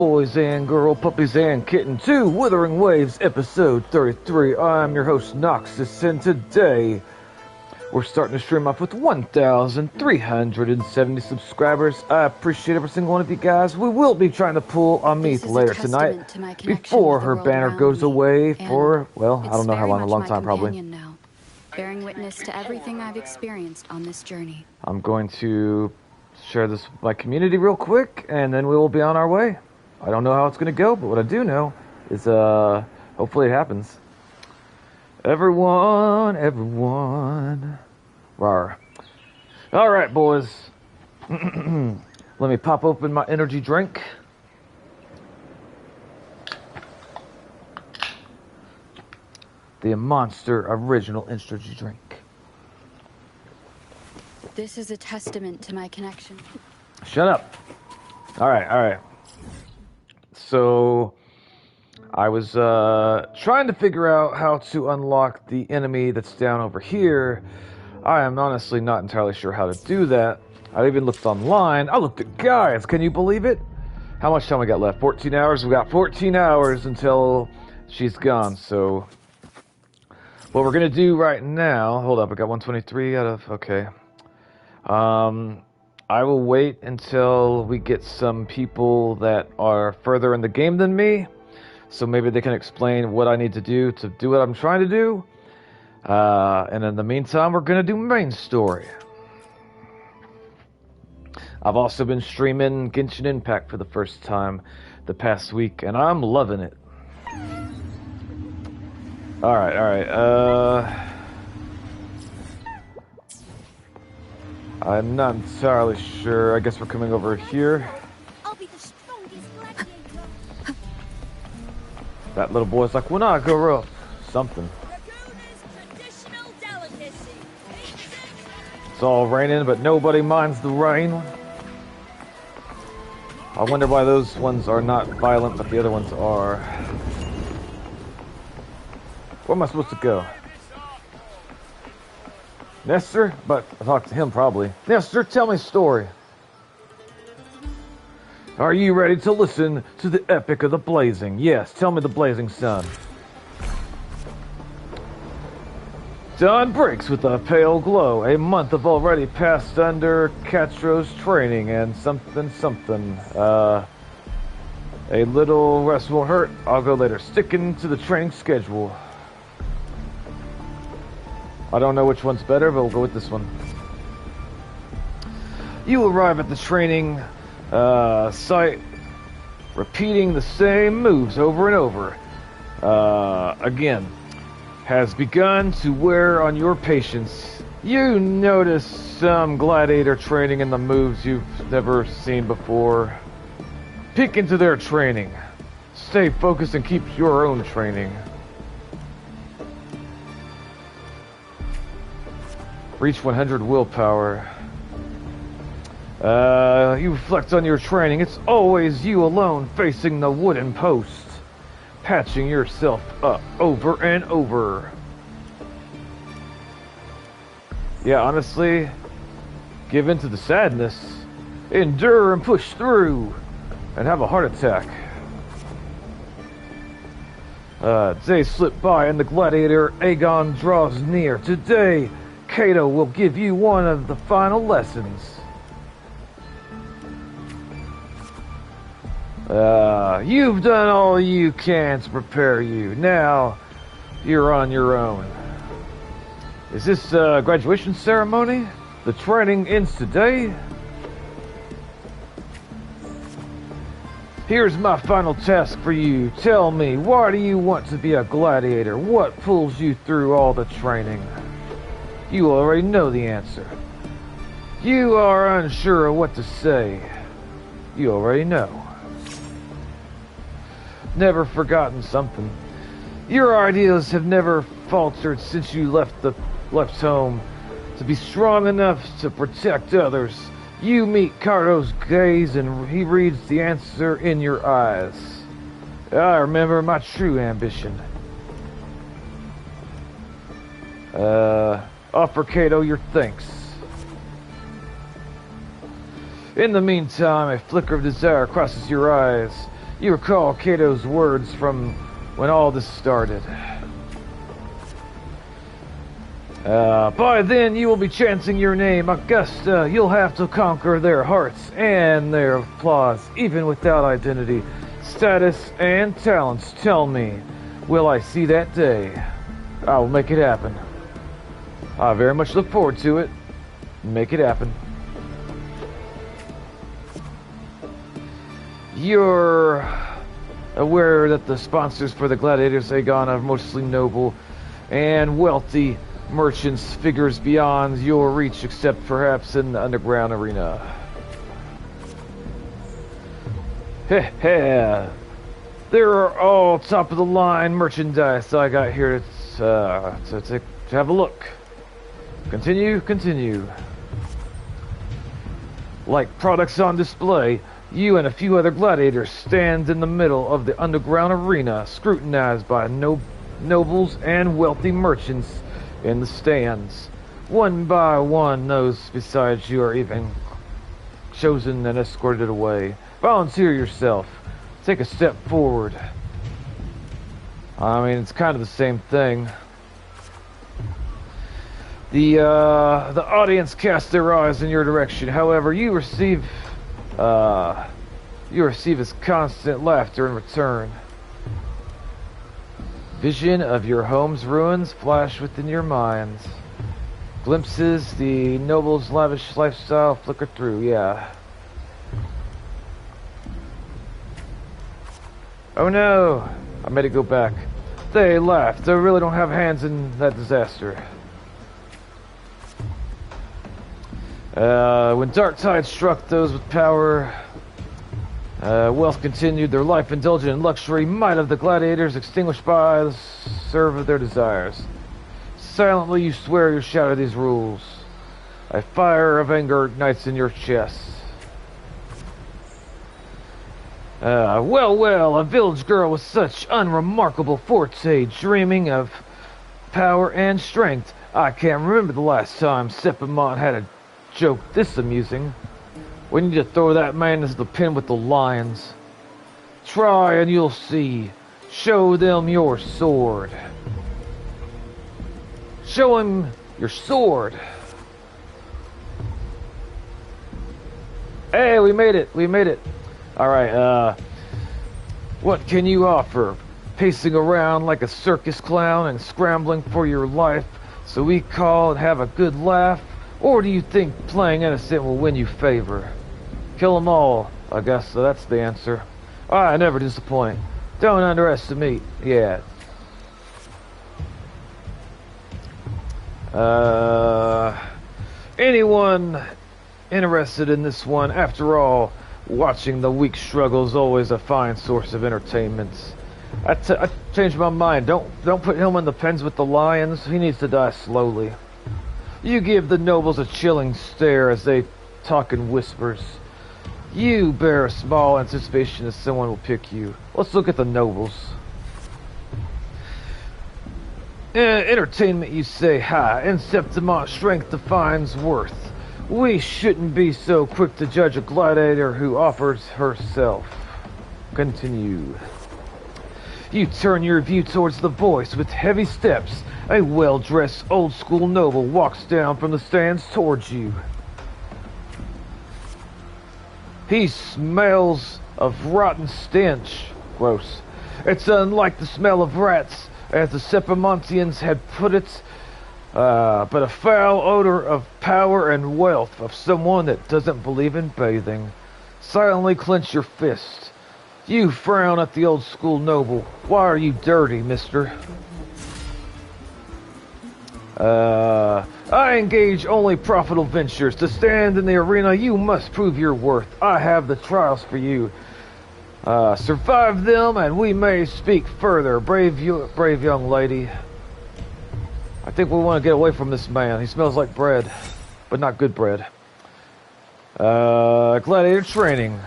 Boys and girl, puppies and kittens, to Wuthering Waves episode 33. I'm your host Noxus, and today we're starting to stream off with 1,370 subscribers. I appreciate every single one of you guys. We will be trying to pull Aemeath later tonight before her banner goes away for, well, I don't know how long, a long time probably. Now, bearing witness to everything I've experienced on this journey. I'm going to share this with my community real quick, and then we will be on our way. I don't know how it's going to go, but what I do know is, hopefully it happens. Everyone. Rawr. Alright, boys. Let me pop open my energy drink. The Monster Original Energy Drink. This is a testament to my connection. Shut up. Alright. So, I was trying to figure out how to unlock the enemy that's down over here. I am honestly not entirely sure how to do that. I even looked online. I looked at guides. Can you believe it? How much time we got left? 14 hours? We got 14 hours until she's gone. So, what we're going to do right now... Hold up, I got 123 out of... Okay. I will wait until we get some people that are further in the game than me, so maybe they can explain what I need to do what I'm trying to do. And in the meantime, we're gonna do main story. I've also been streaming Genshin Impact for the first time the past week, and I'm loving it. Alright, I'm not entirely sure. I guess we're coming over here. I'll be the strongest gladiator. That little boy's like, when I grow up, something. Traditional delicacy. It's all raining, but nobody minds the rain. I wonder why those ones are not violent, but the other ones are. Where am I supposed to go? Nestor? But I'll talk to him probably. Nestor, tell me a story. Are you ready to listen to the epic of the blazing? Yes, tell me the blazing sun. Dawn breaks with a pale glow. A month have already passed under Catro's training and something. A little rest won't hurt. I'll go later. Sticking to the training schedule. I don't know which one's better, but we'll go with this one. You arrive at the training site, repeating the same moves over and over. Again, has begun to wear on your patience. You notice some gladiator training in the moves you've never seen before. Peek into their training. Stay focused and keep your own training. Reach 100 willpower. You reflect on your training. It's always you alone facing the wooden post, patching yourself up over and over. Yeah, honestly, give in to the sadness, endure and push through, and have a heart attack. Days slip by and the gladiator Aegon draws near. Today, Kato will give you one of the final lessons. You've done all you can to prepare you. Now, you're on your own. Is this a graduation ceremony? The training ends today? Here's my final task for you. Tell me, why do you want to be a gladiator? What pulls you through all the training? You already know the answer. You are unsure of what to say. You already know. Never forgotten something. Your ideals have never faltered since you left home. To be strong enough to protect others. You meet Cardo's gaze and he reads the answer in your eyes. I remember my true ambition. Offer Kato your thanks. In the meantime, a flicker of desire crosses your eyes. You recall Cato's words from when all this started. By then, you will be chanting your name, Augusta. You'll have to conquer their hearts and their applause, even without identity, status, and talents. Tell me, will I see that day? I will make it happen. I very much look forward to it. Make it happen. You're aware that the sponsors for the Gladiators Aegon are mostly noble and wealthy merchants, figures beyond your reach, except perhaps in the underground arena. Heh. They're all top of the line merchandise I got here to have a look. Continue. Like products on display, you and a few other gladiators stand in the middle of the underground arena, scrutinized by nobles and wealthy merchants in the stands. One by one, those besides you are even chosen and escorted away. Volunteer yourself. Take a step forward. I mean, it's kind of the same thing. The audience cast their eyes in your direction. However, you receive his constant laughter in return. Vision of your home's ruins flash within your minds. Glimpses the noble's lavish lifestyle flicker through, yeah. Oh no! I made it go back. They laughed. They really don't have hands in that disaster. When dark tide struck those with power, wealth continued their life indulgent in luxury, might of the gladiators extinguished by the serve of their desires. Silently you swear you shatter these rules. A fire of anger ignites in your chest. Well, a village girl with such unremarkable forte, dreaming of power and strength. I can't remember the last time Septimont had a joke this amusing. We need to throw that man as the pin with the lions. Try and you'll see. Show them your sword. Show him your sword. Hey, we made it. Alright, what can you offer? Pacing around like a circus clown and scrambling for your life so we call and have a good laugh? Or do you think playing innocent will win you favor? Kill them all, I guess so that's the answer. I never disappoint. Don't underestimate. Yeah. Anyone interested in this one? After all, watching the weak struggle is always a fine source of entertainment. I changed my mind. Don't put him in the pens with the lions. He needs to die slowly. You give the nobles a chilling stare as they talk in whispers. You bear a small anticipation that someone will pick you. Let's look at the nobles. Entertainment, you say? Ha! In Septimont's strength defines worth. We shouldn't be so quick to judge a gladiator who offers herself. Continue. You turn your view towards the voice with heavy steps. A well-dressed, old-school noble walks down from the stands towards you. He smells of rotten stench. Gross. It's unlike the smell of rats, as the Septimontians had put it, but a foul odor of power and wealth of someone that doesn't believe in bathing. Silently clench your fist. You frown at the old-school noble. Why are you dirty, mister? I engage only profitable ventures. To stand in the arena, you must prove your worth. I have the trials for you. Survive them, and we may speak further. Brave young lady. I think we want to get away from this man. He smells like bread, but not good bread. Gladiator training.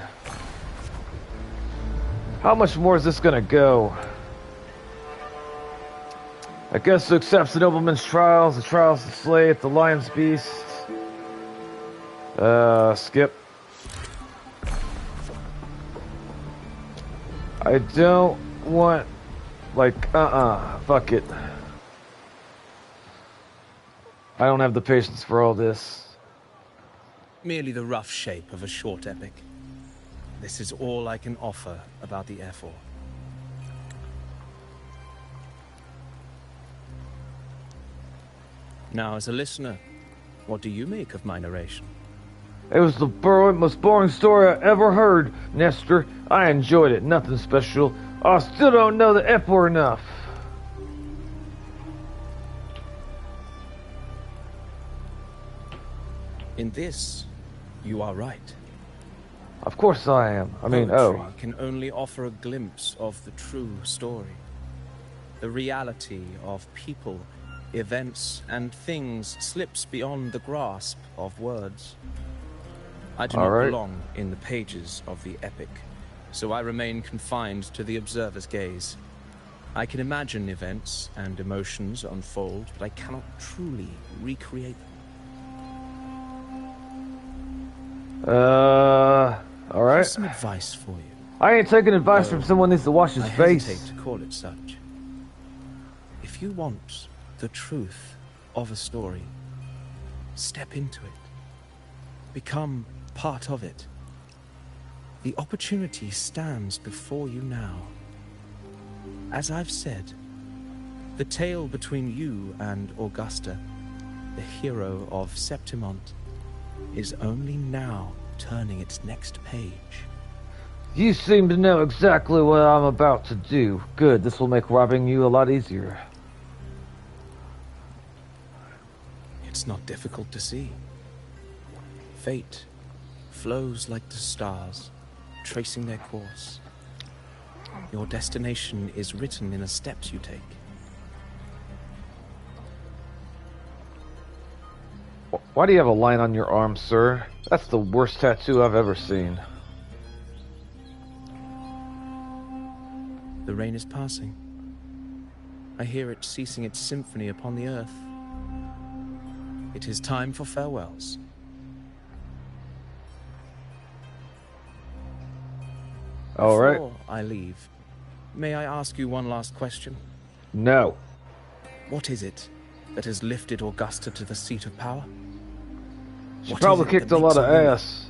How much more is this gonna go? I guess who accepts the nobleman's trials, the trials to slay at the lion's beast. Skip. I don't want, like, fuck it. I don't have the patience for all this. Merely the rough shape of a short epic. This is all I can offer about the F4. Now, as a listener, what do you make of my narration? It was the most boring story I ever heard, Nestor. I enjoyed it, nothing special. I still don't know the F word enough. In this, you are right. Of course I am. I mean, Poetry can only offer a glimpse of the true story. The reality of people, events, and things slips beyond the grasp of words. I do not belong in the pages of the epic, so I remain confined to the observer's gaze. I can imagine events and emotions unfold, but I cannot truly recreate them. Alright. Here's some advice for you. I ain't taking advice from someone who needs to wash his face. I hesitate to call it such. If you want the truth of a story, step into it. Become part of it. The opportunity stands before you now. As I've said, the tale between you and Augusta, the hero of Septimont, is only now turning its next page. You seem to know exactly what I'm about to do. Good, this will make robbing you a lot easier. It's not difficult to see. Fate flows like the stars, tracing their course. Your destination is written in the steps you take. Why do you have a line on your arm, sir? That's the worst tattoo I've ever seen. The rain is passing. I hear it ceasing its symphony upon the earth. It is time for farewells. All right. Before I leave, may I ask you one last question? No. What is it that has lifted Augusta to the seat of power? She What probably is it kicked that a lot makes of her woman? ass.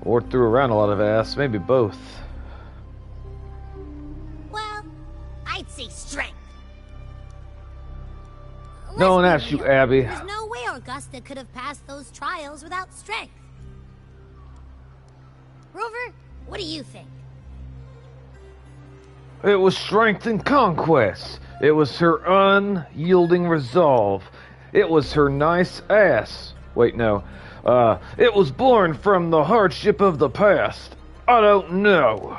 Or threw around a lot of ass. Maybe both. Well, I'd say strength. No one Let's asked be you, real. Abby. There's no way Augusta could have passed those trials without strength. Rover, what do you think? It was strength and conquest. It was her unyielding resolve. It was her nice ass. Wait, no. It was born from the hardship of the past. I don't know.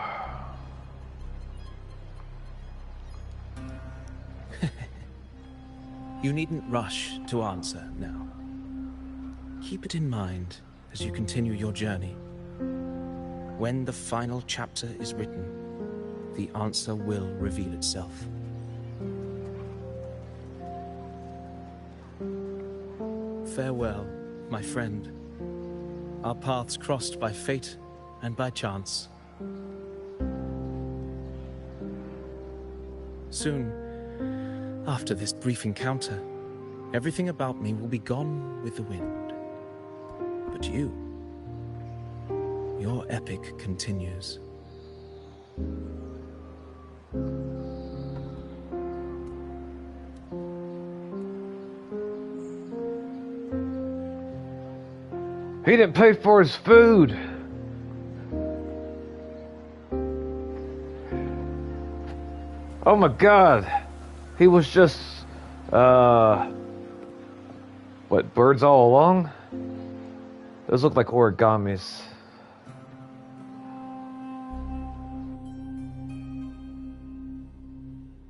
You needn't rush to answer now. Keep it in mind as you continue your journey. When the final chapter is written, the answer will reveal itself. Farewell, my friend. Our paths crossed by fate and by chance. Soon, after this brief encounter, everything about me will be gone with the wind. But you, your epic continues. He didn't pay for his food. Oh my god. He was just, what, birds all along? Those look like origamis.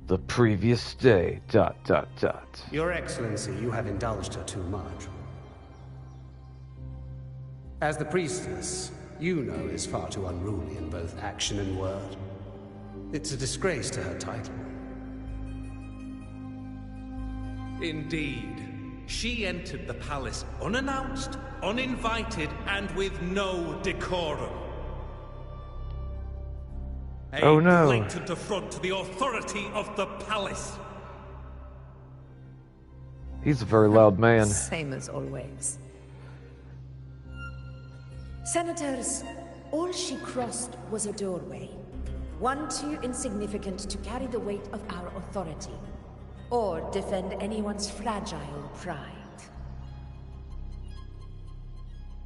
The previous day, ... Your Excellency, you have indulged her too much. As the priestess, you know is far too unruly in both action and word. It's a disgrace to her title. Indeed. She entered the palace unannounced, uninvited, and with no decorum. Oh no. blatant affront to the authority of the palace. He's a very loud man. Same as always. Senators, all she crossed was a doorway. One too insignificant to carry the weight of our authority, or defend anyone's fragile pride.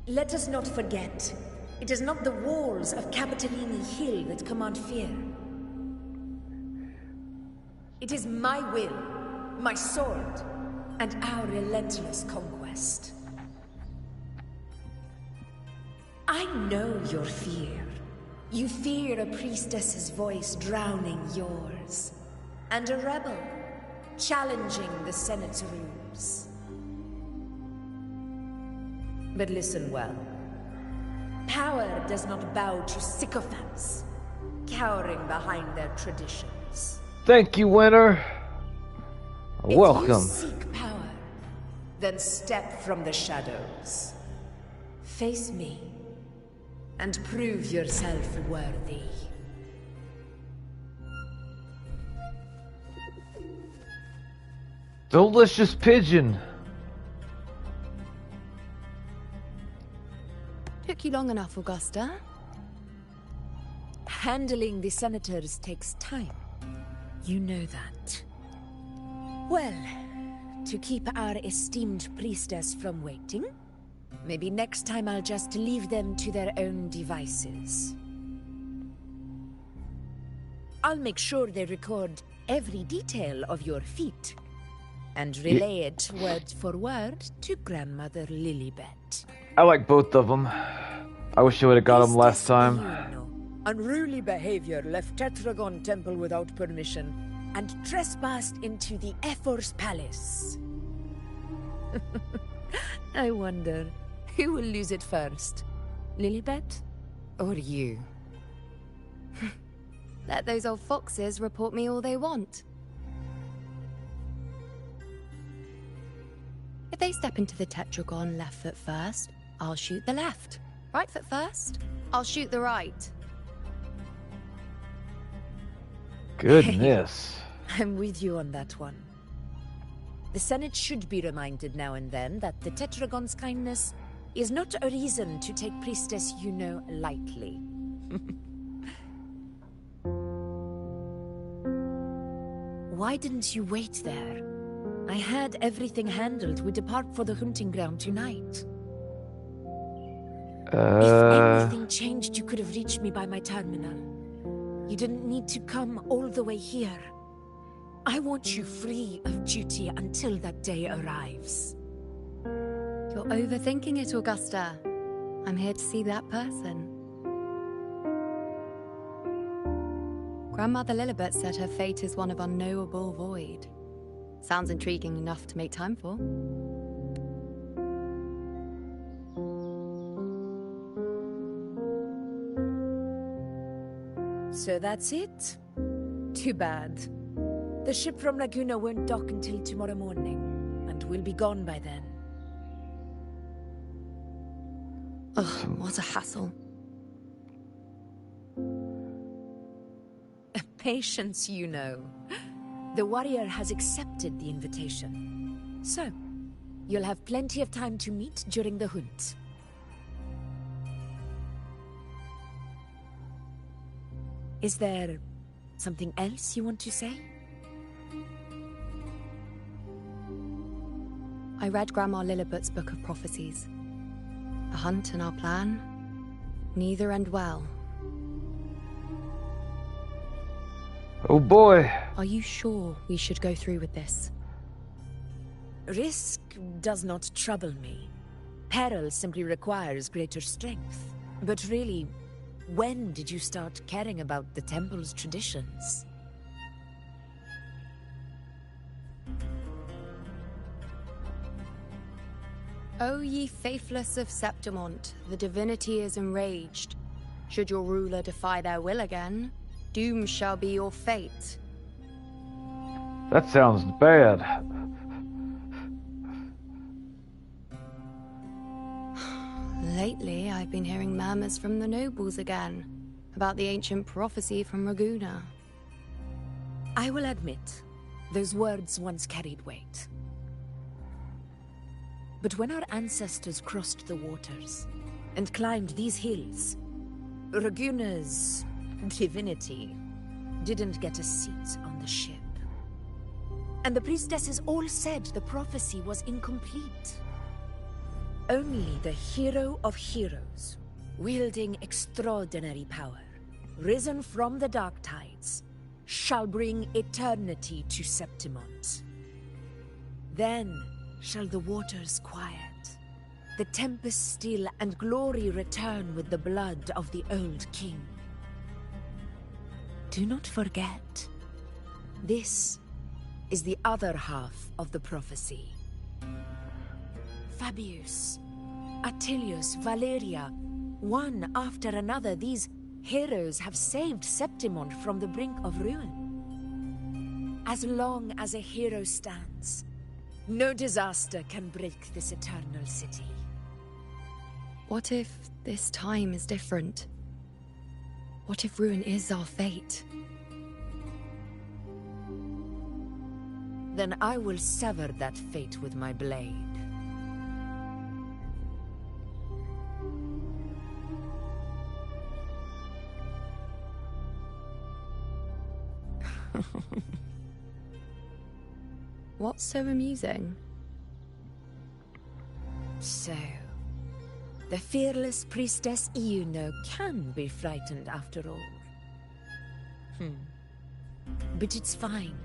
Let us not forget, it is not the walls of Capitolini Hill that command fear. It is my will, my sword, and our relentless conquest. I know your fear. You fear a priestess's voice drowning yours, and a rebel challenging the Senate's rules. But listen well. Power does not bow to sycophants, cowering behind their traditions. Thank you, Winter. Welcome. If you seek power, then step from the shadows. Face me, and prove yourself worthy. Delicious pigeon. Took you long enough, Augusta. Handling the senators takes time. You know that. Well, to keep our esteemed priestess from waiting, maybe next time I'll just leave them to their own devices. I'll make sure they record every detail of your feat, and relay it word for word to Grandmother Lilibet. I like both of them. I wish I would have got them last time. Unruly behavior left Tetragon Temple without permission, and trespassed into the Ephor's Palace. I wonder, who will lose it first? Lilibet? Or you? Let those old foxes report me all they want. If they step into the tetragon left foot first, I'll shoot the left. Right foot first, I'll shoot the right. Goodness. I'm with you on that one. The Senate should be reminded now and then that the Tetragon's kindness is not a reason to take Priestess Yuno lightly. Why didn't you wait there? I had everything handled. We depart for the hunting ground tonight. If anything changed, you could have reached me by my terminal. You didn't need to come all the way here. I want you free of duty until that day arrives. You're overthinking it, Augusta. I'm here to see that person. Grandmother Lilibet said her fate is one of unknowable void. Sounds intriguing enough to make time for. So that's it? Too bad. The ship from Laguna won't dock until tomorrow morning, and we'll be gone by then. Ugh, what a hassle. Patience, you know. The warrior has accepted the invitation. So, you'll have plenty of time to meet during the hunt. Is there something else you want to say? I read Grandma Lilibet's book of prophecies. A hunt and our plan, neither end well. Oh boy. Are you sure we should go through with this? Risk does not trouble me. Peril simply requires greater strength. But really, when did you start caring about the temple's traditions? O ye faithless of Septimont, the divinity is enraged. Should your ruler defy their will again, doom shall be your fate. That sounds bad. Lately, I've been hearing murmurs from the nobles again, about the ancient prophecy from Raguna. I will admit, those words once carried weight. But when our ancestors crossed the waters and climbed these hills, Raguna's divinity didn't get a seat on the ship. And the priestesses all said the prophecy was incomplete. Only the hero of heroes, wielding extraordinary power, risen from the dark tides, shall bring eternity to Septimont. Then shall the waters quiet, the tempest still, and glory return with the blood of the old king. Do not forget, this is the other half of the prophecy. Fabius, Attilius, Valeria, one after another, these heroes have saved Septimont from the brink of ruin. As long as a hero stands, no disaster can break this eternal city. What if this time is different? What if ruin is our fate? Then I will sever that fate with my blade. What's so amusing? So, the fearless priestess Iuno can be frightened after all. But it's fine.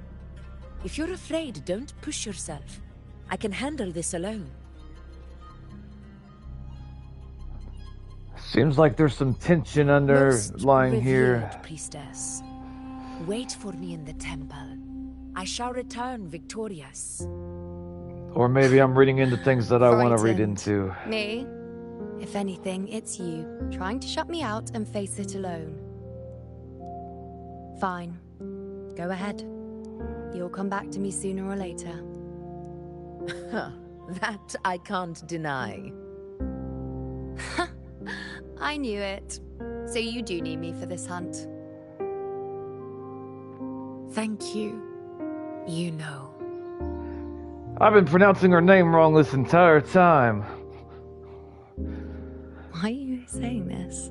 If you're afraid, don't push yourself. I can handle this alone. Seems like there's some tension underlying here. Revered priestess, wait for me in the temple. I shall return victorious. Or maybe I'm reading into things that I want to read Frightened. into. Me? If anything, it's you, trying to shut me out and face it alone. Fine. Go ahead. You'll come back to me sooner or later. That I can't deny. I knew it. So you do need me for this hunt. Thank you. You know. I've been pronouncing her name wrong this entire time. Why are you saying this?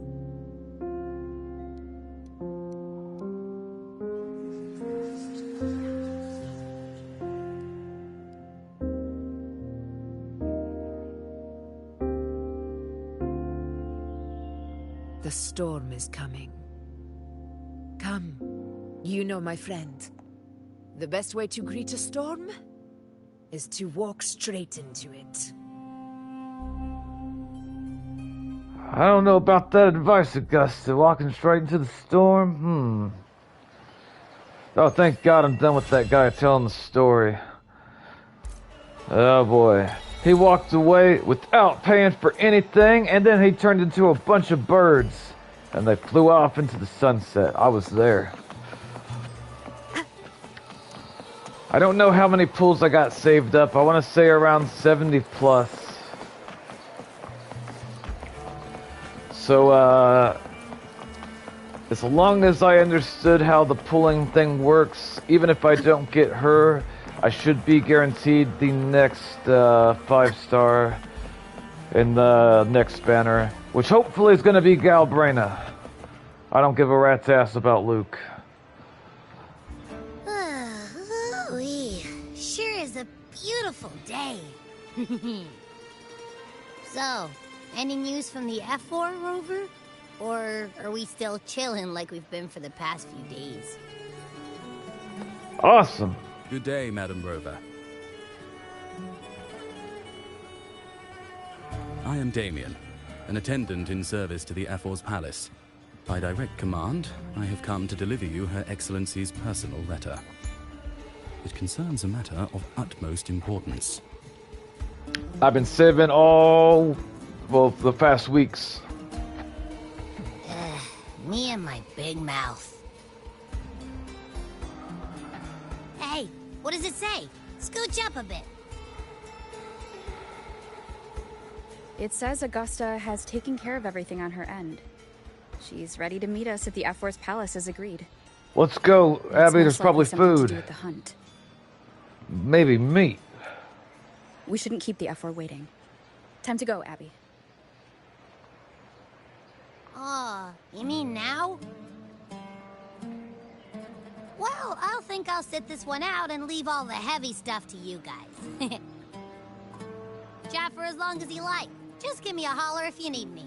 The storm is coming. Come, you know my friend. The best way to greet a storm is to walk straight into it. I don't know about that advice, Augusta. Walking straight into the storm? Oh, thank God I'm done with that guy telling the story. Oh boy. He walked away without paying for anything, and then he turned into a bunch of birds. And they flew off into the sunset. I was there. I don't know how many pools I got saved up. I want to say around 70 plus. So, as long as I understood how the pulling thing works, even if I don't get her, I should be guaranteed the next 5-star in the next banner, which hopefully is going to be Galbraina. I don't give a rat's ass about Luke. Sure is a beautiful day. So, any news from the F4 rover? Or are we still chilling like we've been for the past few days? Awesome. Good day, Madam Rover. I am Damien, an attendant in service to the F4's palace. By direct command, I have come to deliver you Her Excellency's personal letter. It concerns a matter of utmost importance. I've been saving all, well, the past weeks. Me and my big mouth. Hey, what does it say? Scooch up a bit. It says Augusta has taken care of everything on her end. She's ready to meet us at the F-Force Palace as agreed. Let's go, Abby. There's probably something food. to do with the hunt. Maybe meat. We shouldn't keep the F-4 waiting. Time to go, Abby. Oh, you mean now? Well, I'll think I'll sit this one out and leave all the heavy stuff to you guys. Chat for as long as you like. Just give me a holler if you need me.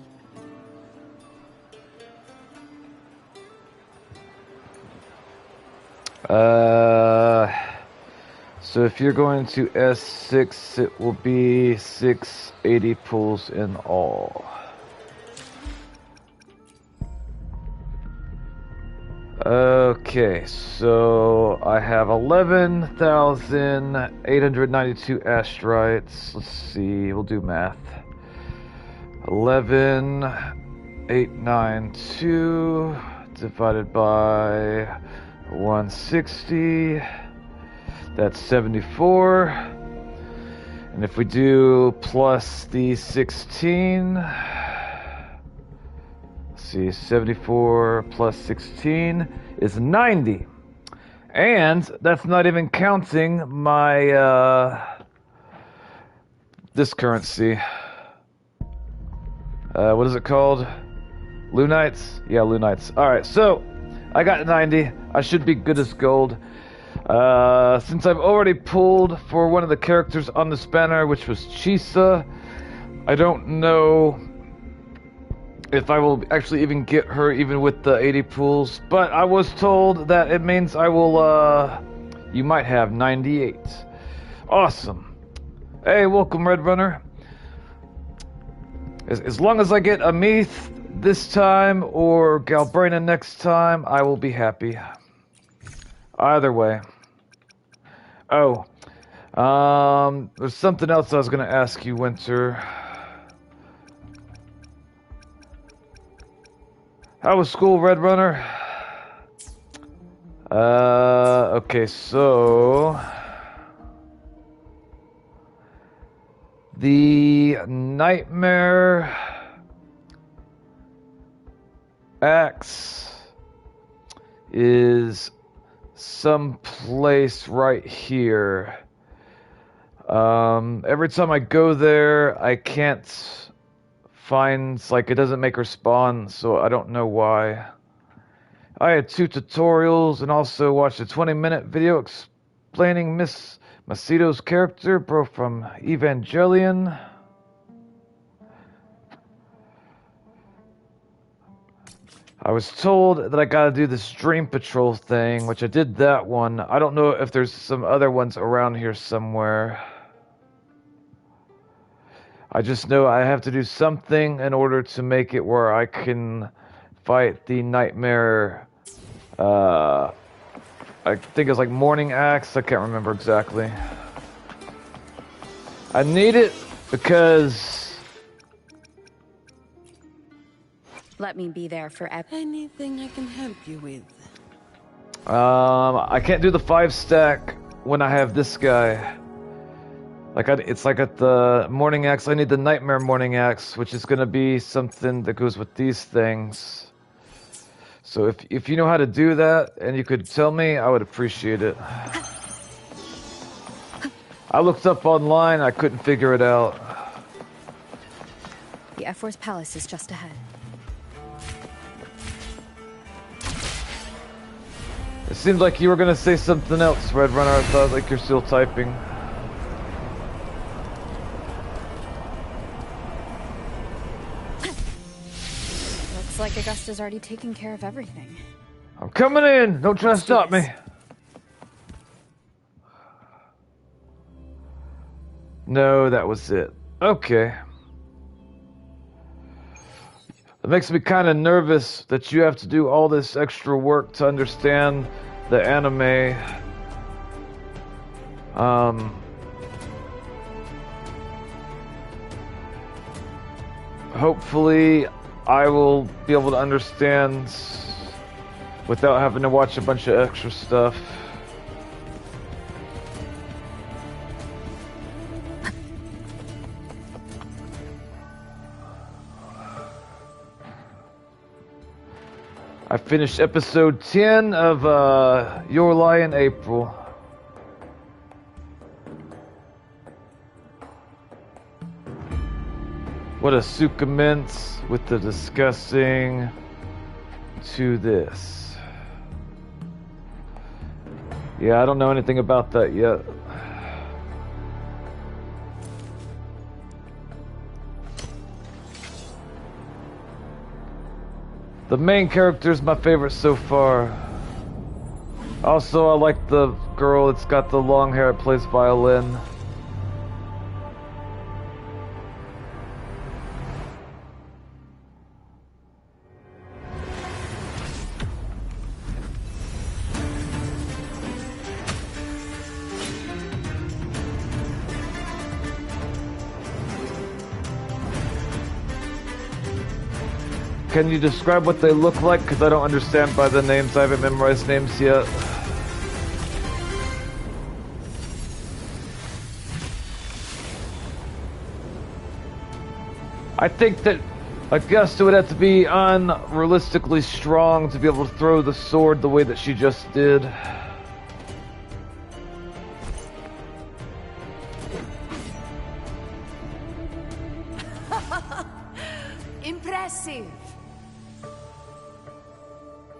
So if you're going to S6, it will be 680 pulls in all. Okay, so I have 11,892 astrites. Let's see, we'll do math. 11,892 divided by 160. That's 74. And if we do plus the 16, let's see, 74 plus 16 is 90. And that's not even counting my, this currency. What is it called? Lunites? Yeah, Lunites. Alright, so I got 90. I should be good as gold. Since I've already pulled for one of the characters on this banner, which was Chisa, I don't know if I will actually even get her even with the 80 pulls, but I was told that it means I will, you might have 98. Awesome. Hey, welcome, Red Runner. As long as I get Aemeath this time or Galbrina next time, I will be happy. Either way. Oh, there's something else I was going to ask you, Winter. How was school, Red Runner? Okay, so the Nightmare Axe is someplace right here. Every time I go there, I can't find, like, it doesn't make her spawn, so I don't know why. I had 2 tutorials and also watched a 20-minute video explaining Miss Maceto's character, bro, from Evangelion. I was told that I gotta do this Dream Patrol thing, which I did that one. I don't know if there's some other ones around here somewhere. I just know I have to do something in order to make it where I can fight the Nightmare, I think it's like Morning Axe, I can't remember exactly. I need it because Let me be there for anything I can help you with. I can't do the 5-stack when I have this guy. Like, it's like at the Morning Axe, I need the Nightmare Morning Axe, which is going to be something that goes with these things. So if you know how to do that, and you could tell me, I would appreciate it. I looked up online, I couldn't figure it out. The F-Force Palace is just ahead. It seemed like you were going to say something else, Red Runner. I thought like you're still typing. Looks like Augusta's already taken care of everything. I'm coming in! Don't try to stop me! No, that was it. Okay. It makes me kind of nervous that you have to do all this extra work to understand the anime. Hopefully, I will be able to understand without having to watch a bunch of extra stuff. I finished episode 10 of Your Lie in April. What a soup commence with the discussing to this. Yeah, I don't know anything about that yet. The main character is my favorite so far. Also, I like the girl that's got the long hair that plays violin. Can you describe what they look like? Because I don't understand by the names. I haven't memorized names yet. I think that Augusta would have to be unrealistically strong to be able to throw the sword the way that she just did. Impressive.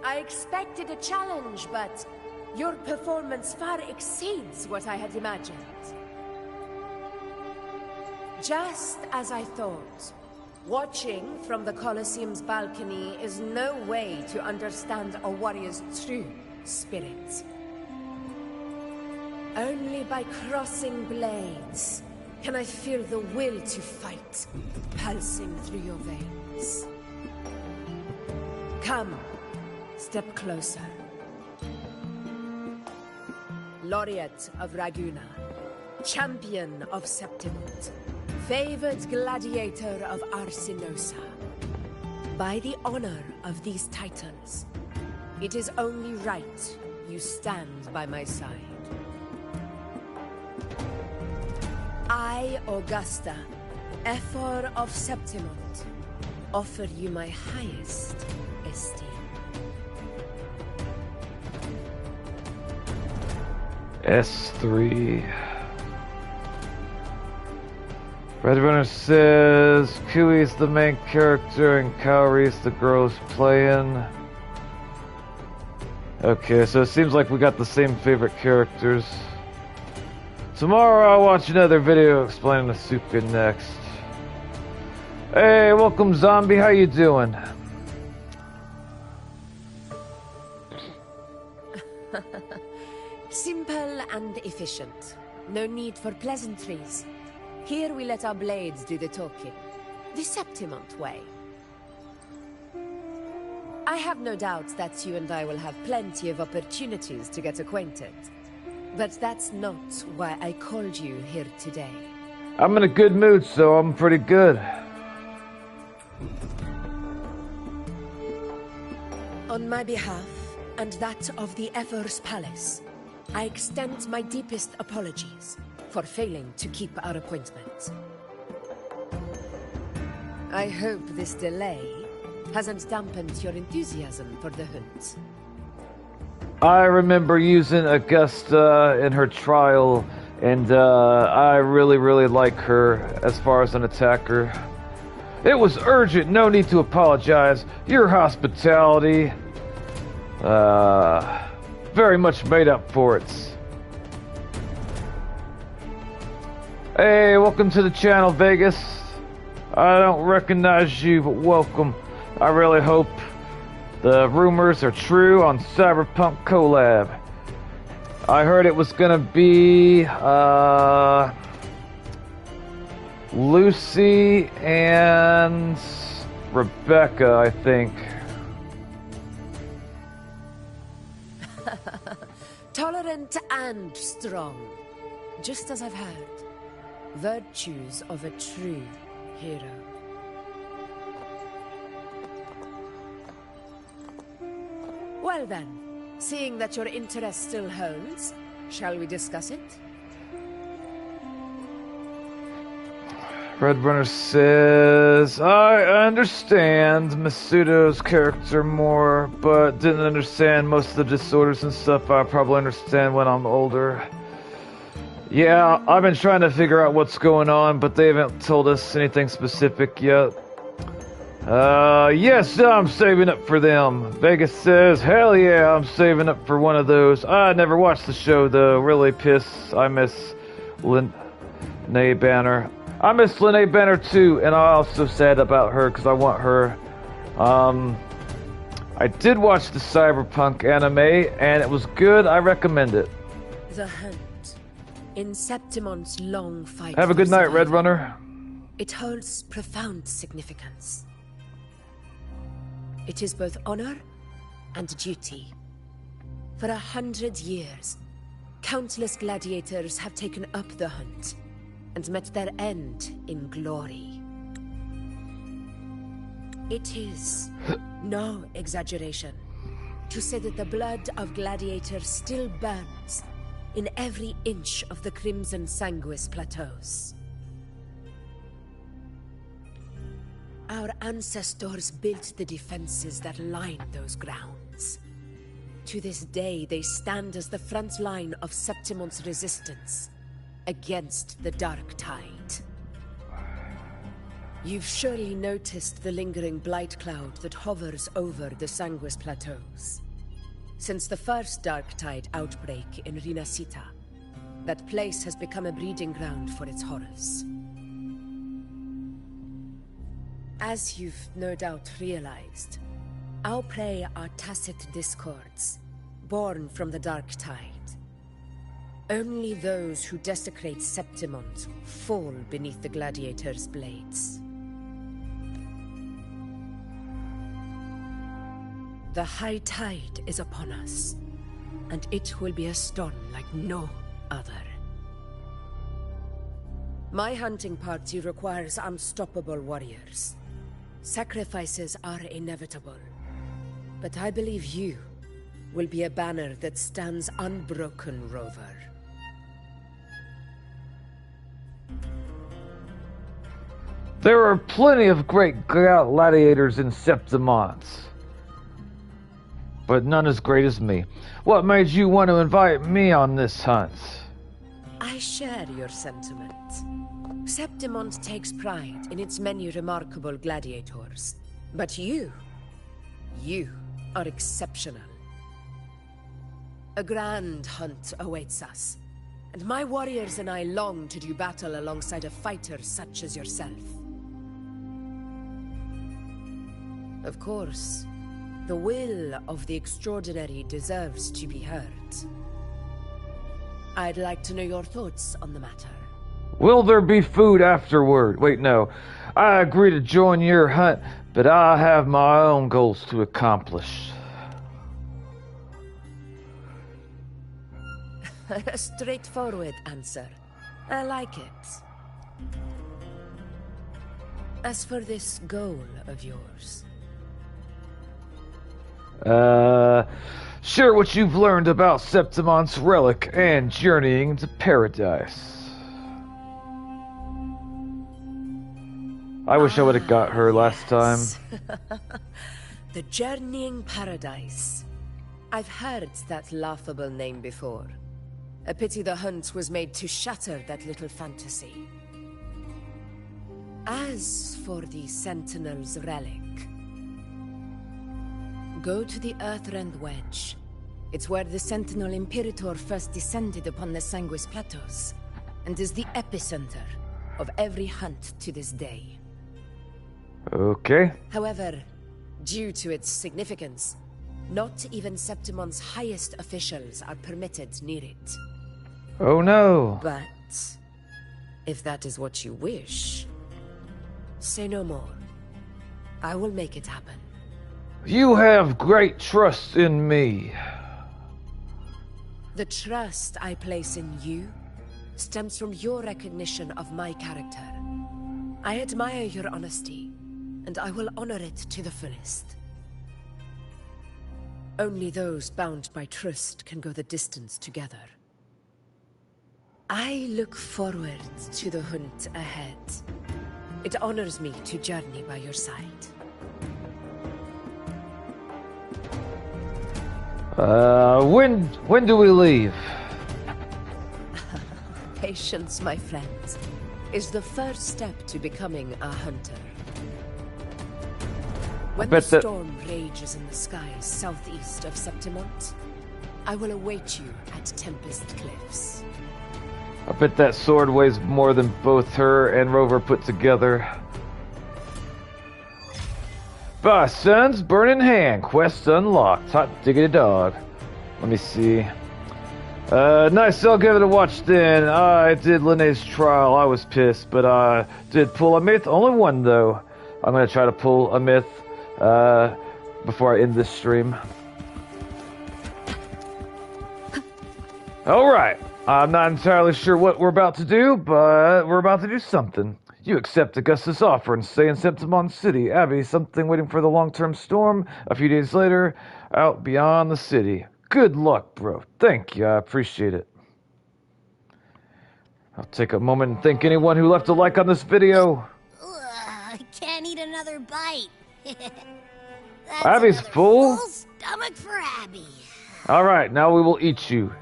I expected a challenge, but your performance far exceeds what I had imagined. Just as I thought, watching from the Colosseum's balcony is no way to understand a warrior's true spirit. Only by crossing blades can I feel the will to fight pulsing through your veins. Come, step closer. Laureate of Raguna, champion of Septimont, favored gladiator of Arsinosa. By the honor of these titles, it is only right you stand by my side. I, Augusta, Ephor of Septimont, offer you my highest esteem. S3. Redrunner says Kui's the main character and Kaori's the girl who's playing. Okay, so it seems like we got the same favorite characters. Tomorrow I'll watch another video explaining the Suka next. Hey, welcome Zombie, how you doing? Simple and efficient. No need for pleasantries. Here we let our blades do the talking. The Septimont way. I have no doubt that you and I will have plenty of opportunities to get acquainted. But that's not why I called you here today. I'm in a good mood, so I'm pretty good. On my behalf, and that of the Ephor's Palace, I extend my deepest apologies for failing to keep our appointment. I hope this delay hasn't dampened your enthusiasm for the hunt. I remember using Augusta in her trial, and I really like her as far as an attacker. It was urgent, no need to apologize. Your hospitality very much made up for it. Hey, welcome to the channel, Vegas. I don't recognize you, but welcome. I really hope the rumors are true on Cyberpunk Collab. I heard it was gonna be Lucy and Rebecca, I think. Tolerant and strong, just as I've heard. Virtues of a true hero. Well then, seeing that your interest still holds, shall we discuss it? Red Runner says, I understand Masuto's character more, but didn't understand most of the disorders and stuff I probably understand when I'm older. Yeah, I've been trying to figure out what's going on, but they haven't told us anything specific yet. Yes, I'm saving up for them. Vegas says, hell yeah, I'm saving up for one of those. I never watched the show though, really pissed. I miss Linnea Banner. I miss Linnea Banner too, and I'm also sad about her because I want her. I did watch the Cyberpunk anime, and it was good. I recommend it. The Hunt. In Septimon's long fight. Have a good night, Red Runner. It holds profound significance. It is both honor and duty. For 100 years, countless gladiators have taken up the hunt and met their end in glory. It is no exaggeration to say that the blood of gladiators still burns in every inch of the Crimson Sanguis Plateaus. Our ancestors built the defenses that line those grounds. To this day, they stand as the front line of Septimon's resistance against the Dark Tide. You've surely noticed the lingering blight cloud that hovers over the Sanguis Plateaus. Since the first Dark Tide outbreak in Rinasita, that place has become a breeding ground for its horrors. As you've no doubt realized, our prey are tacit discords, born from the Dark Tide. Only those who desecrate Septimont fall beneath the gladiators' blades. The high tide is upon us, and it will be a storm like no other. My hunting party requires unstoppable warriors. Sacrifices are inevitable, but I believe you will be a banner that stands unbroken, Rover. There are plenty of great gladiators in Septimont, but none as great as me. What made you want to invite me on this hunt? I share your sentiment. Septimont takes pride in its many remarkable gladiators. But you are exceptional. A grand hunt awaits us, and my warriors and I long to do battle alongside a fighter such as yourself. Of course, the will of the extraordinary deserves to be heard. I'd like to know your thoughts on the matter. Will there be food afterward? Wait, no. I agree to join your hunt, but I have my own goals to accomplish. A straightforward answer. I like it. As for this goal of yours... Share what you've learned about Septimont's relic and journeying to paradise. I wish I would have got her last time. The Journeying Paradise. I've heard that laughable name before. A pity the hunt was made to shatter that little fantasy. As for the Sentinel's relic, go to the Earthrend Wedge. It's where the Sentinel Imperator first descended upon the Sanguis Plateaus, and is the epicenter of every hunt to this day. Okay. However, due to its significance, not even Septimon's highest officials are permitted near it. Oh no. But if that is what you wish, say no more. I will make it happen. You have great trust in me. The trust I place in you stems from your recognition of my character. I admire your honesty, and I will honor it to the fullest. Only those bound by trust can go the distance together. I look forward to the hunt ahead. It honors me to journey by your side. When do we leave? Patience, my friends, is the first step to becoming a hunter. When the storm rages in the skies southeast of Septimont, I will await you at Tempest Cliffs. I bet that sword weighs more than both her and Rover put together. Bye, sons. Burn in hand. Quest unlocked. Hot diggity dog. Let me see. Nice. I'll give it a watch then. I did Linnea's trial. I was pissed, but I did pull Aemeath. Only one, though. I'm going to try to pull Aemeath before I end this stream. Alright. I'm not entirely sure what we're about to do, but we're about to do something. You accept Augustus' offer and stay in Septimont City. Abby, something waiting for the long-term storm. A few days later, out beyond the city. Good luck, bro. Thank you. I appreciate it. I'll take a moment and thank anyone who left a like on this video. I can't eat another bite. Abby's full? Full stomach for Abby. Alright, now we will eat you.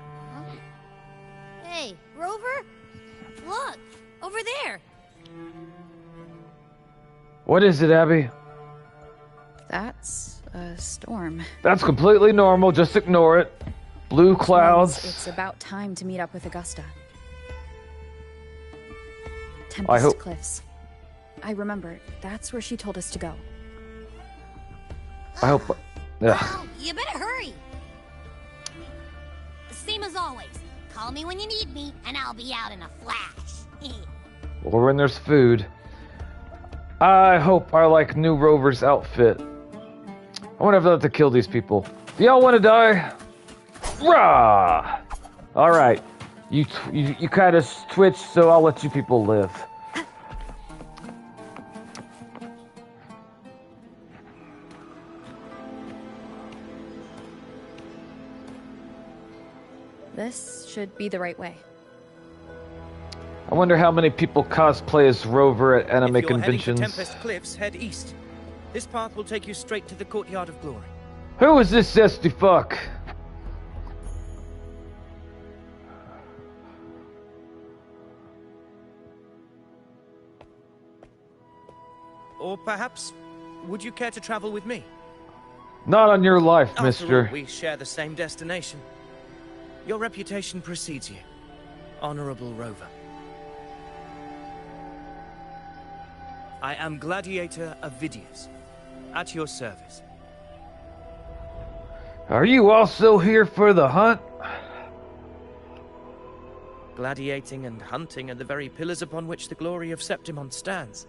Hey, Rover? Look, over there. What is it, Abby? That's a storm. That's completely normal, just ignore it. Blue clouds. It's about time to meet up with Augusta. Tempest Cliffs. I remember, that's where she told us to go. I hope... Well, you better hurry. Same as always. Call me when you need me, and I'll be out in a flash. Or when there's food. I hope I like new Rover's outfit. I wonder if I'll have to kill these people. Do y'all want to die? Rah! Alright. You kind of twitched, so I'll let you people live. This should be the right way. I wonder how many people cosplay as Rover at anime conventions. If you're heading for Tempest Cliffs, head east. This path will take you straight to the Courtyard of Glory. Who is this zesty fuck? Or perhaps, would you care to travel with me? Not on your life, After mister. all, we share the same destination. Your reputation precedes you. Honorable Rover. I am Gladiator Avidius, at your service. Are you also here for the hunt? Gladiating and hunting are the very pillars upon which the glory of Septimont stands.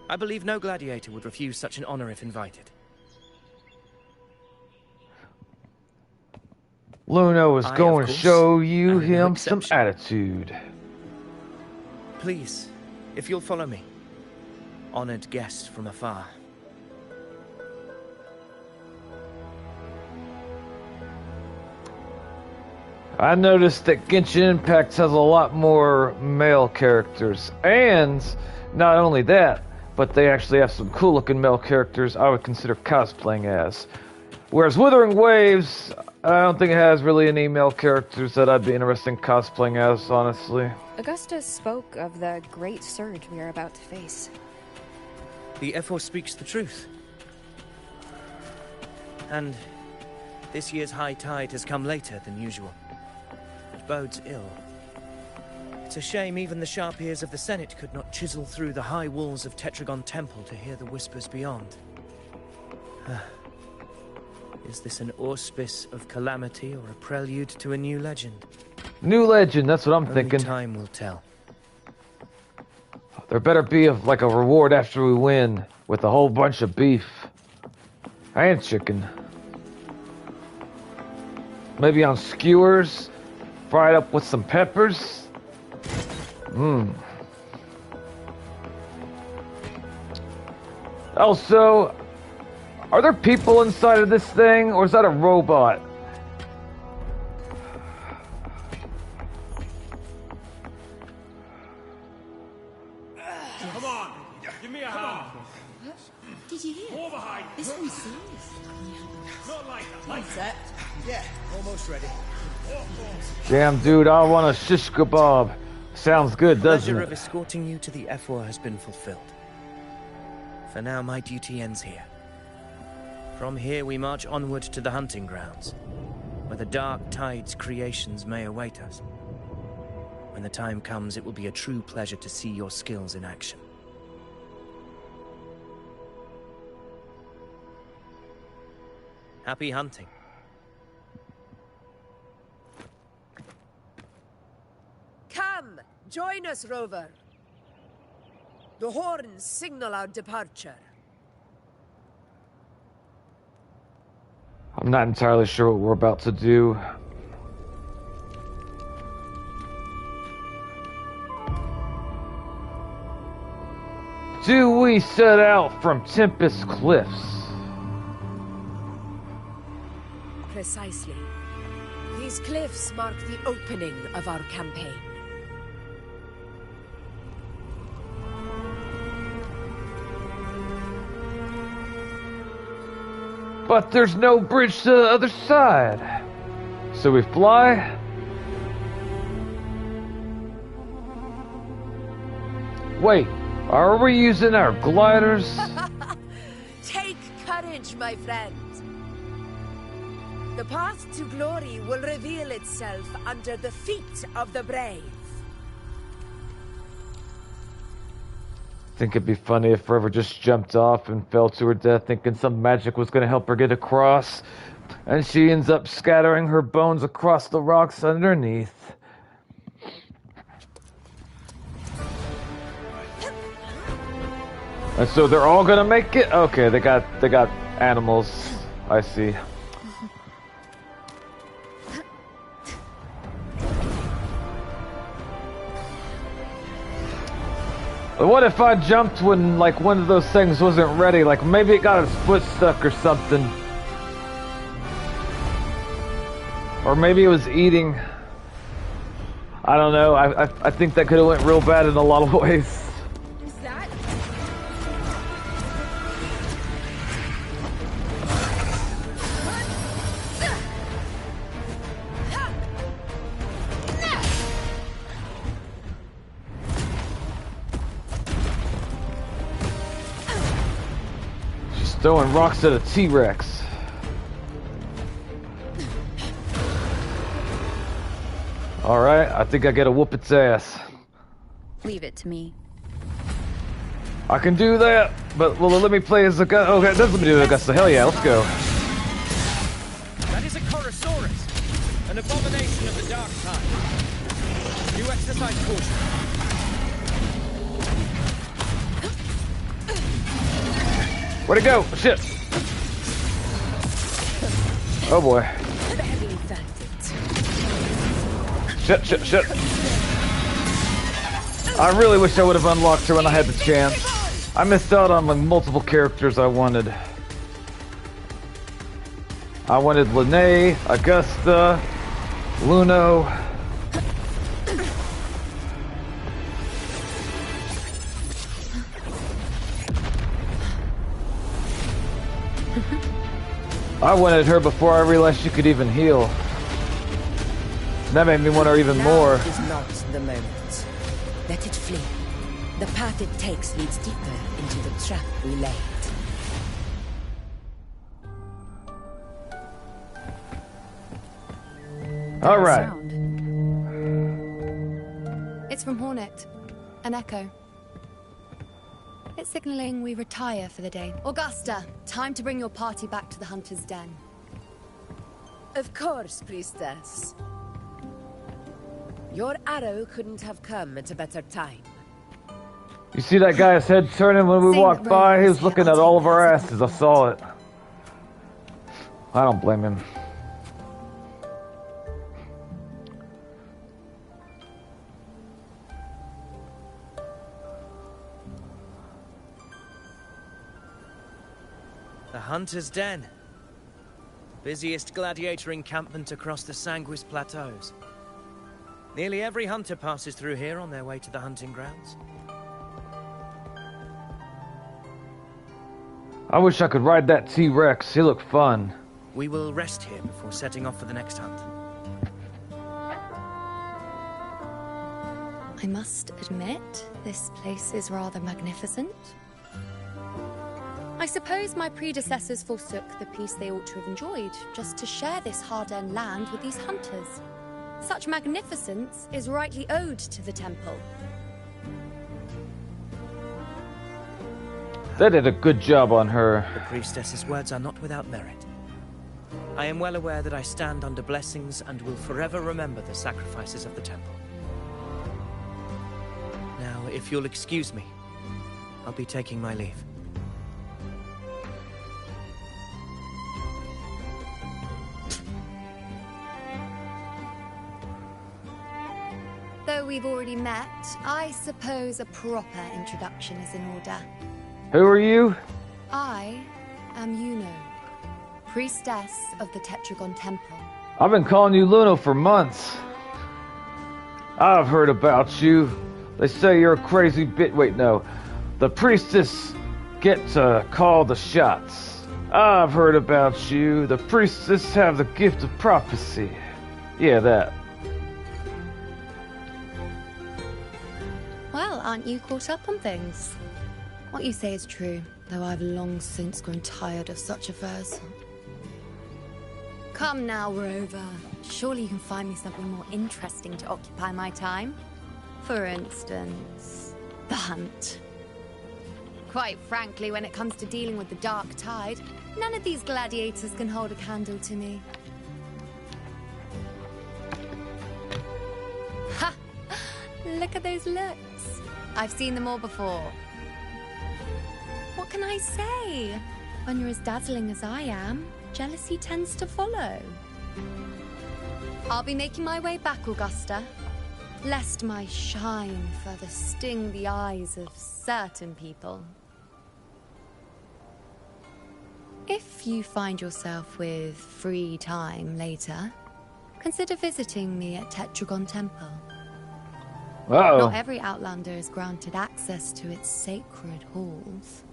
I believe no gladiator would refuse such an honor if invited. Luna was going to show you no him some attitude. Please, if you'll follow me. Honored guest from afar. I noticed that Genshin Impact has a lot more male characters. And not only that, but they actually have some cool looking male characters I would consider cosplaying as. Whereas Wuthering Waves, I don't think it has really any male characters that I'd be interested in cosplaying as, honestly. Augusta spoke of the great surge we are about to face. The F4 speaks the truth. And this year's high tide has come later than usual. It bodes ill. It's a shame even the sharp ears of the Senate could not chisel through the high walls of Tetragon Temple to hear the whispers beyond. Is this an auspice of calamity or a prelude to a new legend? New legend, that's what I'm thinking. Time will tell. There better be like a reward after we win, with a whole bunch of beef. And chicken. Maybe on skewers, fried up with some peppers. Also, are there people inside of this thing, or is that a robot? Come on, did you hear? War behind. This one's serious. Not like that. One set. Yeah, almost ready. Damn, dude, I want a shish kebab. Sounds good, doesn't Pleasure it? of escorting you to the F4 has been fulfilled. For now, my duty ends here. From here, we march onward to the hunting grounds, where the dark tide's creations may await us. When the time comes, it will be a true pleasure to see your skills in action. Happy hunting. Come, join us, Rover. The horns signal our departure. I'm not entirely sure what we're about to do. Do we set out from Tempest Cliffs? Precisely. These cliffs mark the opening of our campaign. But there's no bridge to the other side. So we fly? Wait, are we using our gliders? Take courage, my friend. The path to glory will reveal itself under the feet of the brave. Think it'd be funny if Forever just jumped off and fell to her death thinking some magic was gonna help her get across, and she ends up scattering her bones across the rocks underneath. And so they're all gonna make it? Okay, they got animals. I see. But what if I jumped when, like, one of those things wasn't ready? Like, maybe it got its foot stuck or something. Or maybe it was eating. I don't know. I think that could have went real bad in a lot of ways. Who's that? She's throwing rocks at a T-Rex. Alright, I think I gotta whoop its ass. Leave it to me. I can do that, but will it let me play as a gun? Okay, it does let me do it, Augusta. Hell yeah, let's go. That is a Chorosaurus, an abomination of the dark tide. You exercise caution. Where'd it go? Shit. Oh boy. Barely felt it. Shit. I really wish I would have unlocked her when I had the chance. I missed out on like multiple characters I wanted. I wanted Lene, Augusta, Luno. I wanted her before I realized she could even heal. That made me want her even more. Now is not the moment. Let it flee. The path it takes leads deeper into the trap we laid. All right. Sound. It's from Hornet. An echo. It's signaling we retire for the day. Augusta, time to bring your party back to the Hunter's Den. Of course, priestess. Your arrow couldn't have come at a better time. You see that guy's head turning when we walked by? He was looking at all of our asses. I saw it. I don't blame him. The Hunter's Den. Busiest gladiator encampment across the Sanguis Plateaus. Nearly every hunter passes through here on their way to the hunting grounds. I wish I could ride that T-Rex. He looked fun. We will rest here before setting off for the next hunt. I must admit, this place is rather magnificent. I suppose my predecessors forsook the peace they ought to have enjoyed, just to share this hard-earned land with these hunters. Such magnificence is rightly owed to the temple. They did a good job on her. The priestess's words are not without merit. I am well aware that I stand under blessings and will forever remember the sacrifices of the temple. Now, if you'll excuse me, I'll be taking my leave. Though we've already met, I suppose a proper introduction is in order. Who are you? I am Yuno, priestess of the Tetragon Temple. I've been calling you Luno for months. I've heard about you. They say you're a crazy wait, no. The priestess get to call the shots. I've heard about you. The priestess have the gift of prophecy. Yeah, that. Well, aren't you caught up on things? What you say is true, though I've long since grown tired of such affairs. Come now, Rover. Surely you can find me something more interesting to occupy my time. For instance, the hunt. Quite frankly, when it comes to dealing with the dark tide, none of these gladiators can hold a candle to me. Ha! Look at those looks. I've seen them all before. What can I say? When you're as dazzling as I am, jealousy tends to follow. I'll be making my way back, Augusta, lest my shine further sting the eyes of certain people. If you find yourself with free time later, consider visiting me at Tetragon Temple. Uh-oh. Not every Outlander is granted access to its sacred halls.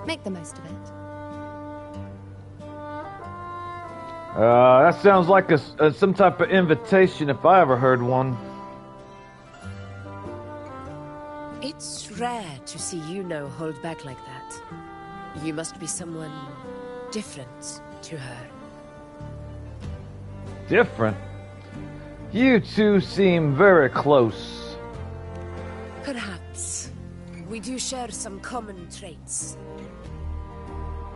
Make the most of it. That sounds like some type of invitation if I ever heard one. It's rare to see Yuno hold back like that. You must be someone different to her. Different? You two seem very close. Perhaps. We do share some common traits.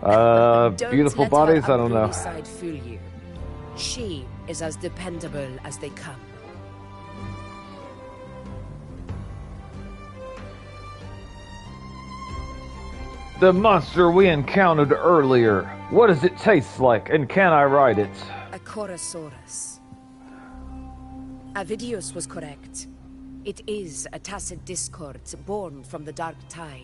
Beautiful bodies? I don't know. Side fool you. She is as dependable as they come. The monster we encountered earlier. What does it taste like, and can I ride it? A Chorosaurus. Avidius was correct. It is a tacit discord born from the dark tide.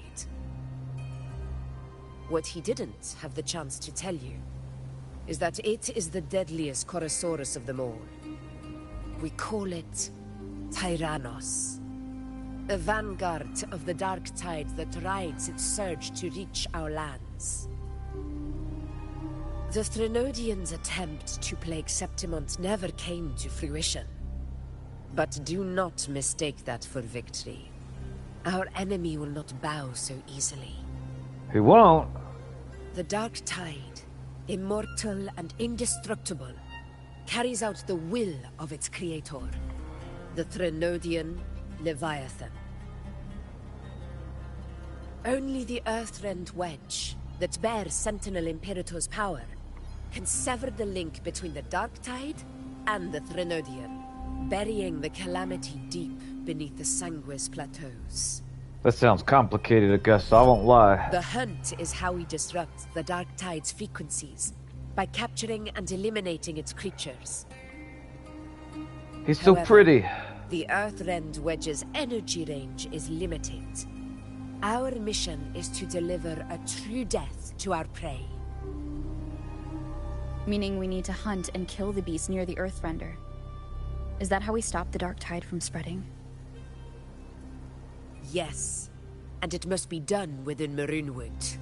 What he didn't have the chance to tell you is that it is the deadliest Chorosaurus of them all. We call it Tyrannos. A vanguard of the dark tide that rides its surge to reach our lands. The Threnodians' attempt to plague Septimont never came to fruition. But do not mistake that for victory. Our enemy will not bow so easily. He won't. The dark tide, immortal and indestructible, carries out the will of its creator, the Threnodian Leviathan. Only the Earthrend Wedge, that bears Sentinel Imperator's power, can sever the link between the dark tide and the Threnodian, burying the calamity deep beneath the Sanguis plateaus. That sounds complicated, Augusta, I won't lie. The hunt is how we disrupt the dark tide's frequencies, by capturing and eliminating its creatures. He's so pretty. The Earthrend Wedge's energy range is limited. Our mission is to deliver a true death to our prey. Meaning we need to hunt and kill the beast near the Earthrender. Is that how we stop the dark tide from spreading? Yes, and it must be done within Maroonwood.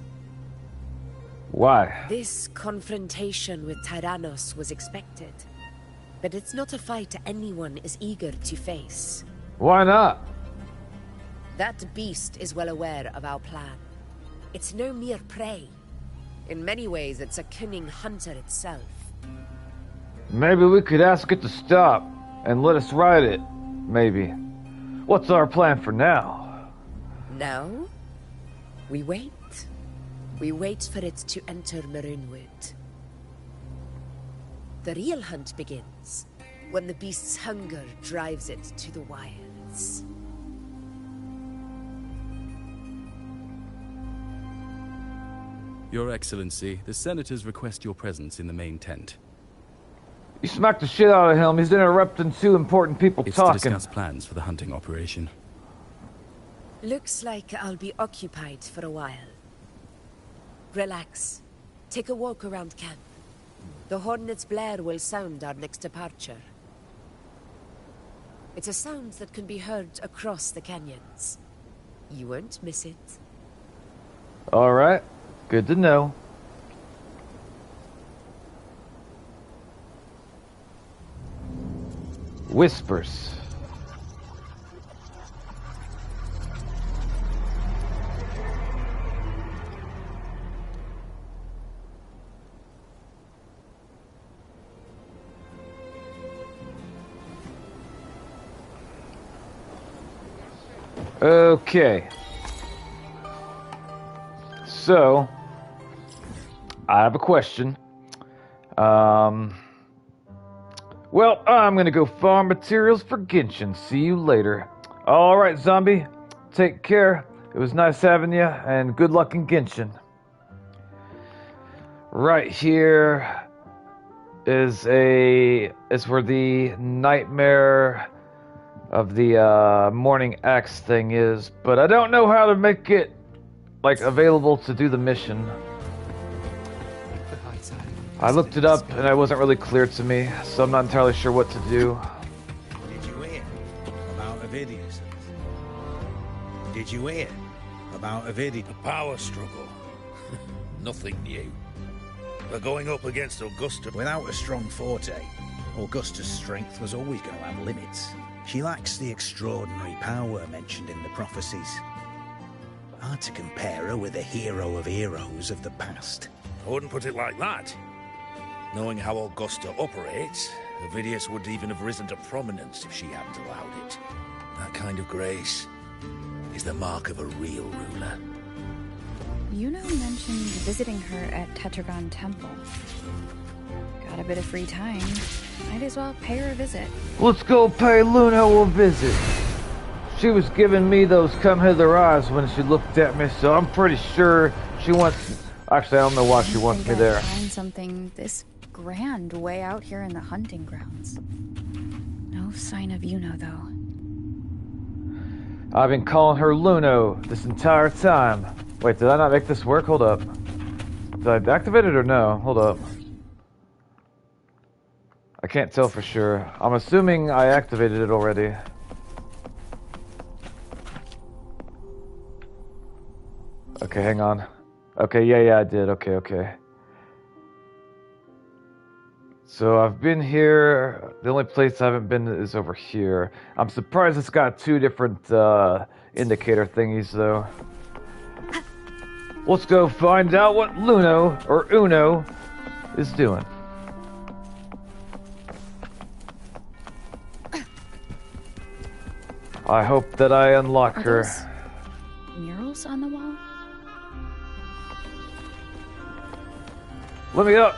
Why? This confrontation with Tyrannos was expected. But it's not a fight anyone is eager to face. Why not? That beast is well aware of our plan. It's no mere prey. In many ways, it's a cunning hunter itself. Maybe we could ask it to stop and let us ride it. Maybe. What's our plan for now? Now, we wait. We wait for it to enter Maroonwood. The real hunt begins when the beast's hunger drives it to the wilds. Your Excellency, the Senators request your presence in the main tent. You smacked the shit out of him. He's interrupting two important people It's talking. to discuss plans for the hunting operation. Looks like I'll be occupied for a while. Relax. Take a walk around camp. The hornet's blare will sound our next departure. It's a sound that can be heard across the canyons. You won't miss it. All right. Good to know. Whispers. Okay. So, I have a question. Well, I'm gonna go farm materials for Genshin. See you later. Alright, zombie. Take care. It was nice having you, and good luck in Genshin. Right here is where the nightmare of the morning axe thing is, but I don't know how to make it like available to do the mission. I looked it up and it wasn't really clear to me, so I'm not entirely sure what to do. Did you hear about Avidius? Did you hear about Avidius? The power struggle. Nothing new. We're going up against Augusta. Without a strong forte, Augusta's strength was always going to have limits. She lacks the extraordinary power mentioned in the prophecies. Hard to compare her with a hero of heroes of the past. I wouldn't put it like that. Knowing how Augusta operates, Avidius would even have risen to prominence if she hadn't allowed it. That kind of grace is the mark of a real ruler. Yuno mentioned visiting her at Tetragon Temple. Got a bit of free time. Might as well pay her a visit. Let's go pay Luno a visit. She was giving me those come hither eyes when she looked at me, so I'm pretty sure she wants... Actually, I don't know why she wants me there. Find something this grand way out here in the hunting grounds. No sign of Yuno, though. I've been calling her Luno this entire time. Wait, did I not make this work? Hold up. Did I activate it or no? Hold up. I can't tell for sure. I'm assuming I activated it already. Okay, hang on. Okay, yeah, I did. Okay. So I've been here. The only place I haven't been is over here. I'm surprised it's got two different indicator thingies, though. Let's go find out what Luno, or Uno, is doing. I hope that I unlock her. Murals on the wall? Let me up.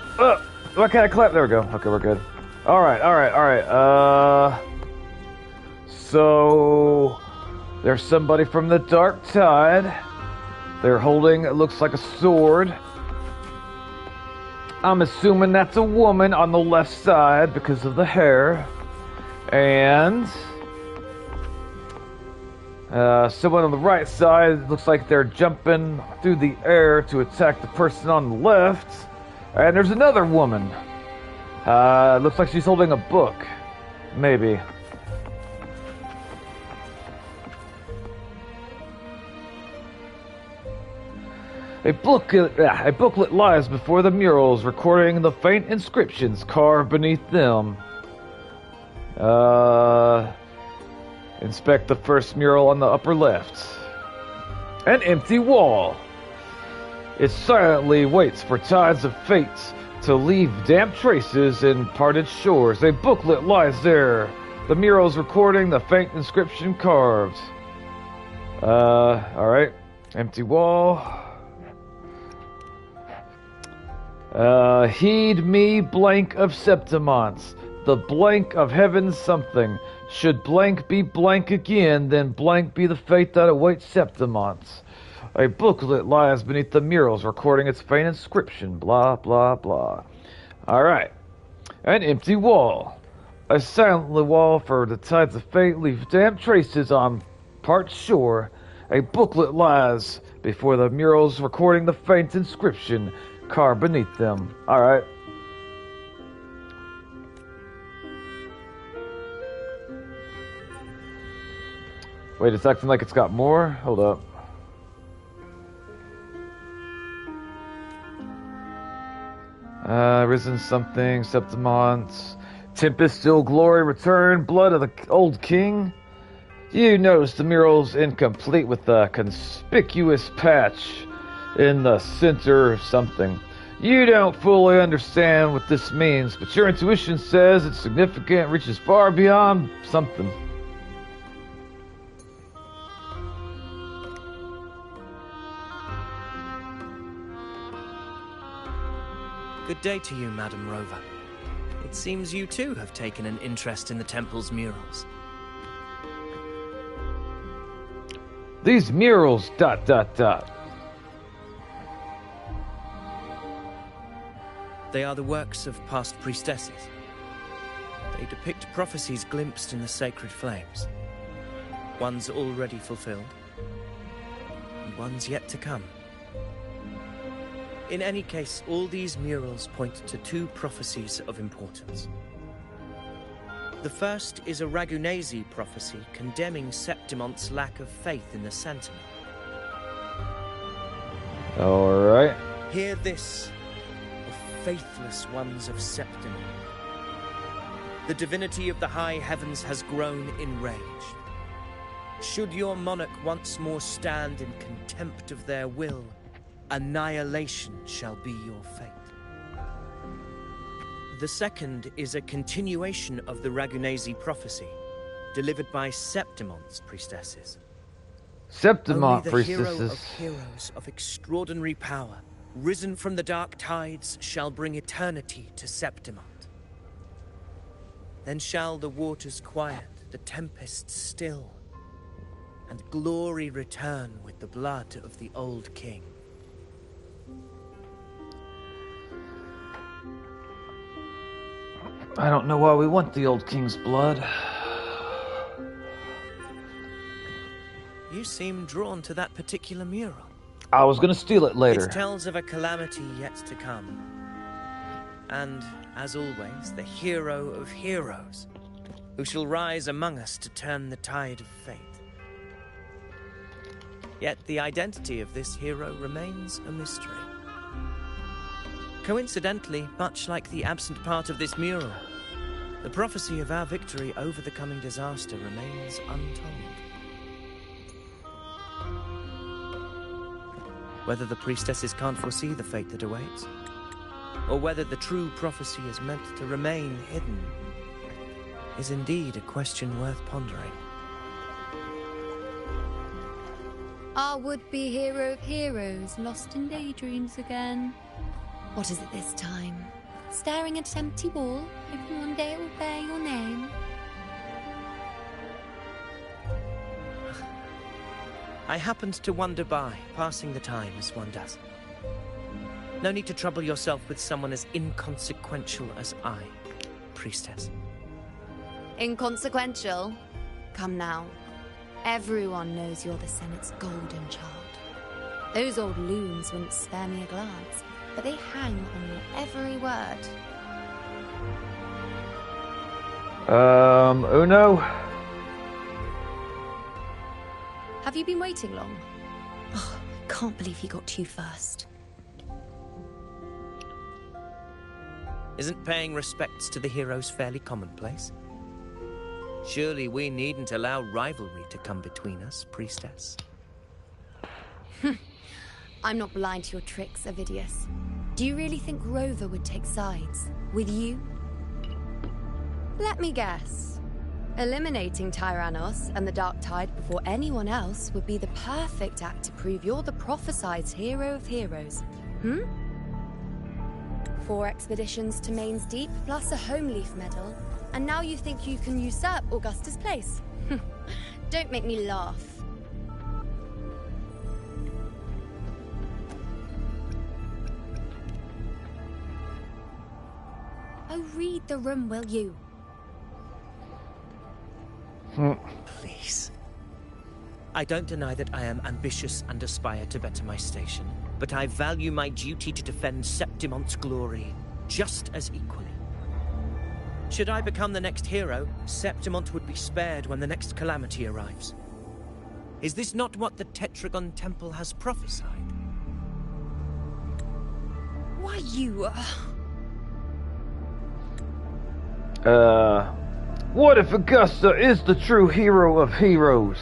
Why can't I clap? There we go. Okay, we're good. Alright. So there's somebody from the Dark Tide. They're holding, it looks like a sword. I'm assuming that's a woman on the left side because of the hair. And someone on the right side, looks like they're jumping through the air to attack the person on the left. And there's another woman. Looks like she's holding a book. Maybe. A booklet lies before the murals, recording the faint inscriptions carved beneath them. Inspect the first mural on the upper left. An empty wall. It silently waits for tides of fate to leave damp traces in parted shores. A booklet lies there. The murals recording the faint inscription carved. Alright. Empty wall. Heed me, blank of Septimonts. The blank of heaven's something. Should blank be blank again, then blank be the fate that awaits Septimonts. A booklet lies beneath the murals, recording its faint inscription. Blah, blah, blah. Alright. An empty wall. A silent wall for the tides of fate leave damp traces on parched shore. A booklet lies before the murals, recording the faint inscription carved beneath them. Alright. Wait, it's acting like it's got more? Hold up. Risen something, Septimonts. Tempest, still glory, return, blood of the old king. You notice the mural's incomplete with a conspicuous patch in the center of something. You don't fully understand what this means, but your intuition says it's significant, reaches far beyond something. Good day to you, Madam Rover. It seems you too have taken an interest in the temple's murals. These murals, ... They are the works of past priestesses. They depict prophecies glimpsed in the sacred flames. Ones already fulfilled, and ones yet to come. In any case, all these murals point to two prophecies of importance. The first is a Ragunesi prophecy condemning Septimont's lack of faith in the Sentinel. Alright. Hear this, the faithless ones of Septimon. The divinity of the high heavens has grown enraged. Should your monarch once more stand in contempt of their will, annihilation shall be your fate. The second is a continuation of the Ragunesi prophecy, delivered by Septimon's priestesses. Septimont Only the priestesses. hero of heroes of extraordinary power, risen from the dark tides, shall bring eternity to Septimont. Then shall the waters quiet, the tempests still, and glory return with the blood of the old king. I don't know why we want the old king's blood. You seem drawn to that particular mural. I was gonna steal it later. It tells of a calamity yet to come. And, as always, the hero of heroes, who shall rise among us to turn the tide of fate. Yet the identity of this hero remains a mystery. Coincidentally, much like the absent part of this mural, the prophecy of our victory over the coming disaster remains untold. Whether the priestesses can't foresee the fate that awaits, or whether the true prophecy is meant to remain hidden, is indeed a question worth pondering. Our would-be hero of heroes lost in daydreams again. What is it this time? Staring at an empty wall, hoping one day it will bear your name? I happened to wander by, passing the time as one does. No need to trouble yourself with someone as inconsequential as I, priestess. Inconsequential? Come now. Everyone knows you're the Senate's golden child. Those old loons wouldn't spare me a glance, but they hang on your every word. Uno? Have you been waiting long? Oh, can't believe he got to you first. Isn't paying respects to the heroes fairly commonplace? Surely we needn't allow rivalry to come between us, priestess. I'm not blind to your tricks, Avidius. Do you really think Rover would take sides with you? Let me guess. Eliminating Tyrannos and the Dark Tide before anyone else would be the perfect act to prove you're the prophesied hero of heroes. 4 expeditions to Main's Deep, plus a Home Leaf medal, and now you think you can usurp Augusta's place? Don't make me laugh. Oh, read the room, will you? Please. I don't deny that I am ambitious and aspire to better my station, but I value my duty to defend Septimont's glory just as equally. Should I become the next hero, Septimont would be spared when the next calamity arrives. Is this not what the Tetragon Temple has prophesied? Why you... What if Augusta is the true hero of heroes?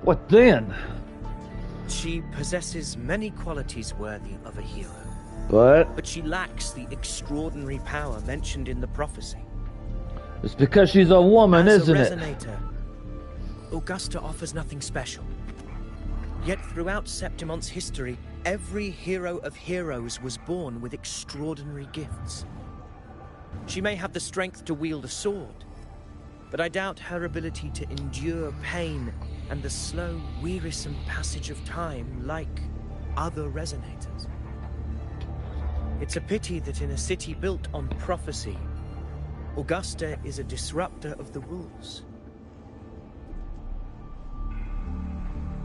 What then? She possesses many qualities worthy of a hero. But she lacks the extraordinary power mentioned in the prophecy. It's because she's a woman, isn't it? As a resonator, Augusta offers nothing special. Yet throughout Septimont's history, every hero of heroes was born with extraordinary gifts. She may have the strength to wield a sword, but I doubt her ability to endure pain and the slow, wearisome passage of time like other resonators. It's a pity that in a city built on prophecy, Augusta is a disruptor of the rules.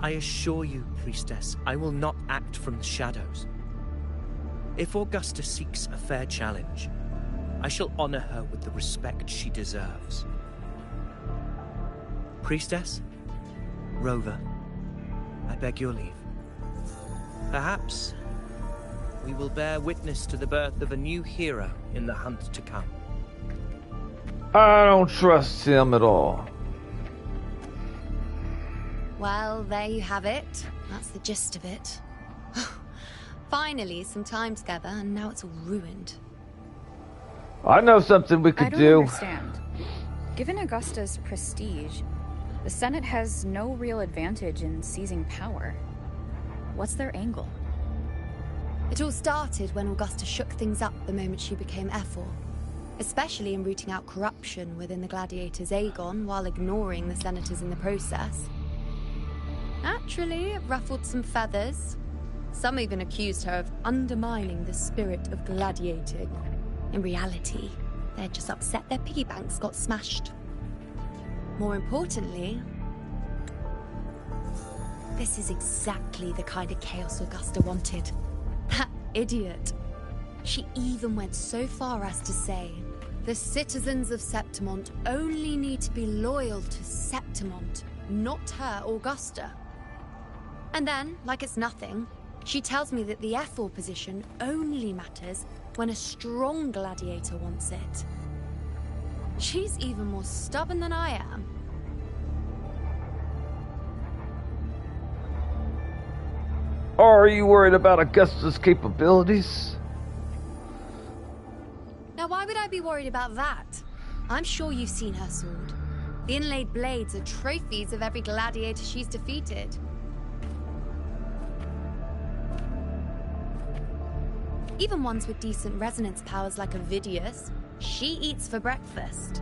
I assure you, priestess, I will not act from the shadows. If Augusta seeks a fair challenge, I shall honor her with the respect she deserves. Priestess, Rover, I beg your leave. Perhaps we will bear witness to the birth of a new hero in the hunt to come. I don't trust him at all. Well, there you have it. That's the gist of it. Finally, some time together, and now it's all ruined. I know something we could do. I don't understand. Given Augusta's prestige, the Senate has no real advantage in seizing power. What's their angle? It all started when Augusta shook things up the moment she became Ephor, especially in rooting out corruption within the Gladiators' Aegon while ignoring the Senators in the process. Naturally, it ruffled some feathers. Some even accused her of undermining the spirit of gladiating. In reality, they're just upset their piggy banks got smashed. More importantly, this is exactly the kind of chaos Augusta wanted. That idiot. She even went so far as to say, the citizens of Septimont only need to be loyal to Septimont, not her, Augusta. And then, like it's nothing, she tells me that the Ephor position only matters when a strong gladiator wants it. She's even more stubborn than I am. Are you worried about Augusta's capabilities? Now, why would I be worried about that? I'm sure you've seen her sword. The inlaid blades are trophies of every gladiator she's defeated. Even ones with decent resonance powers like Avidius, she eats for breakfast.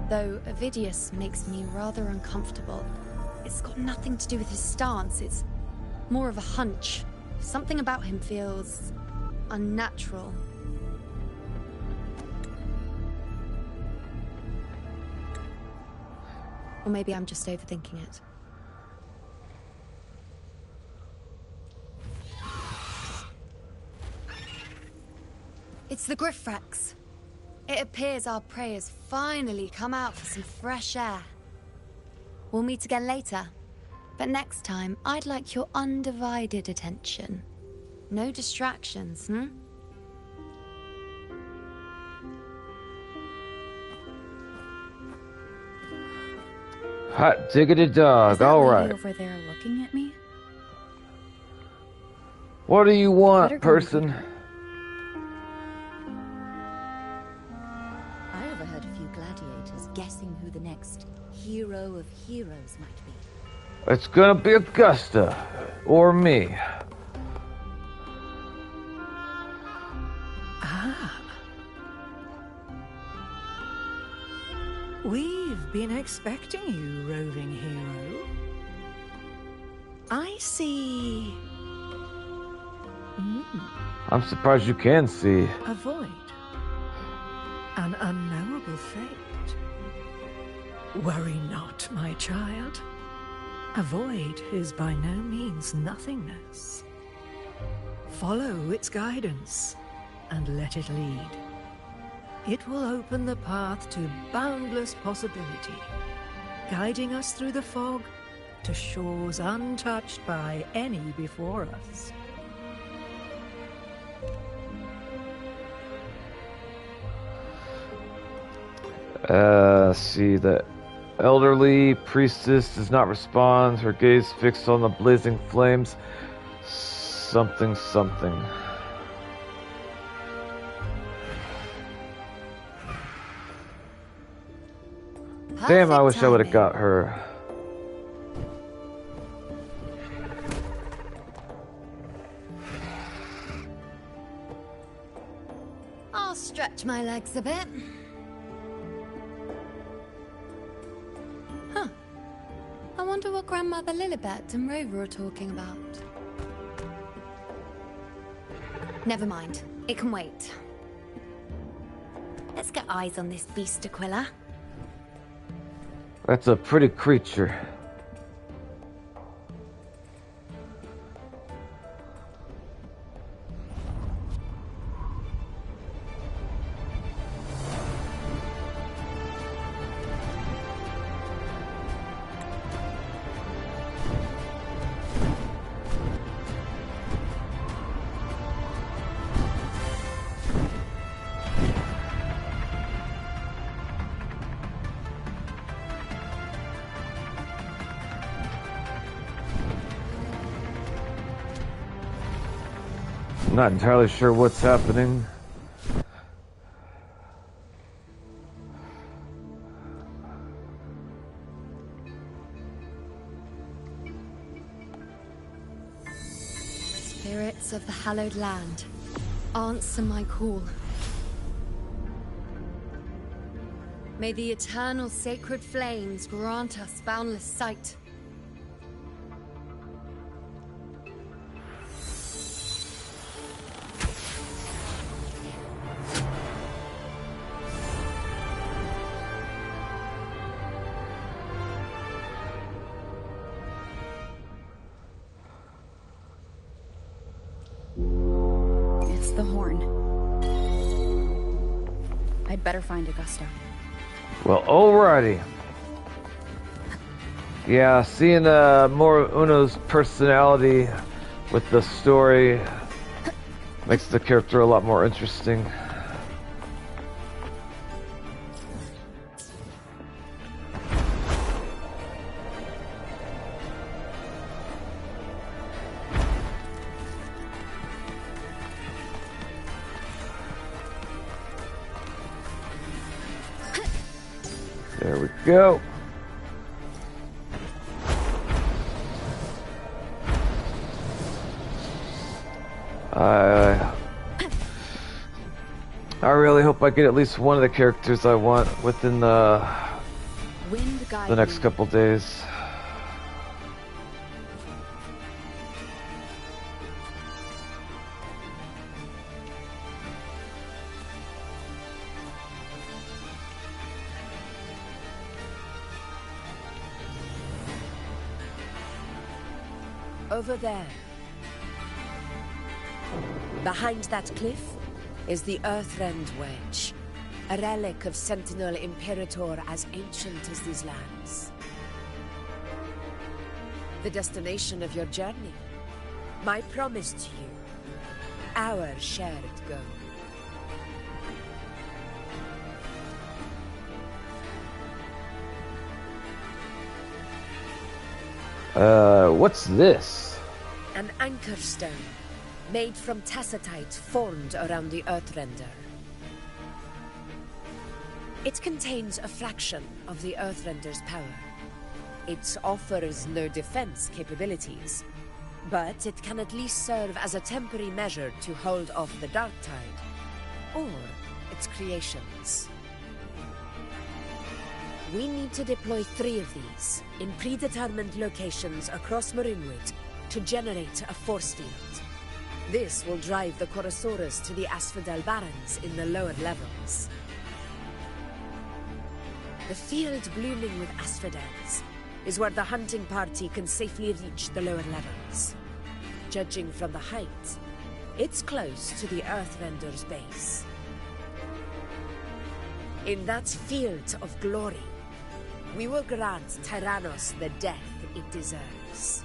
Though Avidius makes me rather uncomfortable. It's got nothing to do with his stance, it's more of a hunch. Something about him feels unnatural. Or maybe I'm just overthinking it. It's the Griffrax. It appears our prey has finally come out for some fresh air. We'll meet again later. But next time, I'd like your undivided attention. No distractions, Hot diggity dog, Is that alright. lady over there looking at me? What do you want, person? I overheard a few gladiators guessing who the next hero of heroes might be. It's gonna be Augusta. Or me. Ah. We've been expecting you, roving hero. I see. I'm surprised you can see. A void. An unknowable fate. Worry not, my child. A void is by no means nothingness. Follow its guidance and let it lead. It will open the path to boundless possibility, guiding us through the fog to shores untouched by any before us. See, the elderly priestess does not respond, her gaze fixed on the blazing flames. Something, something. Damn, I wish I would have got her. I'll stretch my legs a bit. Huh. I wonder what Grandmother Lilibet and Rover are talking about. Never mind. It can wait. Let's get eyes on this beast, Aquila. That's a pretty creature. Not entirely sure what's happening. Spirits of the hallowed land, answer my call. May the eternal sacred flames grant us boundless sight. It's the horn. I'd better find Augusta. Well, alrighty. Yeah, seeing more Uno's personality with the story makes the character a lot more interesting. There we go. I really hope I get at least one of the characters I want within the next couple days. Over there. Behind that cliff is the Earthrend Wedge, a relic of Sentinel Imperator as ancient as these lands. The destination of your journey. My promise to you. Our shared goal. What's this? An anchor stone, made from tacitite formed around the Earthrender. It contains a fraction of the Earthrender's power. It offers no defense capabilities, but it can at least serve as a temporary measure to hold off the Dark Tide, or its creations. We need to deploy 3 of these in predetermined locations across Marinwood to generate a force field. This will drive the Chorosaurus to the Asphodel Barrens in the lower levels. The field blooming with asphodels is where the hunting party can safely reach the lower levels. Judging from the height, it's close to the Earthrender's base. In that field of glory, we will grant Tyrannos the death it deserves.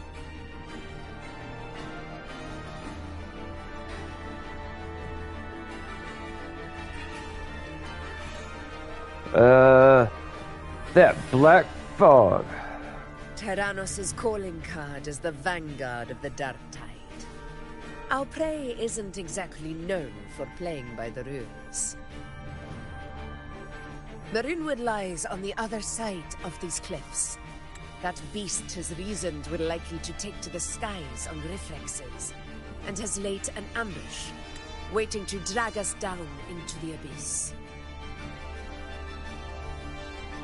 That black fog. Tyrannos' calling card is the vanguard of the Dark Tide. Our prey isn't exactly known for playing by the rules. Marinwood lies on the other side of these cliffs. That beast has reasoned we're likely to take to the skies on reflexes, and has laid an ambush, waiting to drag us down into the abyss.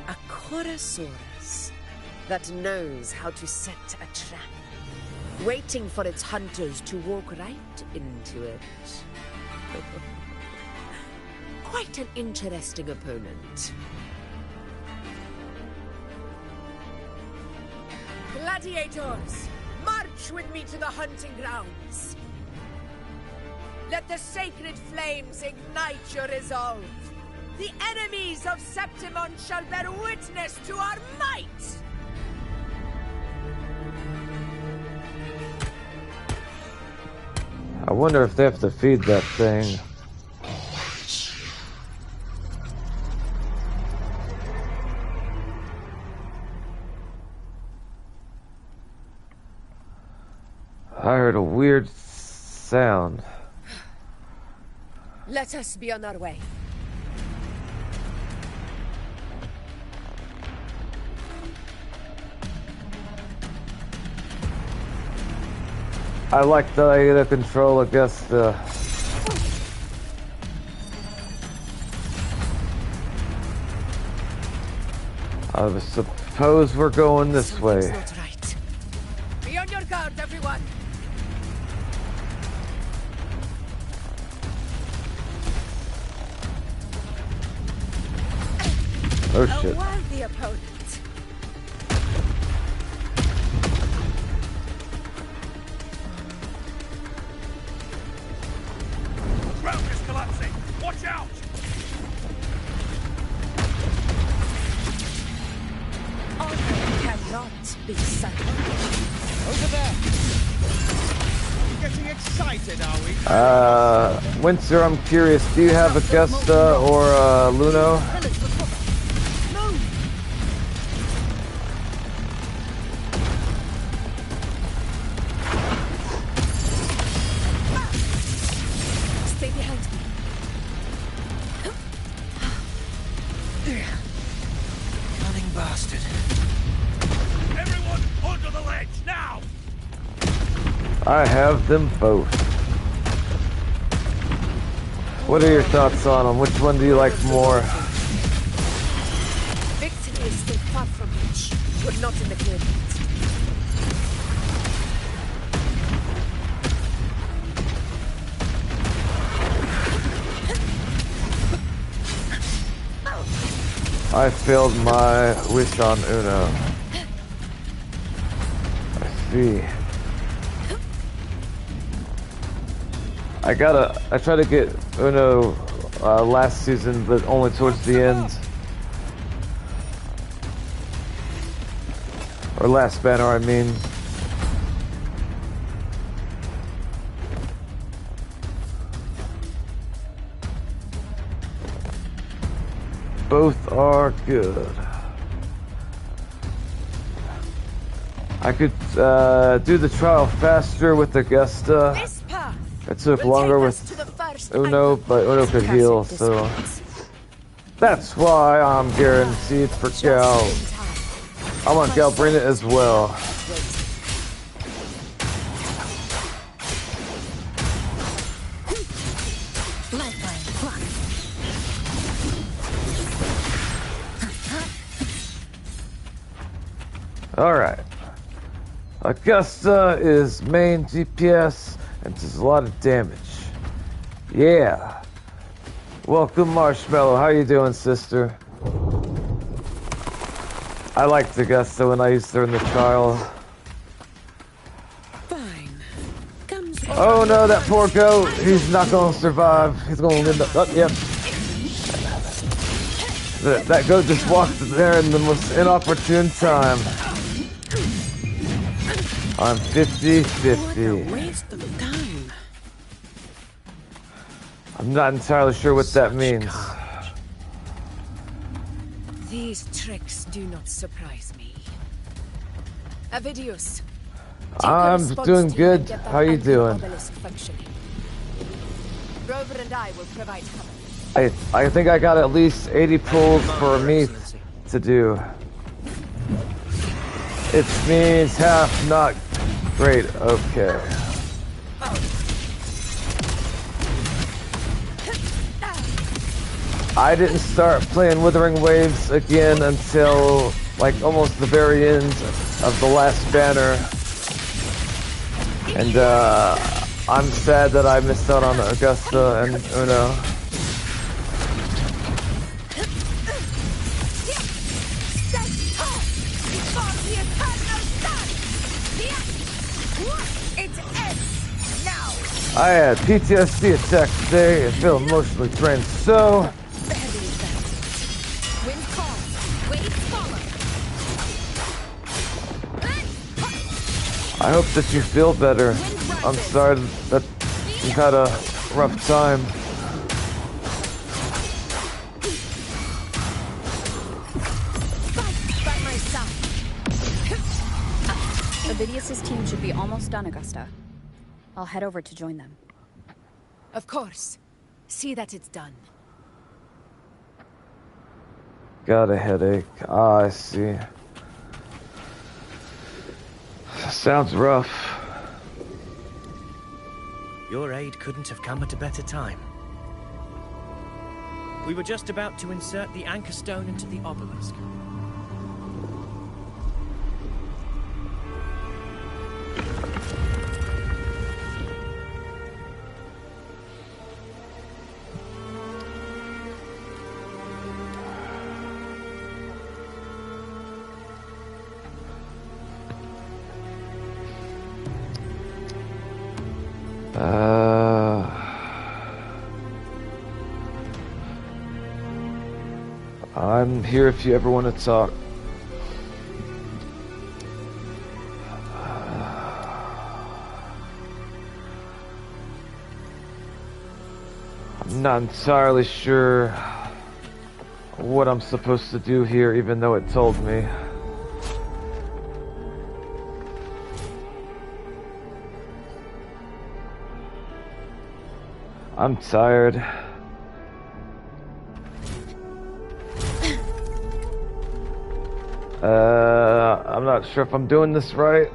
A Chorosaurus that knows how to set a trap, waiting for its hunters to walk right into it. Quite an interesting opponent. Gladiators, march with me to the hunting grounds. Let the sacred flames ignite your resolve. The enemies of Septimon shall bear witness to our might! I wonder if they have to feed that thing. I heard a weird sound. Let us be on our way. I like the control against the... I suppose we're going this way. Not right. Be on your guard, everyone. Oh shit. A worthy opponent. Ground is collapsing! Watch out! Honor cannot be sacrificed. Over there! Getting excited, are we? Windsor, I'm curious, do you have Augusta or Luno? Stay behind me. Cunning bastard. Everyone, onto the ledge, now! I have them both. What are your thoughts on them? Which one do you like more? Victory is still far from reach. We're not in the clear yet. I failed my wish on Uno. I see. I tried to get Uno last season, but only towards the end. Or last banner, I mean. are good. I could do the trial faster with Augusta. It took longer with Uno, but Uno could heal, so that's why I'm guaranteed for Gal. I want Galbrina as well. Alright. Augusta is main DPS and does a lot of damage. Yeah. Welcome, Marshmallow. How you doing, sister? I liked Augusta when I used her in the trial. Oh no, that poor goat. He's not gonna survive. He's gonna end up... Oh, yep. That goat just walked there in the most inopportune time. I'm 50-50. Waste of time. I'm not entirely sure what that means. These tricks do not surprise me. Avidius. I'm doing good. How you doing? Rover and I will provide cover. I think I got at least 80 pulls for Aemeath to do. It means half not great. Okay. I didn't start playing Wuthering Waves again until like almost the very end of the last banner. And I'm sad that I missed out on Augusta and Uno. I had PTSD attack today. I feel emotionally drained, so... I hope that you feel better. I'm sorry that you had a rough time. Avidius' team should be almost done, Augusta. I'll head over to join them. Of course. See that it's done. Got a headache. Ah, I see. Sounds rough. Your aid couldn't have come at a better time. We were just about to insert the anchor stone into the obelisk. I'm here if you ever want to talk. I'm not entirely sure what I'm supposed to do here, even though it told me. I'm tired. I'm not sure if I'm doing this right.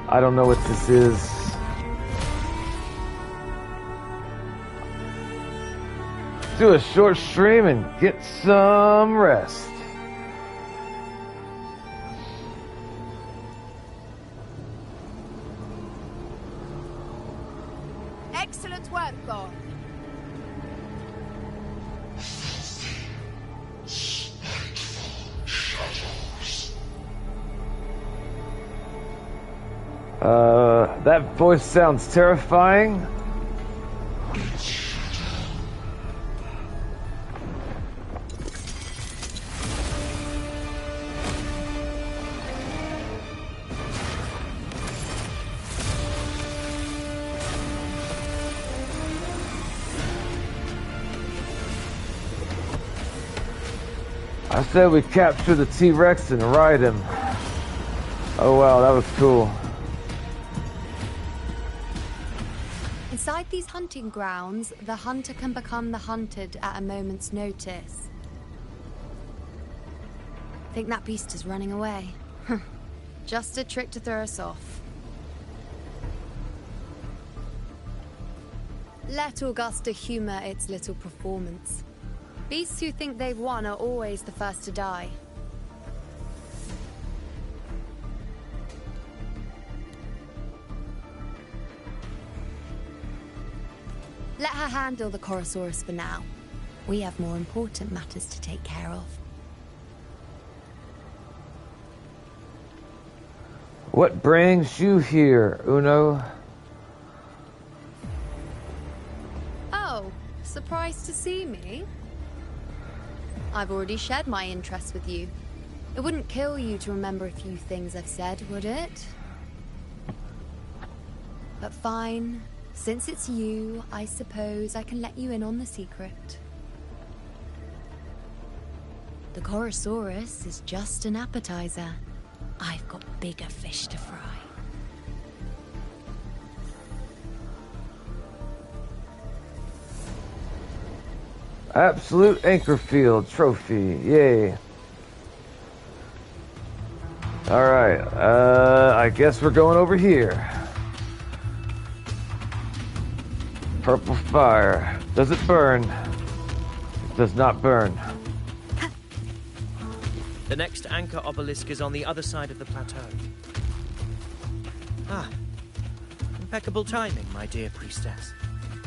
I don't know what this is. Do a short stream and get some rest. Excellent work, God. That voice sounds terrifying. I said we capture the T-Rex and ride him. Oh wow, that was cool. Inside these hunting grounds, the hunter can become the hunted at a moment's notice. Think that beast is running away. Just a trick to throw us off. Let Augusta humor its little performance. Beasts who think they've won are always the first to die. Let her handle the Chorosaurus for now. We have more important matters to take care of. What brings you here, Uno? Oh, surprised to see me? I've already shared my interest with you. It wouldn't kill you to remember a few things I've said, would it? But fine. Since it's you, I suppose I can let you in on the secret. The Chorosaurus is just an appetizer. I've got bigger fish to fry. Absolute Anchorfield trophy, yay. Alright, I guess we're going over here. Purple fire. Does it burn? It does not burn. The next anchor obelisk is on the other side of the plateau. Ah, impeccable timing, my dear priestess.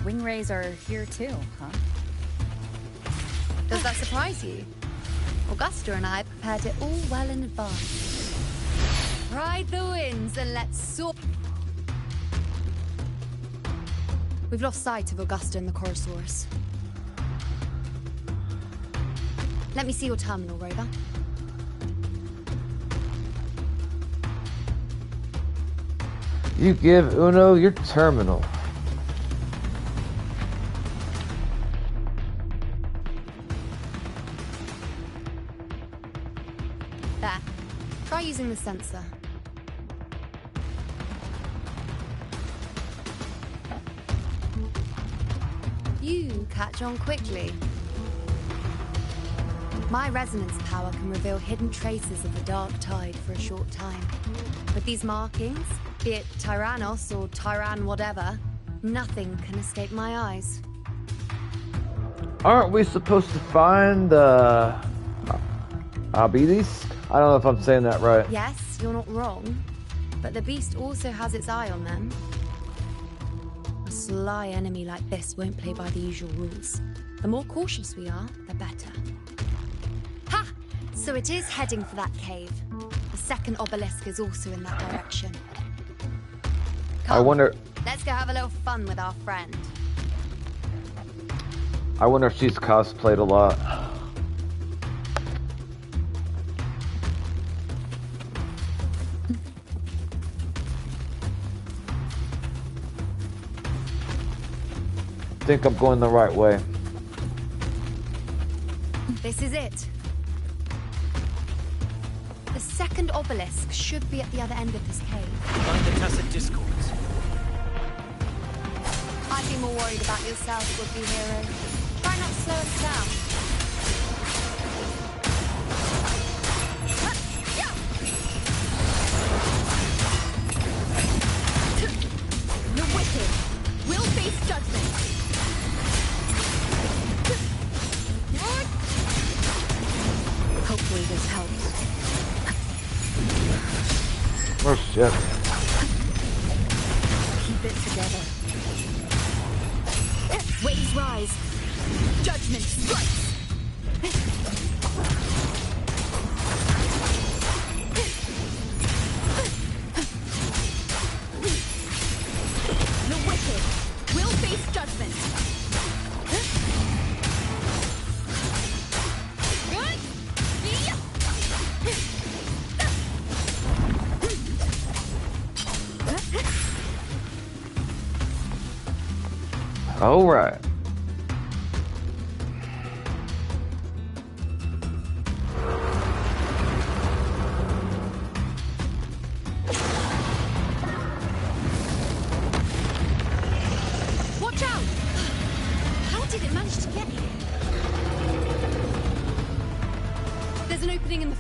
Wing rays are here too, huh? Does that surprise you? Augusta and I prepared it all well in advance. Ride the winds and let's soar. We've lost sight of Augusta and the Chorosaurus. Let me see your terminal, Rover. You give Uno your terminal. There. Try using the sensor. You catch on quickly. My resonance power can reveal hidden traces of the dark tide for a short time. With these markings, be it Tyrannos or Tyran whatever, nothing can escape my eyes. Aren't we supposed to find Aemeath? I don't know if I'm saying that right. Yes, you're not wrong. But the beast also has its eye on them. A sly enemy like this won't play by the usual rules. The more cautious we are, the better. Ha! So it is heading for that cave. The second obelisk is also in that direction. Come, I wonder let's go have a little fun with our friend. if she's cosplayed a lot. I think I'm going the right way. This is it. The second obelisk should be at the other end of this cave. Find the tacit discords. I'd be more worried about yourself, would-be hero. Try not to slow us down. The wicked will face judgment. Hopefully this helps. Oh shit. Keep it together. Waves rise. Judgment strikes. The wicked will face judgment. All right.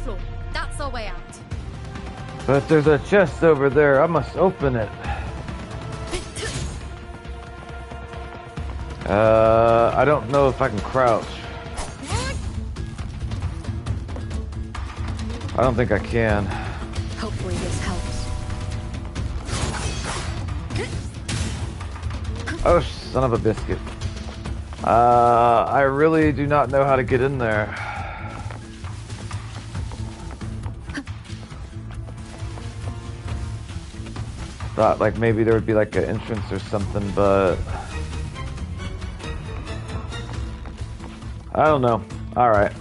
floor. That's our way out. But there's a chest over there. I must open it. I don't know if I can crouch. I don't think I can. Hopefully this helps. Oh, son of a biscuit. I really do not know how to get in there. Thought like maybe there would be like an entrance or something, but I don't know. Alright.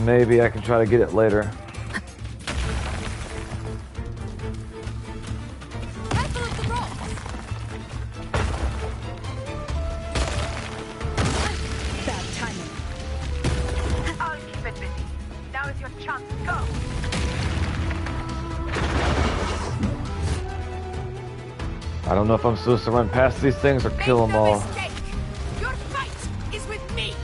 Maybe I can try to get it later. Bad timing. I'll keep it busy. Now is your chance. Go. I don't know if I'm supposed to run past these things or kill them all. Your fight is with me.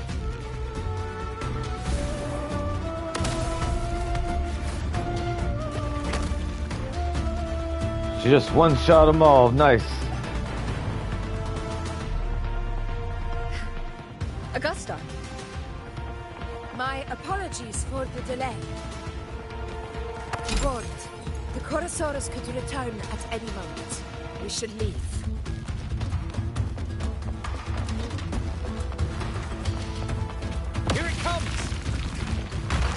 She just one-shot them all. Nice. Augusta. My apologies for the delay. Warned, the Chorosaurus could return at any moment. We should leave. Here it comes!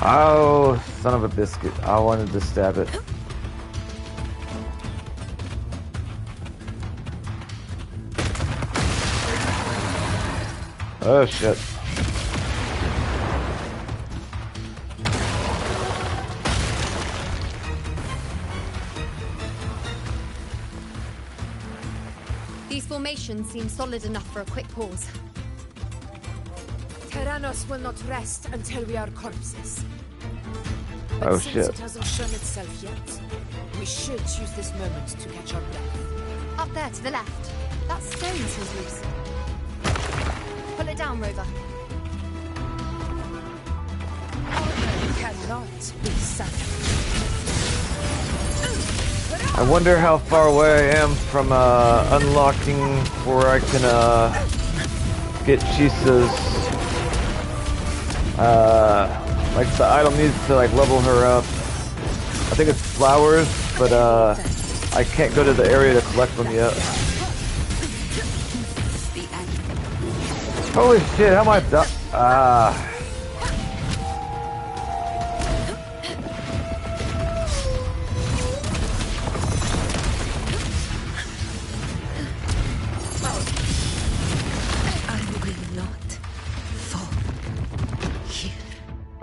Oh, son of a biscuit. I wanted to stab it. Oh, shit. These formations seem solid enough for a quick pause. Tyrannos will not rest until we are corpses. But Oh, since shit. it hasn't shown itself yet, we should use this moment to catch our breath. Up there to the left. That stone seems loose. Pull it down, Rover. Honor cannot be sacrificed. I wonder how far away I am from unlocking where I can get Chisa's like the item needs to like level her up. I think it's flowers, but I can't go to the area to collect them yet. Holy shit, how am I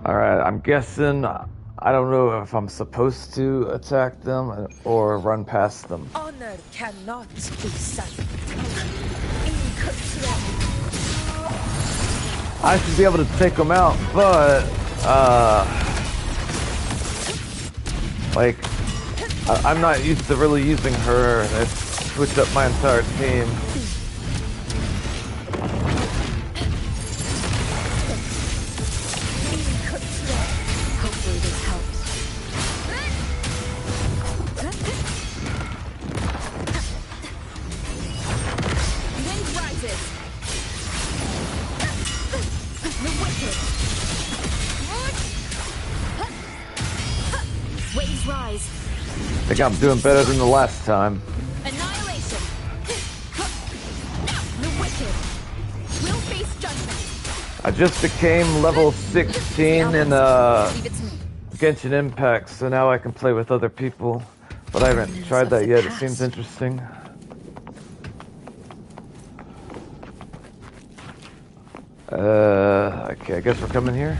Alright, I'm guessing, I don't know if I'm supposed to attack them or run past them. Honor cannot be sacrificed. I should be able to take them out, but, like, I'm not used to really using her. I switched up my entire team. Hopefully this helps. Wind rises. The wicked. Waves rise. I think I'm doing better than the last time. Annihilation. The wicked will face judgment. I just became level 16 in Genshin Impact, so now I can play with other people. But I haven't tried that yet. It seems interesting. Okay, I guess we're coming here.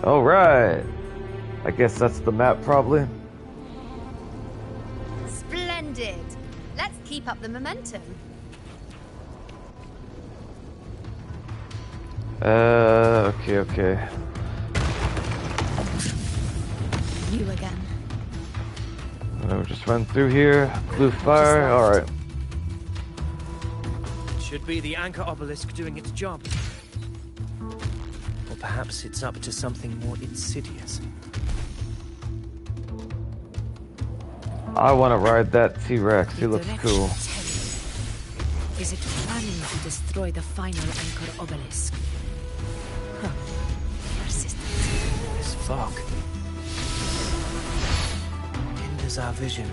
Alright. I guess that's the map, probably. Splendid. Let's keep up the momentum. Okay. You again. We'll just run through here. Blue fire, alright. Should be the anchor obelisk doing its job. Or perhaps it's up to something more insidious. I want to ride that T-Rex. He looks cool. Is it planning to destroy the final anchor obelisk? Huh. Persistent. This fog hinders our vision.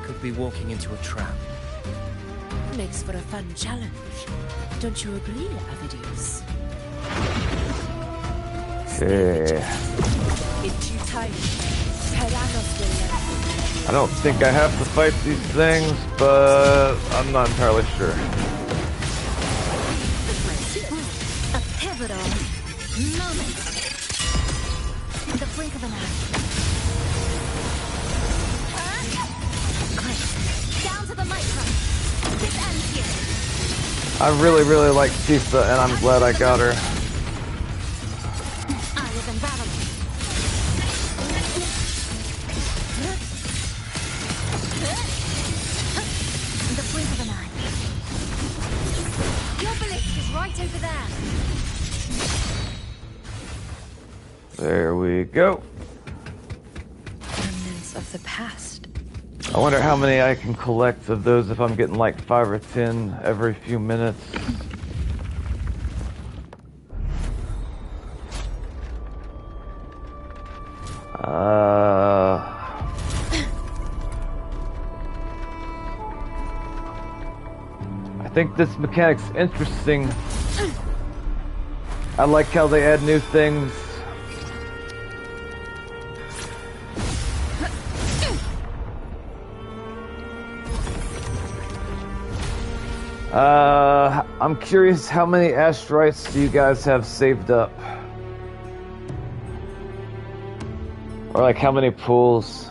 Could be walking into a trap. Makes for a fun challenge. Don't you agree, Avidius? Okay. It's too tight. Tyrannos will I don't think I have to fight these things, but I'm not entirely sure. A pivotal moment. The blink of an eye. Down to the micron. This ends here. I really like Tifa, and I'm glad I got her. I was unraveling. The blink of an eye. The obelisk is right over there. There we go. remnants of the past. I wonder how many I can collect of those if I'm getting like 5 or 10 every few minutes. I think this mechanic's interesting. I like how they add new things. I'm curious, how many asteroids do you guys have saved up? Or like how many pools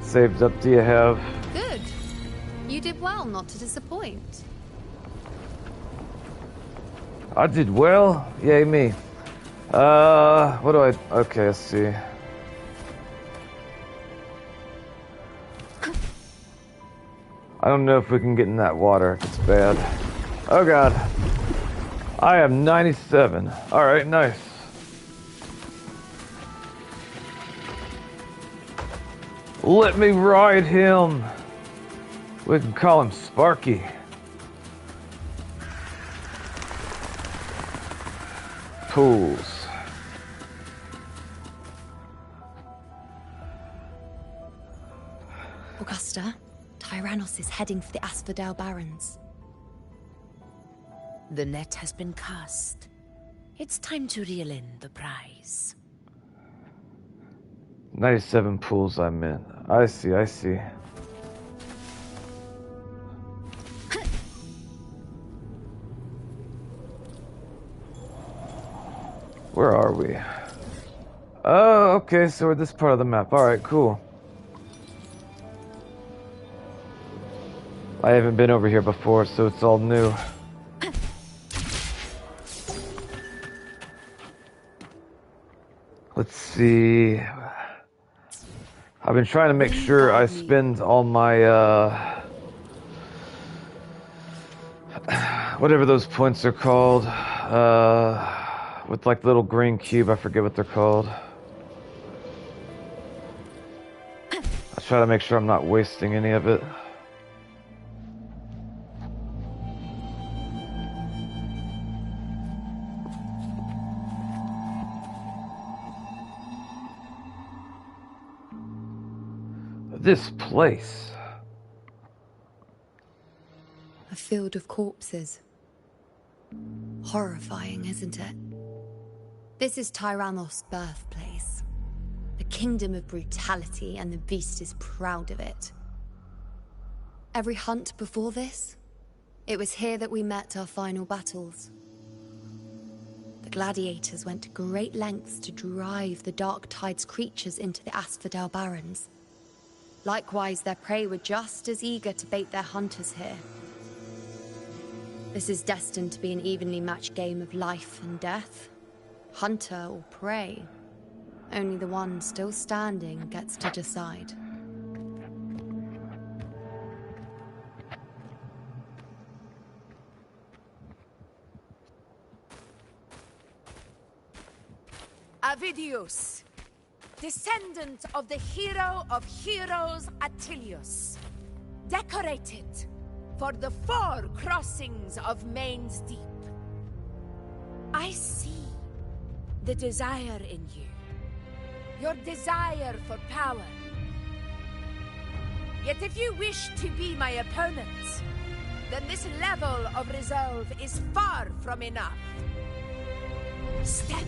saved up do you have? Good. You did well not to disappoint. I did well? Yay me. What do I... Okay, let's see. I don't know if we can get in that water. It's bad. Oh god. I am 97. Alright, nice. Let me ride him. We can call him Sparky. Pools. Augusta, Tyrannos is heading for the Asphodel Barrens. The net has been cast. It's time to reel in the prize. 97 pools I'm in. I see. Where are we? Oh, okay, so we're this part of the map. Alright, cool. I haven't been over here before, so it's all new. Let's see. I've been trying to make sure I spend all my, whatever those points are called, with like the little green cube, I forget what they're called. I try to make sure I'm not wasting any of it. This place. A field of corpses. Horrifying, isn't it? This is Tyrannos' birthplace. A kingdom of brutality, and the beast is proud of it. Every hunt before this, it was here that we met our final battles. The gladiators went to great lengths to drive the Dark Tide's creatures into the Asphodel Barrens. Likewise, their prey were just as eager to bait their hunters here. This is destined to be an evenly matched game of life and death. Hunter or prey. Only the one still standing gets to decide. Avidius, descendant of the hero of heroes Attilius, decorated for the 4 crossings of Main's Deep. I see the desire in you, your desire for power. Yet if you wish to be my opponent, then this level of resolve is far from enough. Step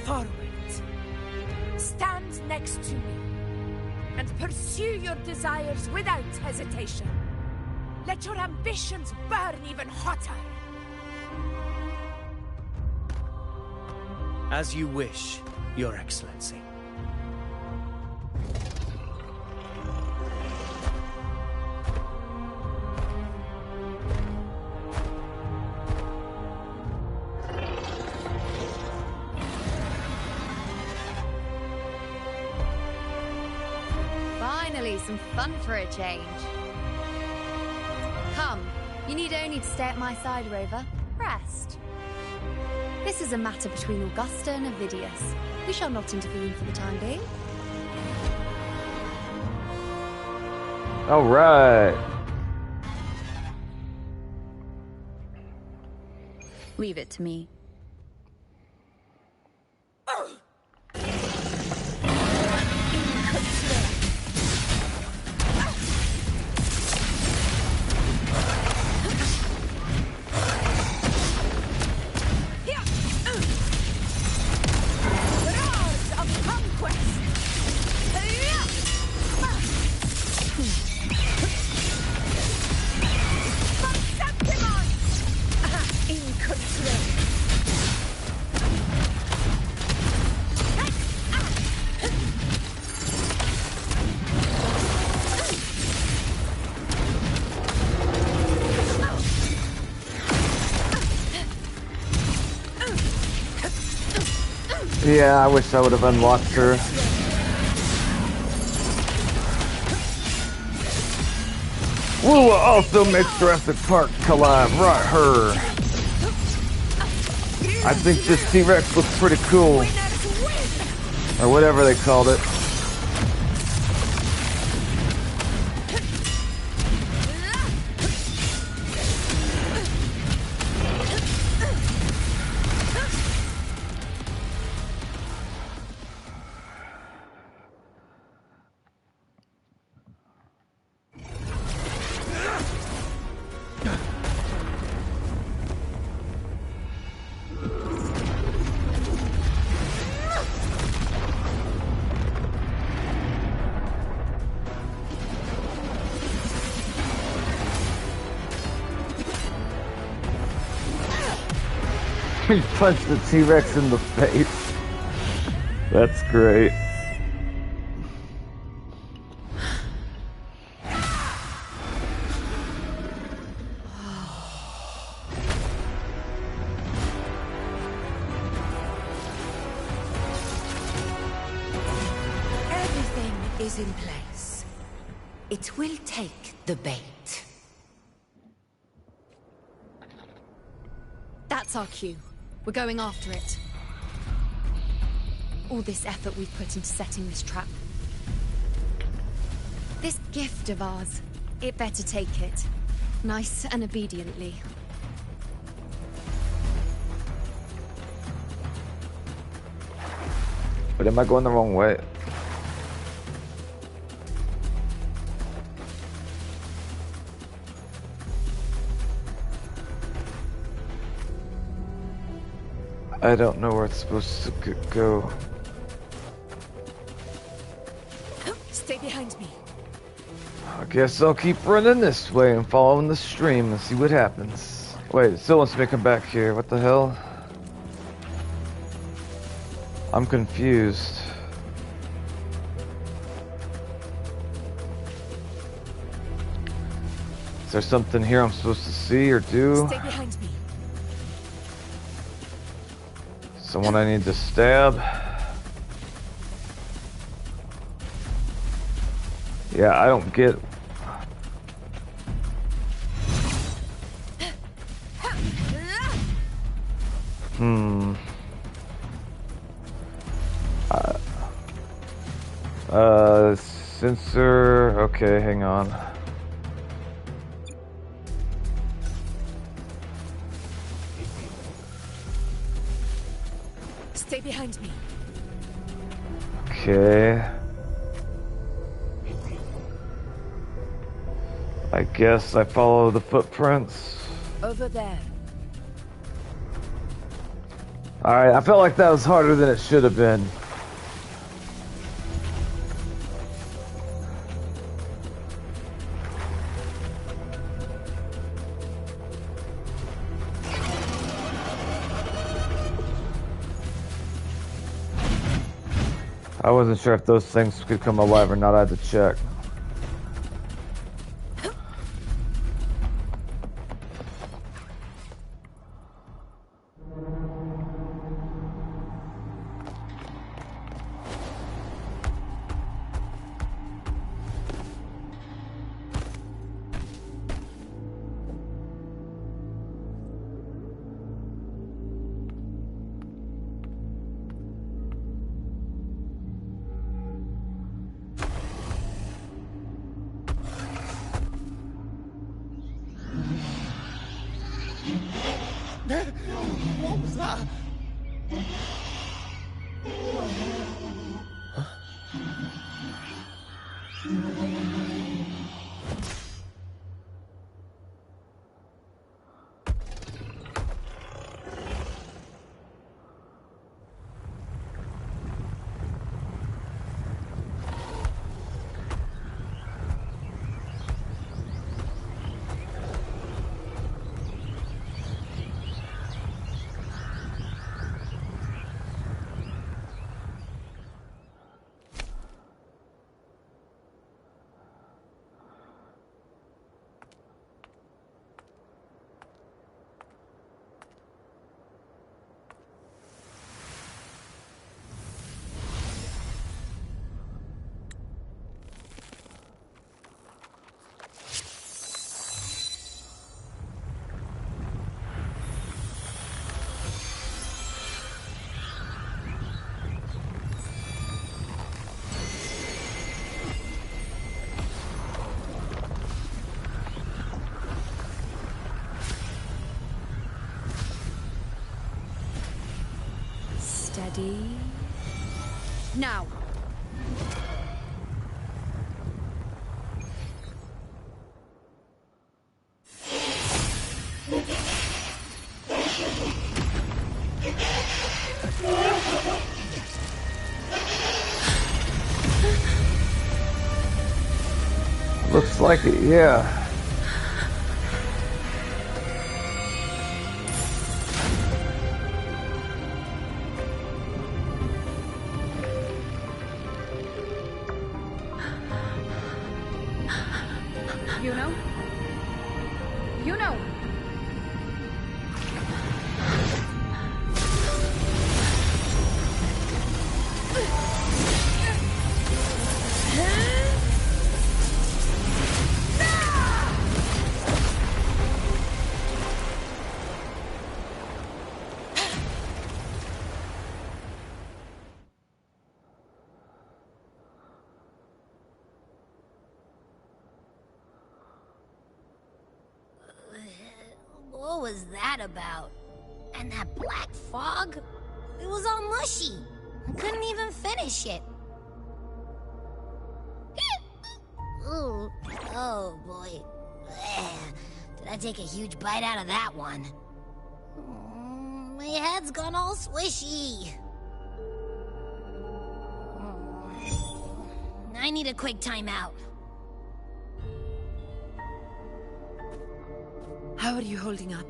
forward. Stand next to me and pursue your desires without hesitation. Let your ambitions burn even hotter. As you wish, Your Excellency. Finally, some fun for a change. Come, you need only to stay at my side, Rover. Rest. This is a matter between Augusta and Avidius. We shall not intervene for the time being. All right. Leave it to me. Yeah, I wish I would have unlocked her. We'll also make Jurassic Park collab, right her. I think this T-Rex looks pretty cool. Or whatever they called it. He punched the T-Rex in the face. That's great. Everything is in place. It will take the bait. That's our cue. We're going after it. All this effort we've put into setting this trap. This gift of ours, it better take it. Nice and obediently. But am I going the wrong way? I don't know where it's supposed to go. Stay behind me. I guess I'll keep running this way and following the stream and see what happens. Wait, it still wants me to come back here. What the hell? I'm confused. Is there something here I'm supposed to see or do? Stay behind me. Someone I need to stab? Yeah, I don't get... Sensor... Okay, hang on. Stay behind me. Okay. I guess I follow the footprints. Over there. Alright, I felt like that was harder than it should have been. I wasn't sure if those things could come alive or not. I had to check. What was that? Steady. Now. Looks like it, yeah. You know. What was that about? And that black fog? It was all mushy. I couldn't even finish it. Ooh, oh boy. Did I take a huge bite out of that one? My head's gone all swishy. I need a quick timeout. How are you holding up?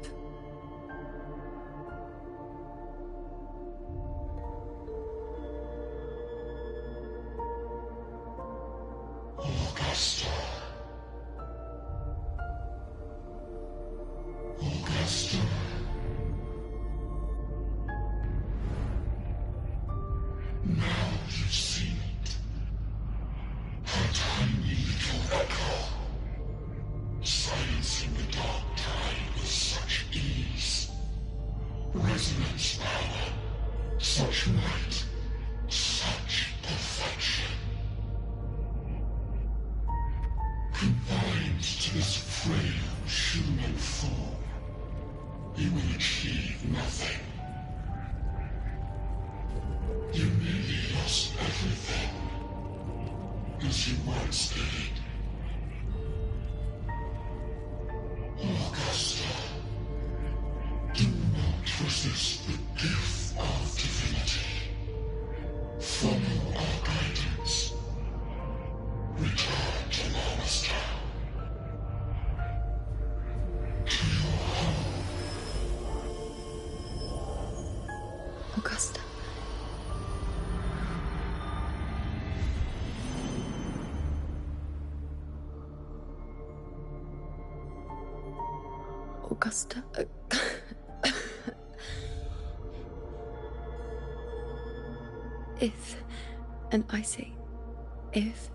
Confined to this frail human form, you will achieve nothing. You nearly lost everything, as you once did. Augusta, do not resist the gift of divinity. Follow our guidance. Return to Lannister. To your home. Augusta. Augusta. If, and I say, if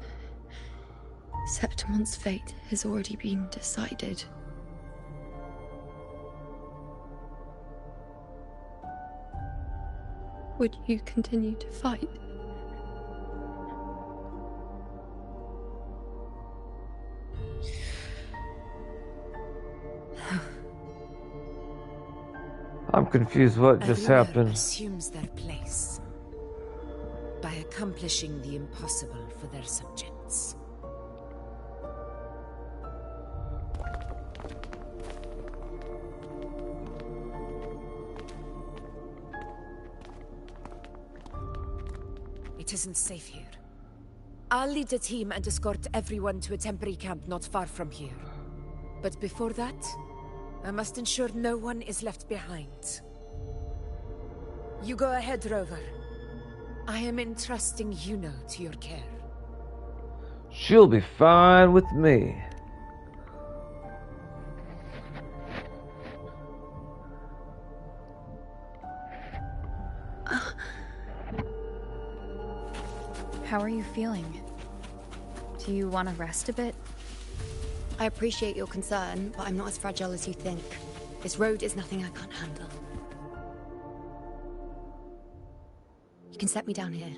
Septimon's fate has already been decided, would you continue to fight? I'm confused what just happened. Assumes their place by accomplishing the impossible for their subjects. It isn't safe here. I'll lead a team and escort everyone to a temporary camp not far from here. But before that, I must ensure no one is left behind. You go ahead, Rover. I am entrusting Yuno to your care. She'll be fine with me. How are you feeling? Do you want to rest a bit? I appreciate your concern, but I'm not as fragile as you think. This road is nothing I can't handle. You can set me down here.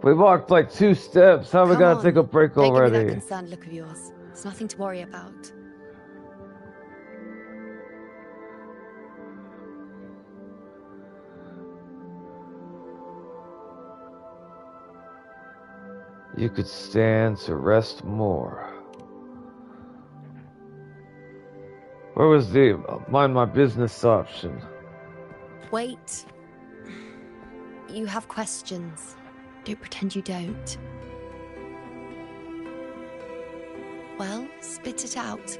We walked like 2 steps. How we gotta take a break Don't already? give me that concerned look of yours. It's nothing to worry about. You could stand to rest more. Where was the mind my business option? Wait. You have questions. Don't pretend you don't. Well, spit it out.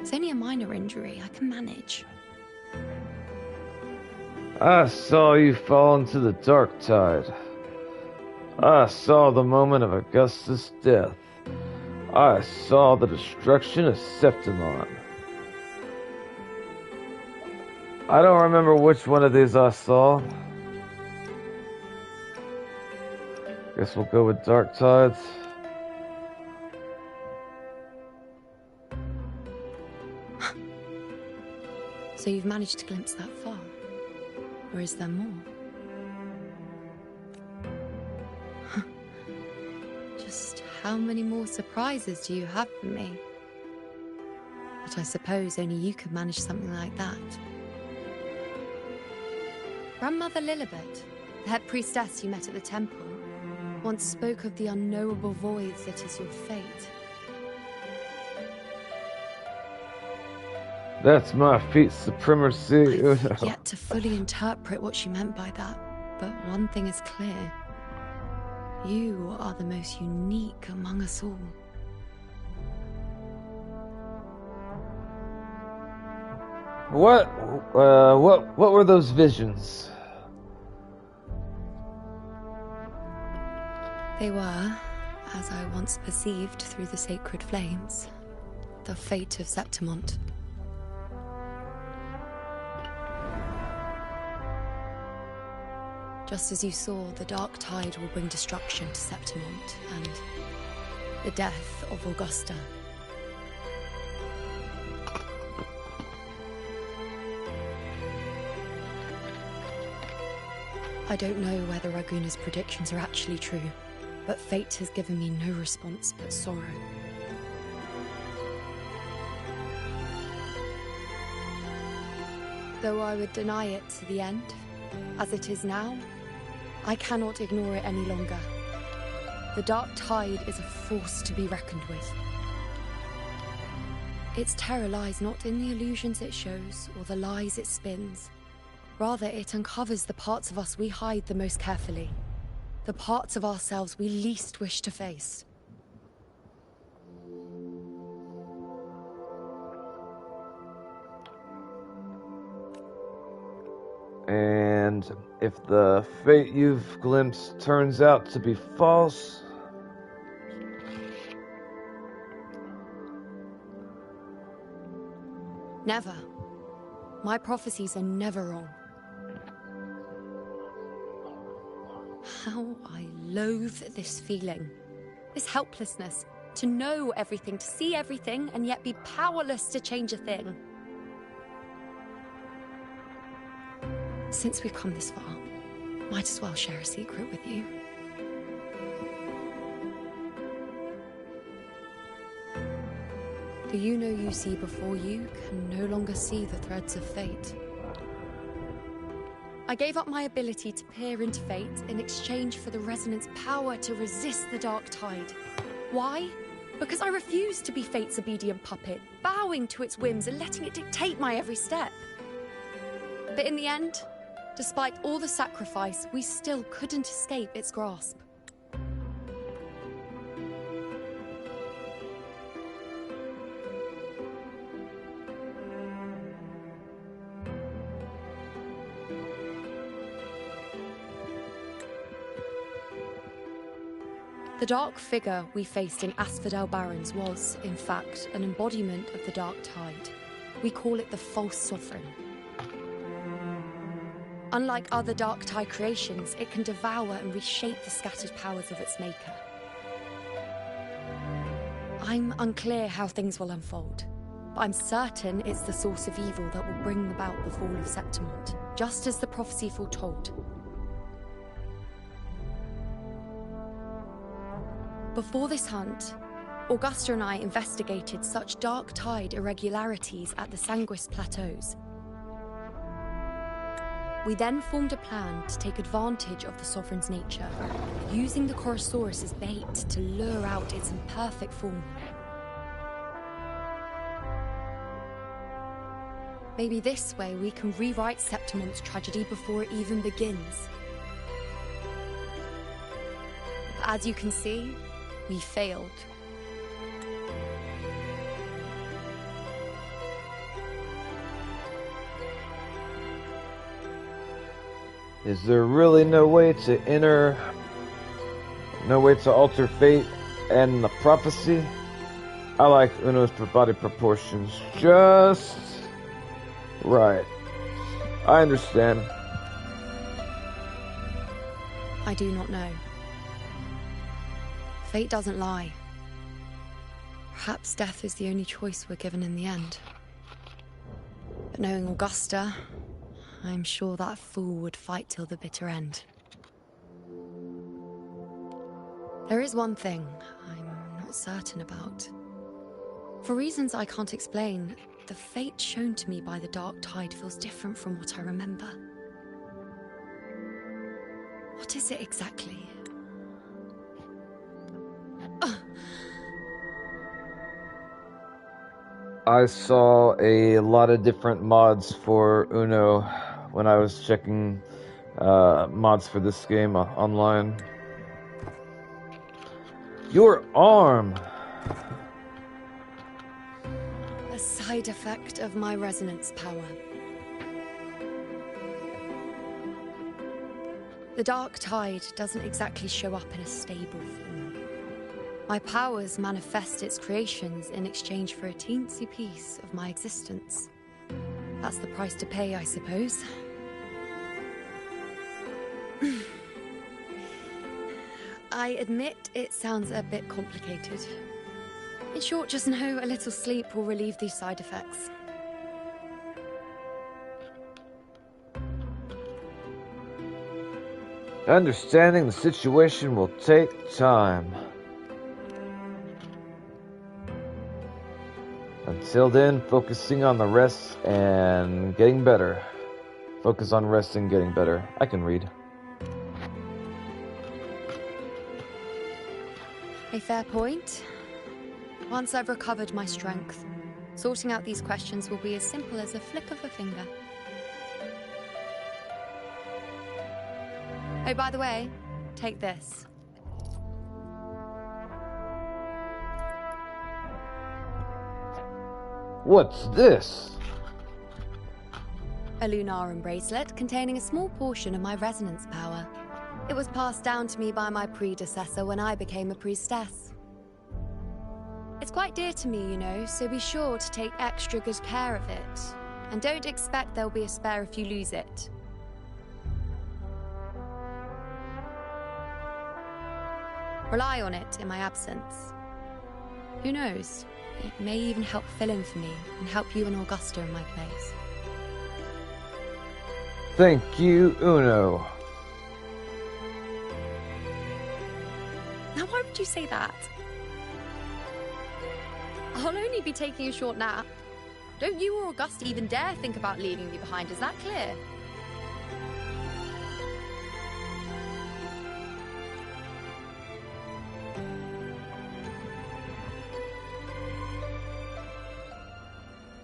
It's only a minor injury. I can manage. I saw you fall into the dark tide. I saw the moment of Augustus' death. I saw the destruction of Septimon. I don't remember which one of these I saw. Guess we'll go with Dark Tides. So you've managed to glimpse that far? Or is there more? Just how many more surprises do you have for me? But I suppose only you could manage something like that. Grandmother Lilibet, the head priestess you met at the temple, once spoke of the unknowable void that is your fate. That's my feat supremacy. I've yet to fully interpret what she meant by that, but one thing is clear. You are the most unique among us all. What were those visions? They were, as I once perceived through the sacred flames, the fate of Septimont. Just as you saw, the dark tide will bring destruction to Septimont, and the death of Augusta. I don't know whether Raguna's predictions are actually true, but fate has given me no response but sorrow. Though I would deny it to the end, as it is now, I cannot ignore it any longer. The Dark Tide is a force to be reckoned with. Its terror lies not in the illusions it shows or the lies it spins. Rather, it uncovers the parts of us we hide the most carefully. The parts of ourselves we least wish to face. And if the fate you've glimpsed turns out to be false, Never. My prophecies are never wrong. How I loathe this feeling. This helplessness. To know everything, to see everything, and yet be powerless to change a thing. Since we've come this far, might as well share a secret with you. The you see before you can no longer see the threads of fate. I gave up my ability to peer into fate in exchange for the Resonant's power to resist the Dark Tide. Why? Because I refused to be fate's obedient puppet, bowing to its whims and letting it dictate my every step. But in the end, despite all the sacrifice, we still couldn't escape its grasp. The dark figure we faced in Asphodel Barrens was, in fact, an embodiment of the Dark Tide. We call it the False Sovereign. Unlike other Dark Tide creations, it can devour and reshape the scattered powers of its maker. I'm unclear how things will unfold, but I'm certain it's the source of evil that will bring about the fall of Septimont, just as the prophecy foretold. Before this hunt, Augusta and I investigated such Dark Tide irregularities at the Sanguis Plateaus. We then formed a plan to take advantage of the Sovereign's nature, using the Chorosaurus as bait to lure out its imperfect form. Maybe this way we can rewrite Septimont's tragedy before it even begins. As you can see, we failed. is there really no way to alter fate and the prophecy? I like Uno's body proportions just right. I understand. I do not know. Fate doesn't lie. Perhaps death is the only choice we're given in the end. But knowing Augusta, I'm sure that fool would fight till the bitter end. There is one thing I'm not certain about. For reasons I can't explain, the fate shown to me by the Dark Tide feels different from what I remember. What is it exactly? I saw a lot of different mods for Uno when I was checking mods for this game online. Your arm! A side effect of my resonance power. The Dark Tide doesn't exactly show up in a stable form. My powers manifest its creations in exchange for a teensy piece of my existence. That's the price to pay, I suppose. I admit it sounds a bit complicated. In short, just know a little sleep will relieve these side effects. Understanding the situation will take time. Until then, focusing on the rest and getting better. Focus on rest and getting better. I can read. A fair point. Once I've recovered my strength, sorting out these questions will be as simple as a flick of a finger. Oh, by the way, take this. What's this? A Lunarum bracelet containing a small portion of my resonance power. It was passed down to me by my predecessor when I became a priestess. It's quite dear to me, you know, so be sure to take extra good care of it. And don't expect there'll be a spare if you lose it. Rely on it in my absence. Who knows? It may even help fill in for me and help you and Augusta in my place. Thank you, Uno. Now, why would you say that? I'll only be taking a short nap. Don't you or Augusta even dare think about leaving me behind, is that clear?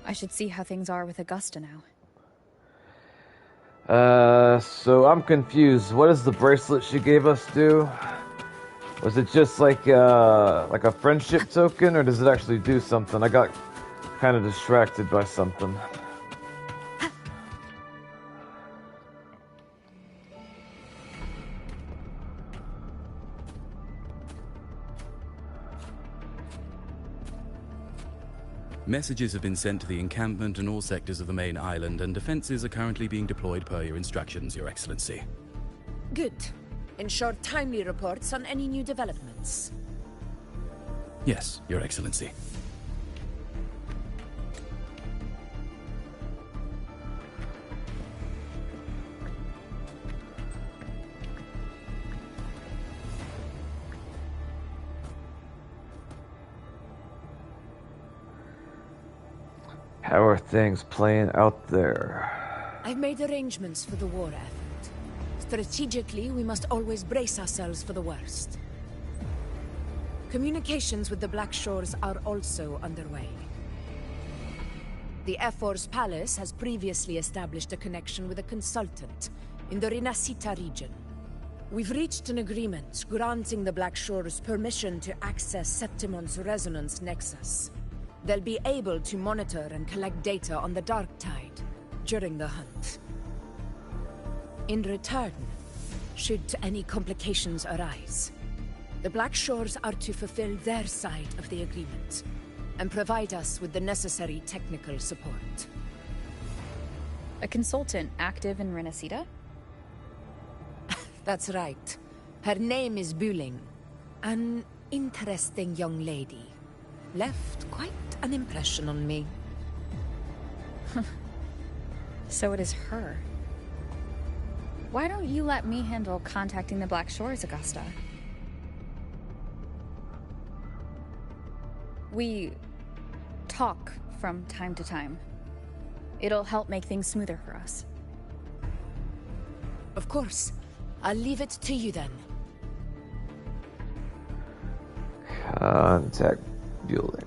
I should see how things are with Augusta now. So I'm confused. What does the bracelet she gave us do? Was it just like a friendship token, or does it actually do something? I got kind of distracted by something. Messages have been sent to the encampment and all sectors of the main island, and defenses are currently being deployed per your instructions, Your Excellency. Good. Ensure timely reports on any new developments. Yes, Your Excellency. How are things playing out there? I've made arrangements for the war effort. Strategically, we must always brace ourselves for the worst. Communications with the Black Shores are also underway. The Ephor's Palace has previously established a connection with a consultant in the Renacita region. We've reached an agreement granting the Black Shores permission to access Septimon's resonance nexus. They'll be able to monitor and collect data on the Dark Tide during the hunt. In return, should any complications arise, the Black Shores are to fulfill their side of the agreement and provide us with the necessary technical support. A consultant active in Renacita? That's right. Her name is Pulling. An interesting young lady. Left quite an impression on me. So it is her. Why don't you let me handle contacting the Black Shores, Augusta? We talk from time to time. It'll help make things smoother for us. Of course. I'll leave it to you then. Contact Pulling.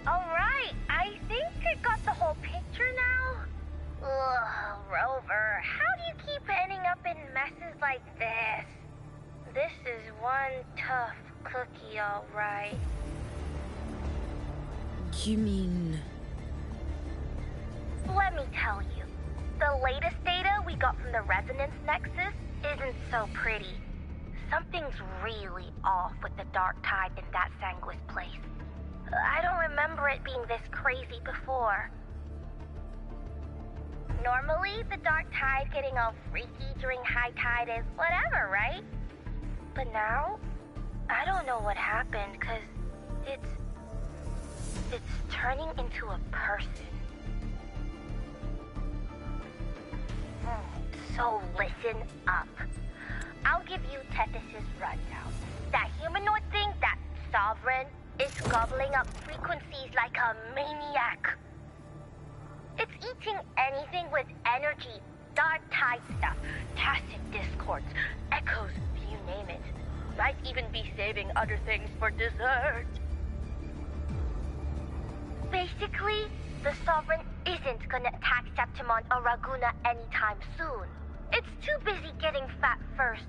Alright, I think I got the whole picture now. Ugh, Rover, how do you keep ending up in messes like this? This is one tough cookie, alright. You mean... Let me tell you, the latest data we got from the Resonance Nexus isn't so pretty. Something's really off with the Dark Tide in that Sanguis place. I don't remember it being this crazy before. Normally, the Dark Tide getting all freaky during high tide is whatever, right? But now, I don't know what happened, 'cause it's turning into a person. So listen up. I'll give you Tethys' rundown. That humanoid thing, that Sovereign, is gobbling up frequencies like a maniac. It's eating anything with energy, dark tide stuff, tacit discords, echoes, you name it. Might even be saving other things for dessert. Basically, the Sovereign isn't gonna attack Septimon or Raguna anytime soon. It's too busy getting fat first.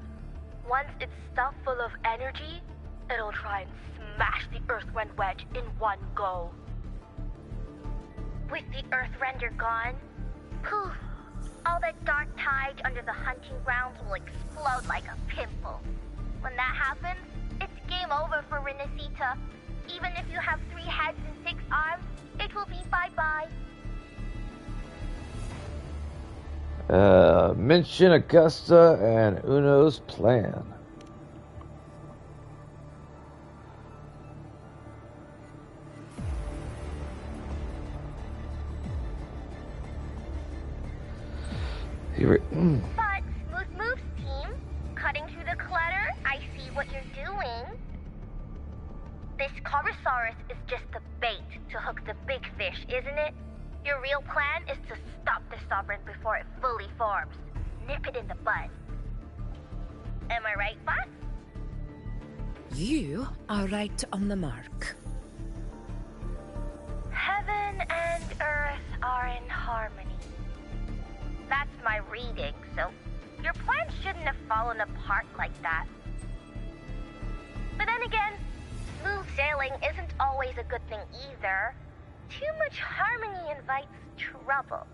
Once it's stuffed full of energy, it'll try and smash the Earthrend wedge in one go. With the Earthrender gone, poof, all that dark tide under the hunting grounds will explode like a pimple. When that happens, it's game over for Renacita. Even if you have 3 heads and 6 arms, it will be bye-bye. Mention Augusta and Uno's plan. But Smooth Moves team, cutting through the clutter, I see what you're doing. This Corosaurus is just the bait to hook the big fish, isn't it? Your real plan is to stop the Sovereign before it fully forms. Nip it in the bud. Am I right, boss? You are right on the mark. Heaven and Earth are in harmony. That's my reading, so your plan shouldn't have fallen apart like that. But then again, smooth sailing isn't always a good thing either. Too much harmony invites trouble.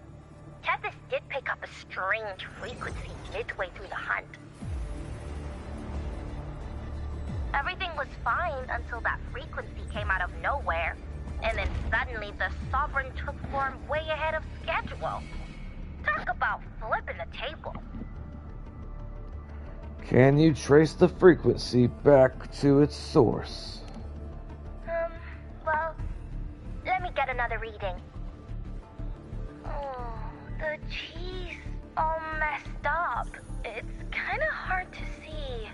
Tethys did pick up a strange frequency midway through the hunt. Everything was fine until that frequency came out of nowhere, and then suddenly the Sovereign took form way ahead of schedule. Talk about flipping the table. Can you trace the frequency back to its source? Well, let me get another reading. Oh, the cheese all messed up. It's kind of hard to see.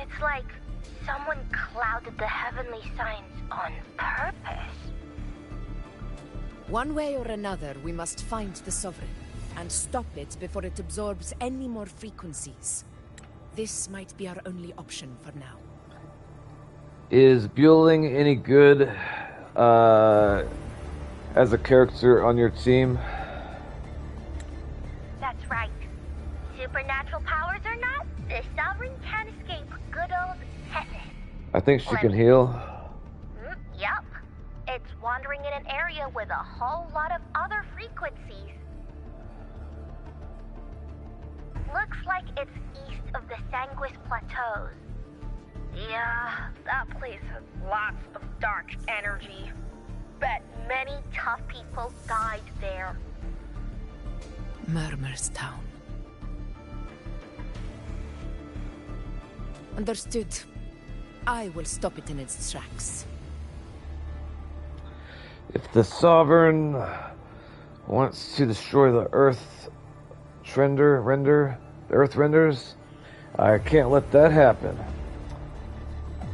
It's like someone clouded the heavenly signs on purpose. One way or another, we must find the Sovereign and stop it before it absorbs any more frequencies. This might be our only option for now. Is Bueling any good as a character on your team? That's right. Supernatural powers or not, the Sovereign can't escape good old Tethys. I think she can heal. Yup. It's wandering in an area with a whole lot of other frequencies. Looks like it's east of the Sanguis Plateaus. Yeah, that place has lots of dark energy. Bet many tough people died there. Murmur's Town. Understood. I will stop it in its tracks. If the Sovereign wants to destroy the Earthrenders, I can't let that happen.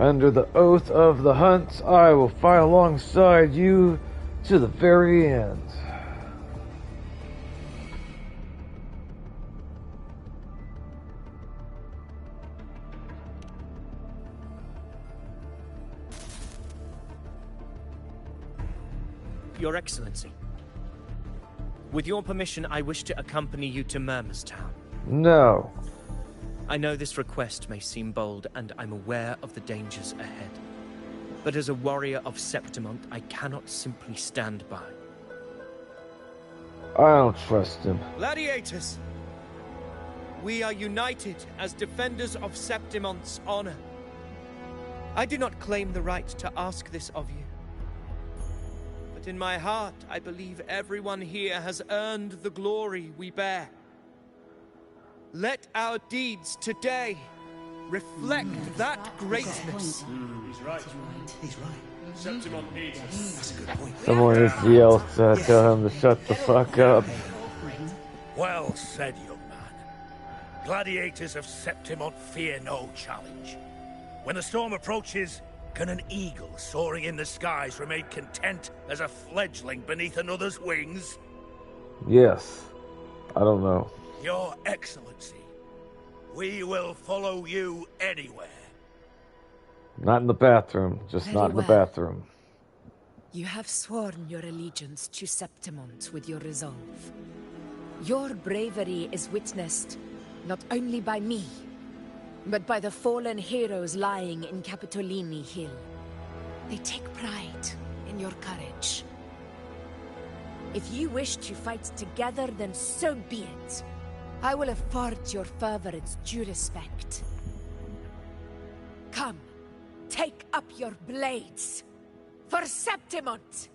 Under the oath of the hunt, I will fight alongside you to the very end. Your Excellency, with your permission, I wish to accompany you to Murmur's Town. No. I know this request may seem bold, and I'm aware of the dangers ahead. But as a warrior of Septimont, I cannot simply stand by. I don't trust him. Gladiators! We are united as defenders of Septimont's honor. I do not claim the right to ask this of you. But in my heart, I believe everyone here has earned the glory we bear. Let our deeds today reflect that greatness. He's right. He's right. Septimon needs us. That's a good point. Someone needs to yell to tell him to shut the fuck up. Well said, young man. Gladiators of Septimon fear no challenge. When the storm approaches, can an eagle soaring in the skies remain content as a fledgling beneath another's wings? Yes. I don't know. Your Excellency, we will follow you anywhere. Not in the bathroom. Just Very not in the well. bathroom. You have sworn your allegiance to Septimont with your resolve. Your bravery is witnessed not only by me, but by the fallen heroes lying in Capitolini Hill. They take pride in your courage. If you wish to fight together, then so be it. I will afford your fervor its due respect. Come, take up your blades. For Septimont!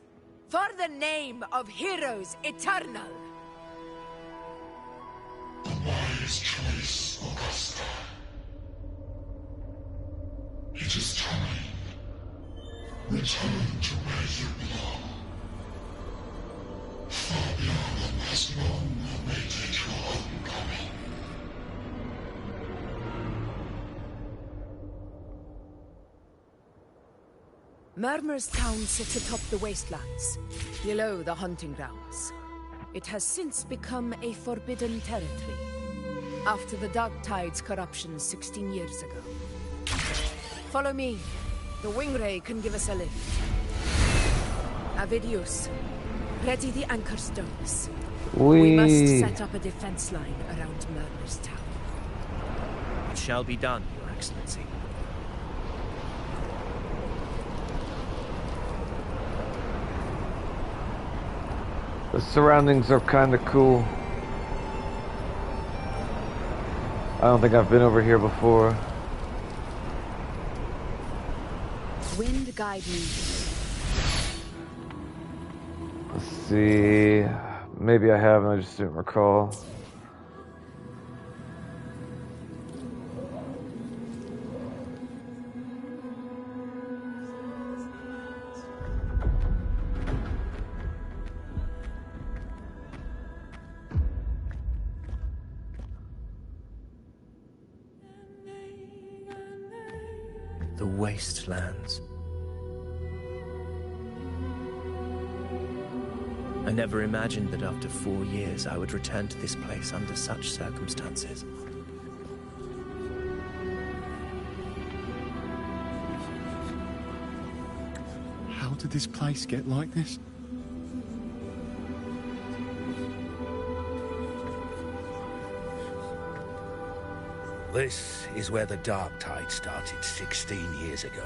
For the name of heroes eternal! The wise choice, Augusta. It is time. Return to where you belong. Far beyond the last long awaited your homecoming. Murmur's town sits atop the wastelands, below the hunting grounds. It has since become a forbidden territory, after the Dark Tide's corruption 16 years ago. Follow me. The Wingray can give us a lift. Avidius, ready the anchor stones. We must set up a defense line around Murmur's town. It shall be done, Your Excellency. The surroundings are kind of cool. I don't think I've been over here before. Wind guide me. Let's see. Maybe I have and I just didn't recall. The wastelands. I never imagined that after 4 years I would return to this place under such circumstances. How did this place get like this? This is where the Dark Tide started 16 years ago.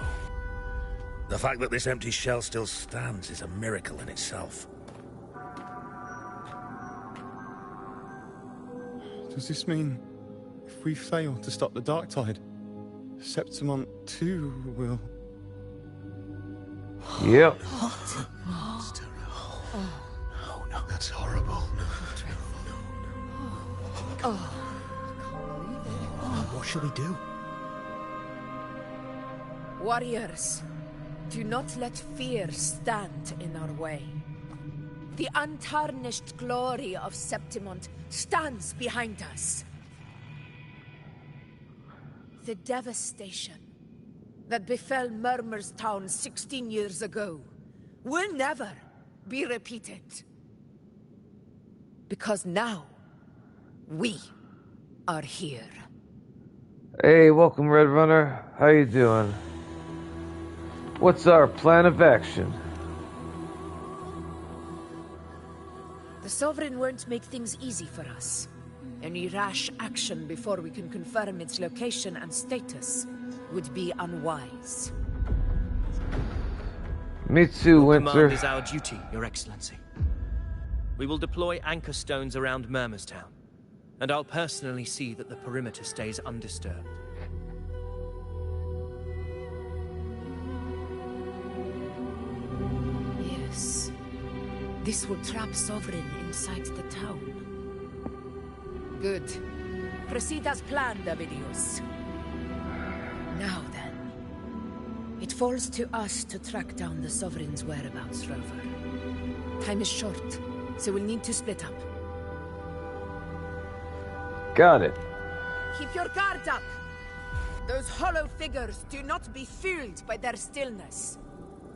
The fact that this empty shell still stands is a miracle in itself. Does this mean if we fail to stop the Dark Tide, Septimont too will... Yep. Monster. Oh no, that's horrible. Oh. What shall we do? Warriors, do not let fear stand in our way. The untarnished glory of Septimont stands behind us. The devastation that befell Murmur's town 16 years ago will never be repeated. Because now, we are here. Hey, welcome, Red Runner. How you doing? What's our plan of action? The Sovereign won't make things easy for us. Any rash action before we can confirm its location and status would be unwise. Me too, Winter. Command is our duty, Your Excellency. We will deploy anchor stones around Murmur's town, and I'll personally see that the perimeter stays undisturbed. Yes. This will trap Sovereign inside the town. Good. Proceed as planned, Avidius. Now then, it falls to us to track down the Sovereign's whereabouts, Rover. Time is short, so we'll need to split up. Got it. Keep your guard up! Those hollow figures do not be fooled by their stillness.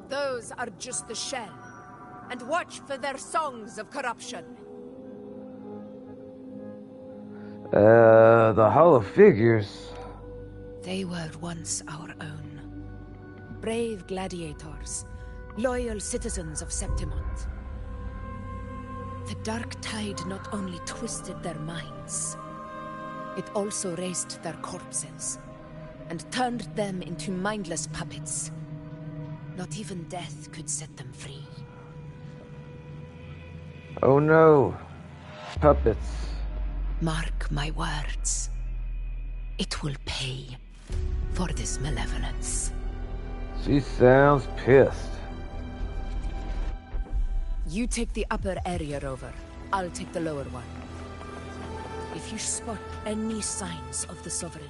Those are just the shell. And watch for their songs of corruption. The hollow figures. They were once our own. Brave gladiators, loyal citizens of Septimont. The dark tide not only twisted their minds, it also raised their corpses and turned them into mindless puppets. Not even death could set them free. Oh no. Puppets. Mark my words. It will pay for this malevolence. She sounds pissed. You take the upper area, Rover. I'll take the lower one. If you spot any signs of the Sovereign,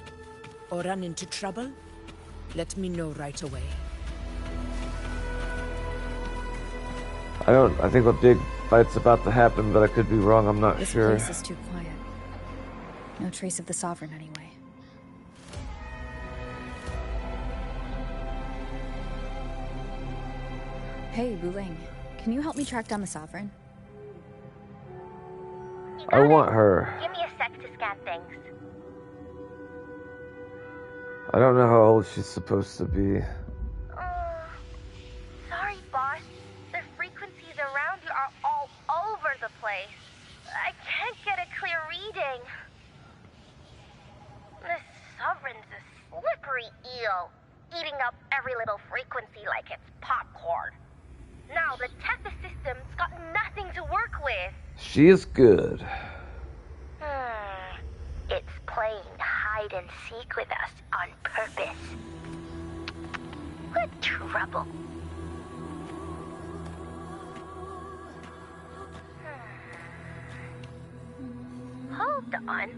or run into trouble, let me know right away. I think a big fight's about to happen, but I could be wrong, I'm not sure. This place is too quiet. No trace of the Sovereign anyway. Hey, Wuling. Can you help me track down the Sovereign? I want her. Give me a sec to scan things. I don't know how old she's supposed to be. Sorry, boss. The frequencies around you are all over the place. I can't get a clear reading. The Sovereign's a slippery eel, eating up every little frequency like it's popcorn. Now the Tethys system's got nothing to work with. She is good. It's playing hide and seek with us on purpose. What trouble. Hold on.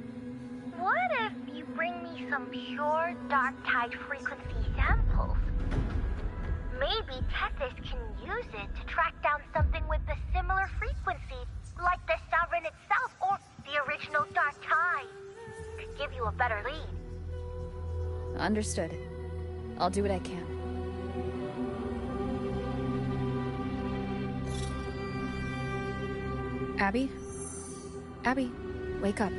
What if you bring me some pure dark tide frequency samples? Maybe Tethys can use it to track down something with a similar frequency, like the Sovereign itself or the original dark tide. Could give you a better lead. Understood. I'll do what I can. Abby? Abby, wake up.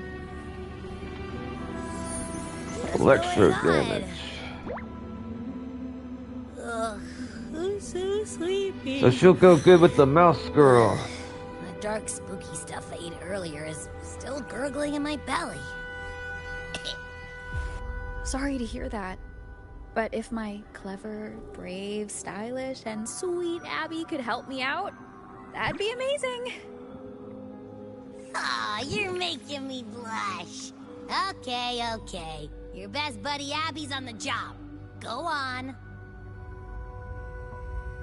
Electro damage. Ugh, I'm so sleepy. So she'll go good with the mouse girl. The dark, spooky stuff I ate earlier is still gurgling in my belly. Sorry to hear that. But if my clever, brave, stylish, and sweet Abby could help me out, that'd be amazing. Aw, you're making me blush. Okay. Your best buddy Abby's on the job. Go on.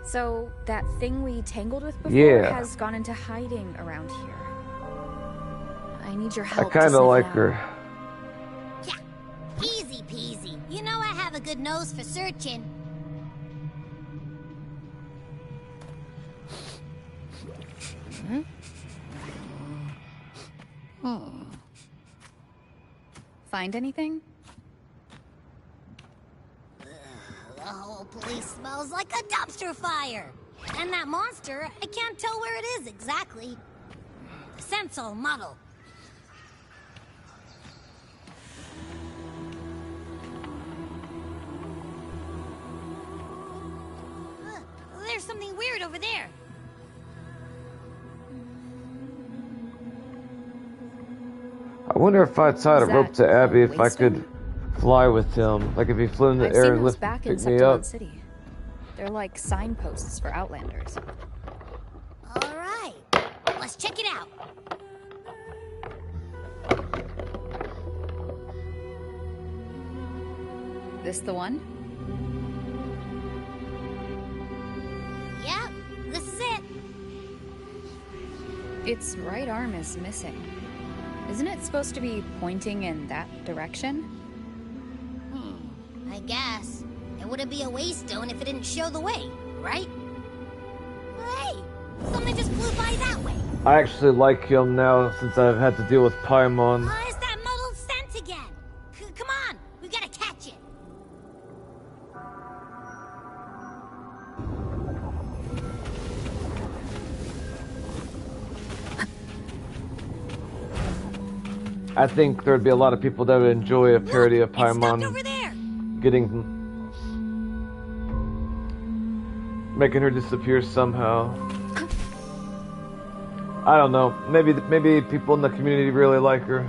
So, that thing we tangled with before Yeah. has gone into hiding around here. I need your help. I kinda like her. Yeah, easy peasy. You know I have a good nose for searching. Find anything? The whole place smells like a dumpster fire. And that monster, I can't tell where it is exactly. The scent's all muddled. There's something weird over there. I wonder if I tied a rope to Abby, if I could fly with him. Like if he flew in the air and lift back in pick me up. Septimont City. They're like signposts for Outlanders. All right, let's check it out. This the one? Yep, this is it. Its right arm is missing. Isn't it supposed to be pointing in that direction? I guess. It wouldn't be a waystone if it didn't show the way, right? Hey, something just flew by that way. I actually like him now since I've had to deal with Paimon. It's that muddled scent again. Come on, we gotta catch it. I think there'd be a lot of people that would enjoy a parody of Paimon making her disappear somehow. I don't know. Maybe people in the community really like her.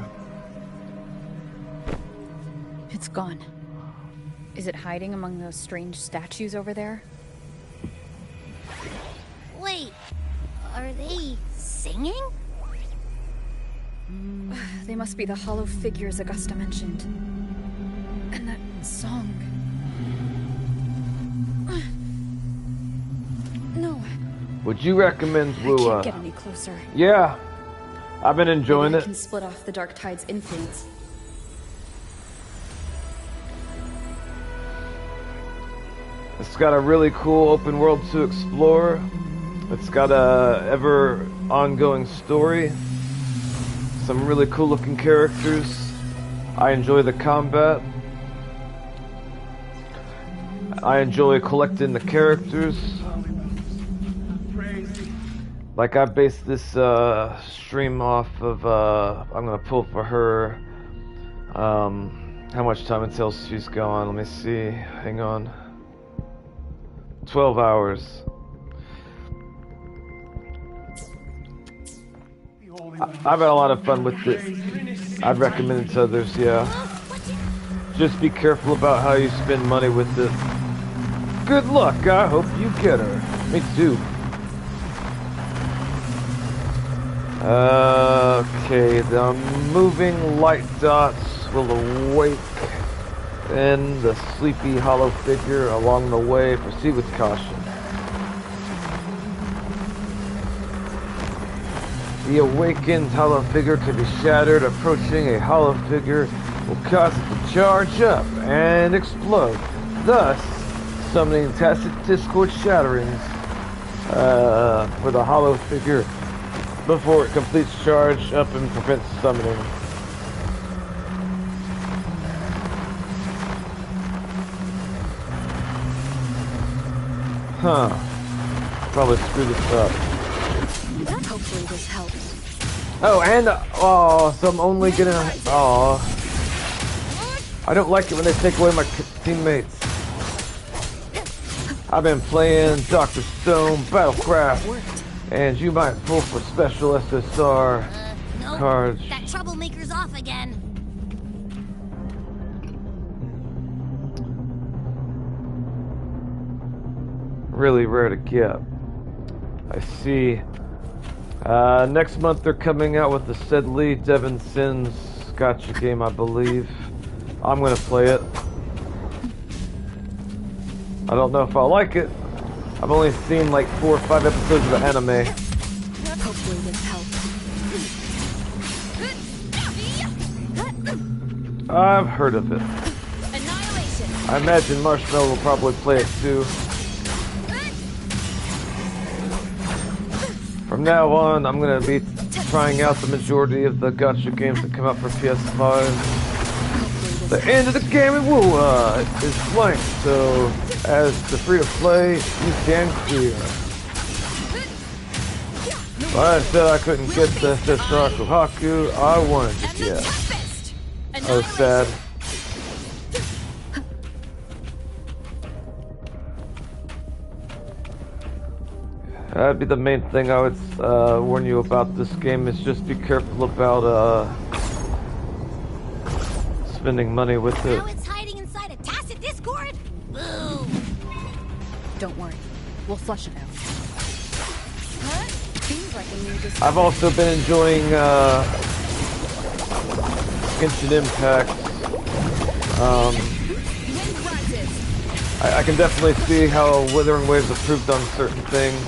It's gone. Is it hiding among those strange statues over there? Wait, are they singing? They must be the hollow figures Augusta mentioned. And that song. No. Would you recommend I Wua? can't get any closer. Yeah, I've been enjoying Maybe I it. can split off the Dark Tide's influence. It's got a really cool open world to explore. It's got a ever ongoing story. Some really cool looking characters. I enjoy the combat. I enjoy collecting the characters. Like I based this stream off of I'm gonna pull for her how much time until she's gone. Let me see. Hang on. 12 hours. I've had a lot of fun with it. I'd recommend it to others, yeah. Just be careful about how you spend money with it. Good luck, I hope you get her. Me too. Okay, the moving light dots will awake in the sleepy hollow figure along the way. Proceed with caution. The awakened hollow figure can be shattered. Approaching a hollow figure will cause it to charge up and explode, thus summoning tacit discord shatterings for the hollow figure before it completes charge up and prevents summoning. Huh. Probably screw this up. Hopefully this helps. Oh, and oh, so I'm only gonna. Oh, I don't like it when they take away my teammates. I've been playing Dr. Stone, Battlecraft, and you might pull for special SSR Nope, cards. that troublemaker's off again. Really rare to get. I see. Next month they're coming out with the Sedley Devon Sins gotcha game, I believe. I'm gonna play it. I don't know if I'll like it. I've only seen like 4 or 5 episodes of the anime. Hopefully this helps. I've heard of it. I imagine Marshmallow will probably play it too. From now on, I'm gonna be trying out the majority of the gacha games that come out for PS5. The end of the game in Wua is blank, so as the free-to-play, you can clear. But I said I couldn't get the SSR Kohaku I wanted to get. Oh, sad. That'd be the main thing I would warn you about this game, is just be careful about spending money with it. Now it's hiding inside a tacit discord? Boom! Don't worry, we'll flush it out. Seems like a new discovery. I've also been enjoying Genshin Impact. I can definitely see how Wuthering Waves improved on certain things.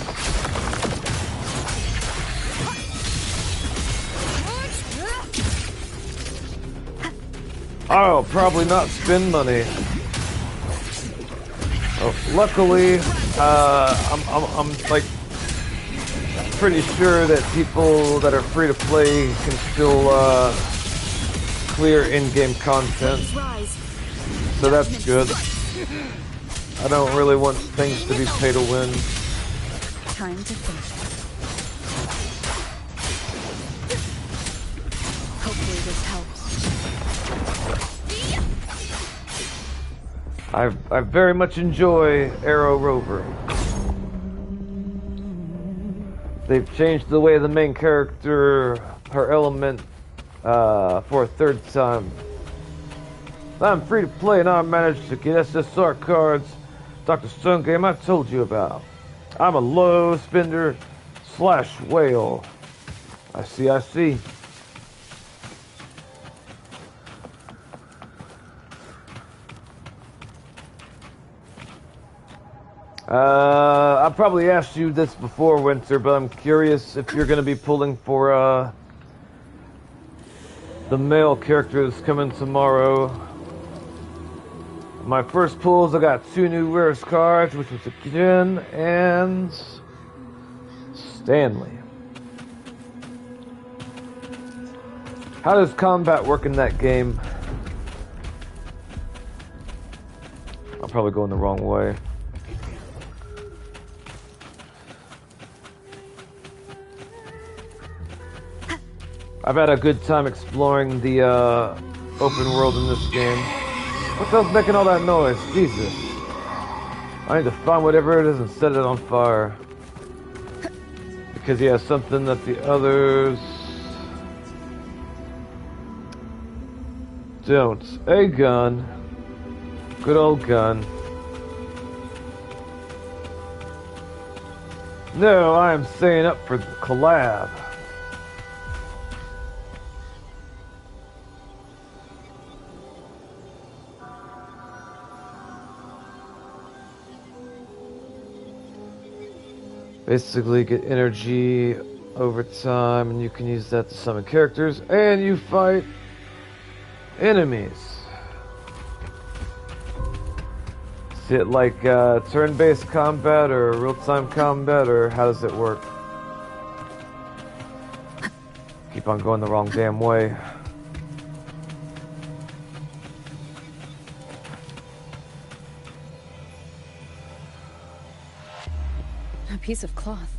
I'll probably not spend money. Oh, luckily, I'm like pretty sure that people that are free to play can still clear in-game content, so that's good. I don't really want things to be pay to win. Time to finish. Hopefully this helps. I very much enjoy Arrow Rover. They've changed the way the main character, her element, for a third time. I'm free to play and I managed to get SSR cards Dr. Stone game I told you about. I'm a low spender / whale. I see. I probably asked you this before, Winter, but I'm curious if you're going to be pulling for the male character that's coming tomorrow. My first pulls, I got 2 new rarest cards, which was a Jin and Stanley. How does combat work in that game? I'm probably going the wrong way. I've had a good time exploring the open world in this game. What the hell's making all that noise? Jesus. I need to find whatever it is and set it on fire. Because he has something that the others don't. A gun. Good old gun. No, I am staying up for the collab. Basically get energy over time and you can use that to summon characters and you fight enemies. Is it like turn-based combat or real-time combat or how does it work? Keep on going the wrong damn way. A piece of cloth.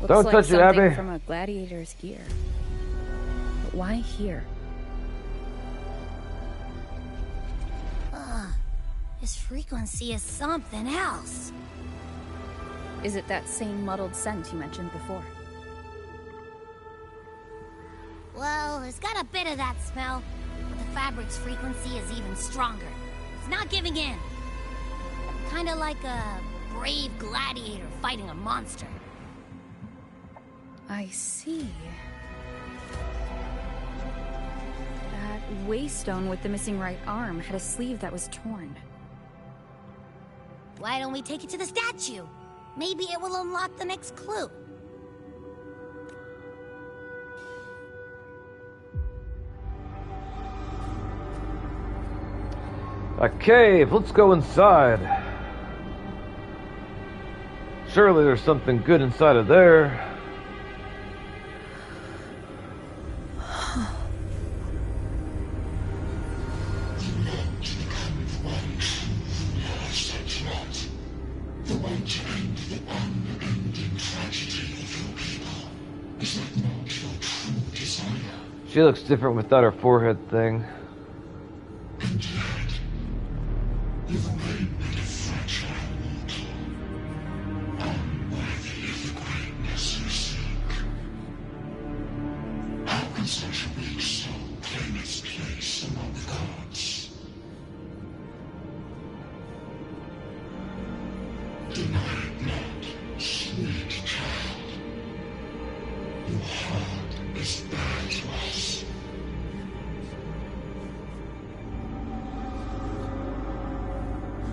Looks Don't like touch it, something Abby. from a gladiator's gear. But why here? This frequency is something else. Is it that same muddled scent you mentioned before? Well, it's got a bit of that smell, but the fabric's frequency is even stronger. It's not giving in. Kinda like a brave gladiator fighting a monster. I see. That waystone with the missing right arm had a sleeve that was torn. Why don't we take it to the statue? Maybe it will unlock the next clue. A cave, let's go inside. Surely there's something good inside of there. The one to end the unending tragedy of your people. Is that not your true desire? She looks different without her forehead thing. And yet, you've made me a fragile mortal, unworthy of the greatness you seek. How can such a weak soul claim its place among the gods? Deny it not, sweet child. Your heart is bare to us.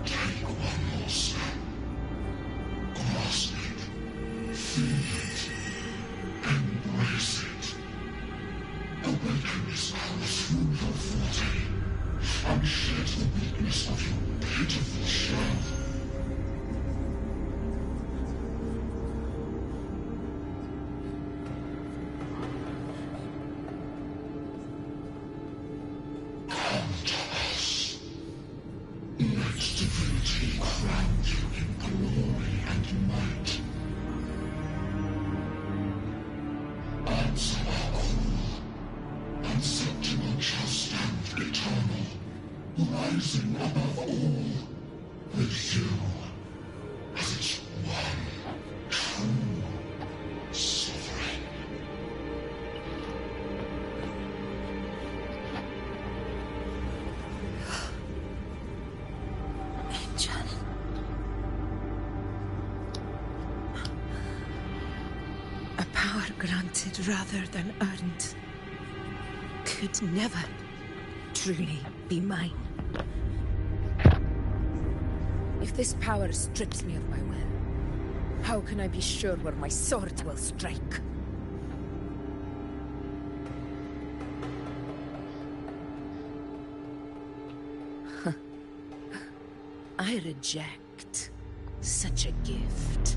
Take one more step. Grasp it. Feel it. Embrace it. Awaken this power through your forte, and shed the weakness of your pitiful shell. rising above all, with you as its one true sovereign. Angel. A power granted rather than earned could never truly be mine. If this power strips me of my will, how can I be sure where my sword will strike? I reject such a gift.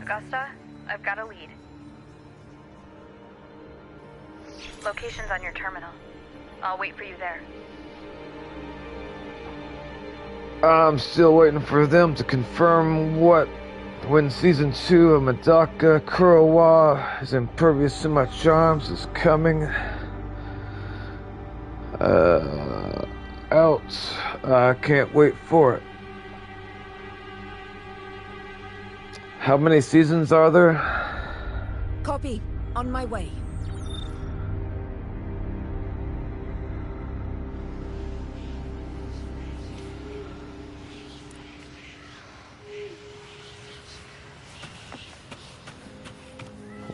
Augusta, I've got a lead. Location's on your terminal. I'll wait for you there. I'm still waiting for them to confirm when Season 2 of Medaka Kurowa is impervious to my charms is coming out. I can't wait for it. How many seasons are there? Copy. On my way.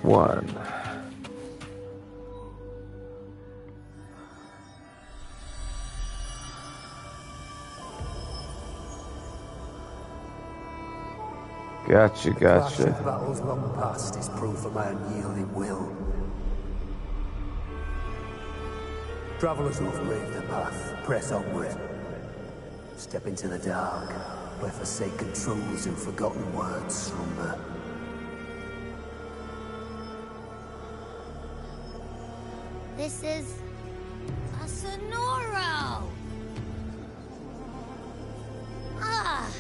One. Gotcha. The clash of battles long past is proof of my unyielding will. Travelers who have braved the path, press onward. Step into the dark, where forsaken truths and forgotten words slumber. This is a Sonoro! Ah,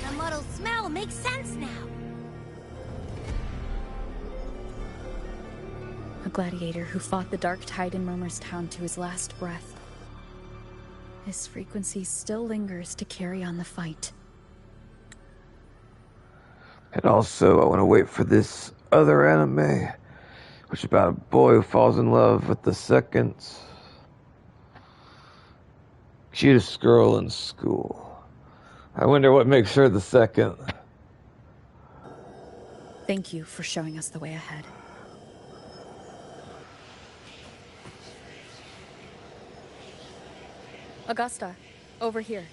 the muddled smell makes sense now. A gladiator who fought the dark tide in Murmurstown to his last breath. His frequency still lingers to carry on the fight. And also, I want to wait for this other anime, which is about a boy who falls in love with the second cutest girl in school. I wonder what makes her the second. Thank you for showing us the way ahead. Augusta, over here.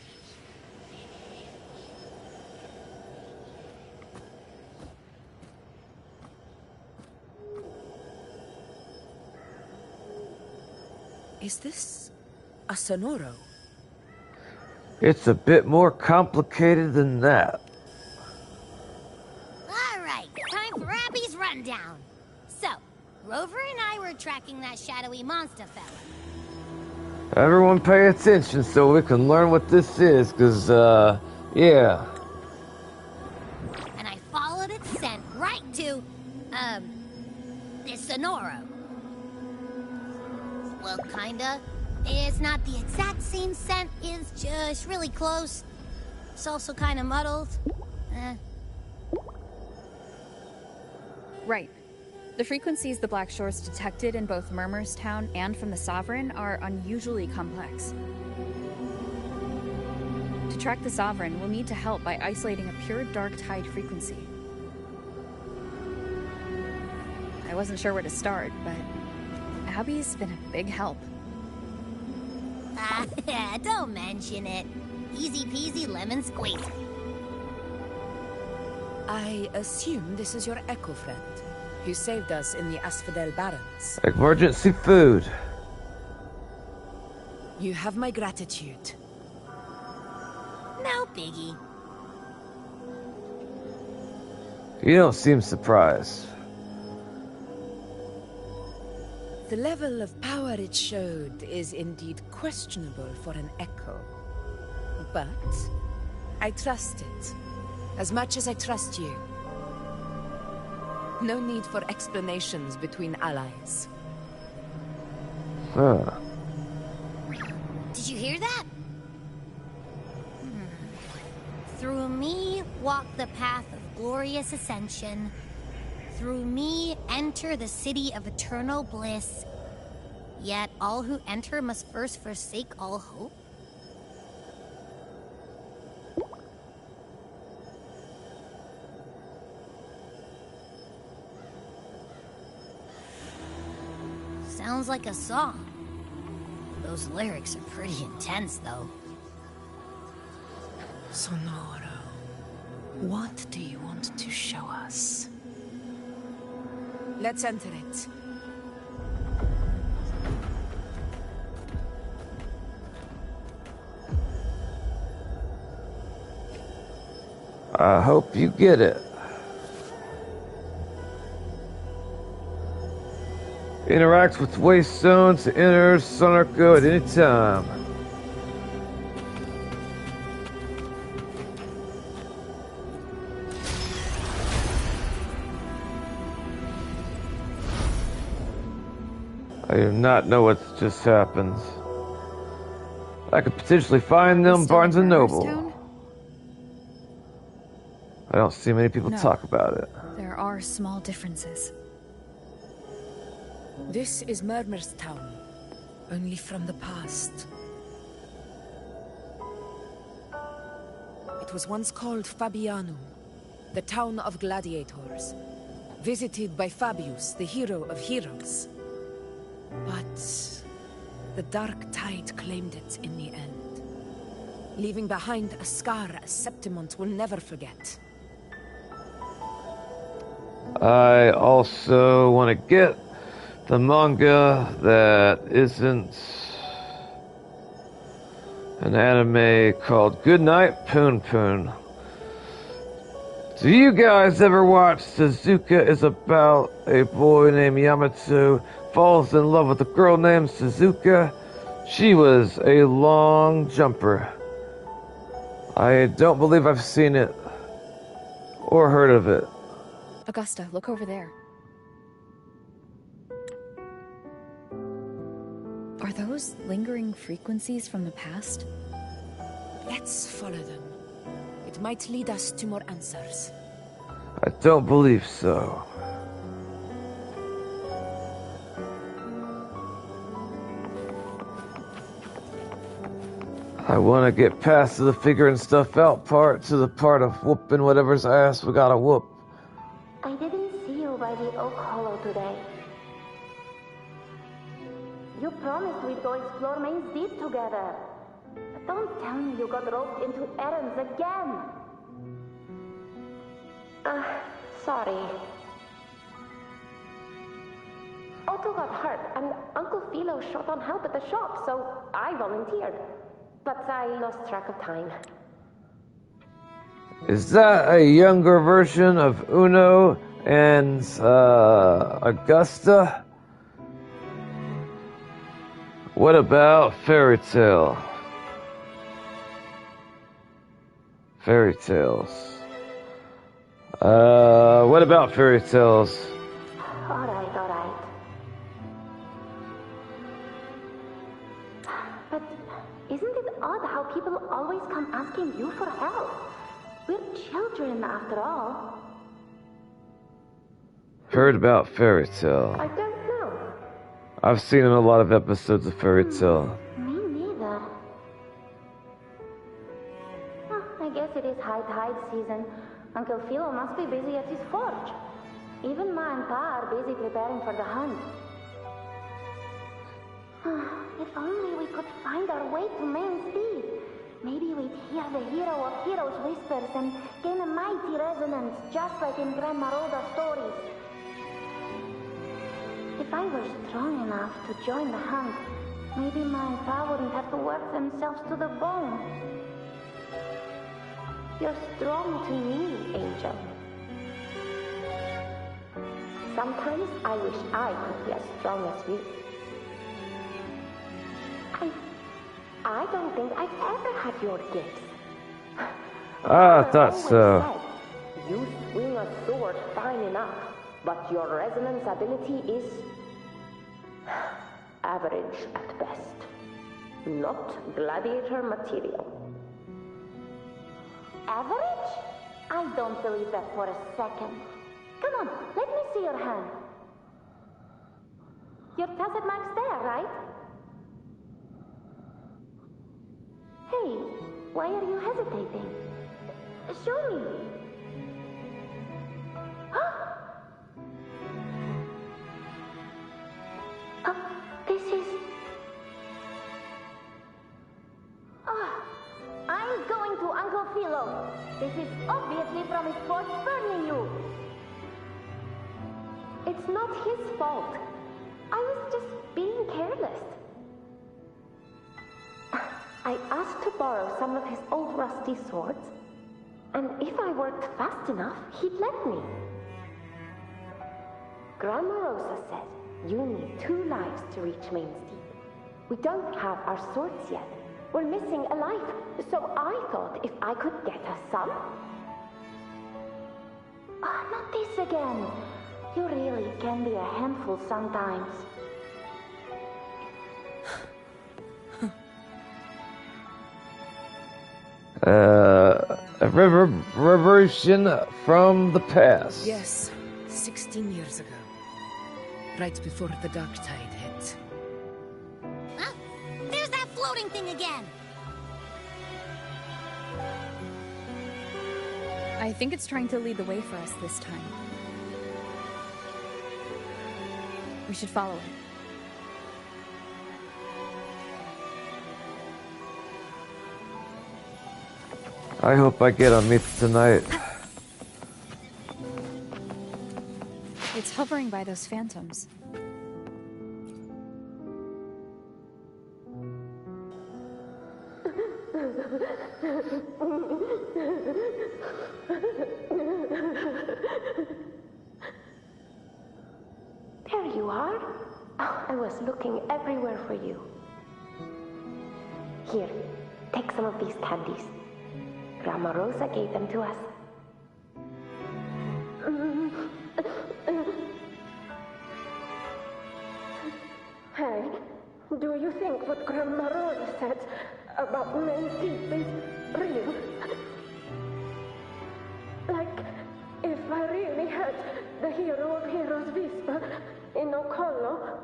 Is this a Sonoro? It's a bit more complicated than that. Alright, time for Abby's rundown. So, Rover and I were tracking that shadowy monster fella. Everyone pay attention so we can learn what this is, because, yeah. And I followed its scent right to, this Sonoro. Well, kinda. It's not the exact same scent, it's just really close. It's also kinda muddled. Right. The frequencies the Black Shores detected in both Murmurstown and from the Sovereign are unusually complex. To track the Sovereign, we'll need to help by isolating a pure dark tide frequency. I wasn't sure where to start, but Abby's been a big help. Don't mention it. Easy peasy lemon squeezy. I assume this is your echo friend, who saved us in the Asphodel Barrens. Emergency food. You have my gratitude. No biggie. You don't seem surprised. The level of power it showed is indeed questionable for an echo. But I trust it, as much as I trust you. No need for explanations between allies. Huh. Did you hear that? Through me walk the path of glorious ascension. Through me enter the city of eternal bliss. Yet all who enter must first forsake all hope. Sounds like a song. Those lyrics are pretty intense, though. Sonoro, what do you want to show us? Let's enter it. I hope you get it. Interacts with Waystone to enter Sonarco at any time. I do not know what just happened. I could potentially find them Barnes & Noble. I don't see many people talk about it. There are small differences. This is Murmur's town, only from the past. It was once called Fabianum, the town of gladiators, visited by Fabius, the hero of heroes. But the dark tide claimed it in the end, leaving behind a scar Septimont will never forget. I also want to get the manga that isn't an anime called Goodnight Poon Poon. Do you guys ever watch Suzuka is about a boy named Yamato falls in love with a girl named Suzuka? She was a long jumper. I don't believe I've seen it or heard of it. Augusta, look over there. Are those lingering frequencies from the past? Let's follow them. It might lead us to more answers. I don't believe so. I want to get past the figuring stuff out part to the part of whooping whatever's ass we gotta whoop. I didn't see you by the Oak Hollow today. You promised we'd go explore Main's Deep together. But don't tell me you got roped into errands again. Sorry. Otto got hurt, and Uncle Philo short on help at the shop, so I volunteered. But I lost track of time. Is that a younger version of Uno and Augusta? What about Fairy Tale? Fairy Tales. What about Fairy Tales? Alright. But isn't it odd how people always come asking you for help? We're children, after all. Heard about Fairy Tale. I don't know. I've seen in a lot of episodes of Fairy Tale. Me neither. I guess it is high tide season. Uncle Philo must be busy at his forge. Even Ma and Pa are busy preparing for the hunt. If only we could find our way to Main's Deep. Maybe we'd hear the hero of heroes whispers and gain a mighty resonance, just like in Grandma Rhoda's stories. If I were strong enough to join the hunt, maybe Ma and Pa wouldn't have to work themselves to the bone. You're strong to me, Angel. Sometimes I wish I could be as strong as you. I don't think I've ever had your gifts. I thought so. You swing a sword fine enough. but your resonance ability is average at best. Not gladiator material. Average? I don't believe that for a second. Come on, let me see your hand. Your tacit mark's there, right? Hey, why are you hesitating? Show me. This is... I'm going to Uncle Philo. This is obviously from his force burning you. It's not his fault. I was just being careless. I asked to borrow some of his old rusty swords, and if I worked fast enough, he'd let me. Grandma Rosa said you need 2 lives to reach Main's Deep. We don't have our swords yet. We're missing a life, so I thought if I could get us some... not this again. You really can be a handful sometimes. A reverberation from the past. Yes, 16 years ago. Right before the dark tide hit. Huh? There's that floating thing again! I think it's trying to lead the way for us this time. We should follow it. I hope I get Aemeath tonight. It's hovering by those phantoms. There you are. Oh, I was looking everywhere for you. Here, take some of these candies. Grandma Rosa gave them to us. Hey, do you think what Grandma Rosa said about Main's Deep is real? Like, if I really had the hero of heroes whisper in Okolo,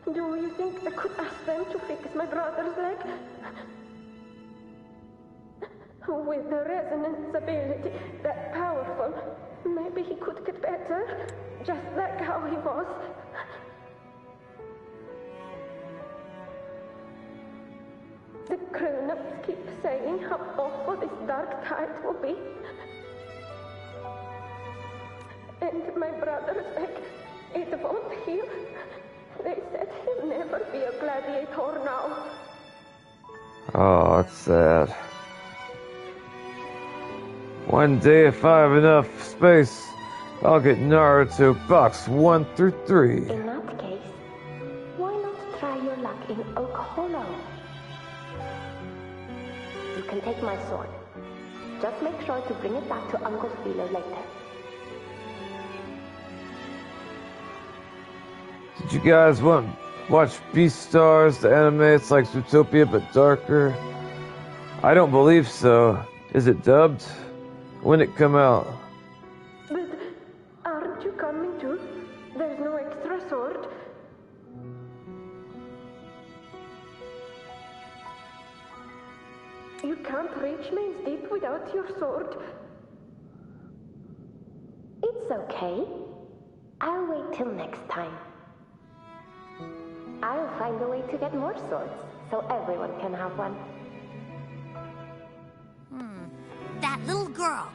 do you think I could ask them to fix my brother's leg? With the resonance ability that powerful, maybe he could get better, just like how he was. The grown-ups keep saying how awful this dark tide will be. And my brother's leg, it won't heal. They said he'll never be a gladiator now. Oh, it's sad. One day, if I have enough space, I'll get Naruto box 1 through 3. In that case, why not try your luck in Oak Hollow? You can take my sword. Just make sure to bring it back to Uncle Philo later. Did you guys watch Beastars, the anime? It's like Zootopia but darker. I don't believe so. Is it dubbed? When it come out? But aren't you coming too? There's no extra sword. You can't reach Main's Deep without your sword. It's okay. I'll wait till next time. I'll find a way to get more swords, so everyone can have one. That little girl.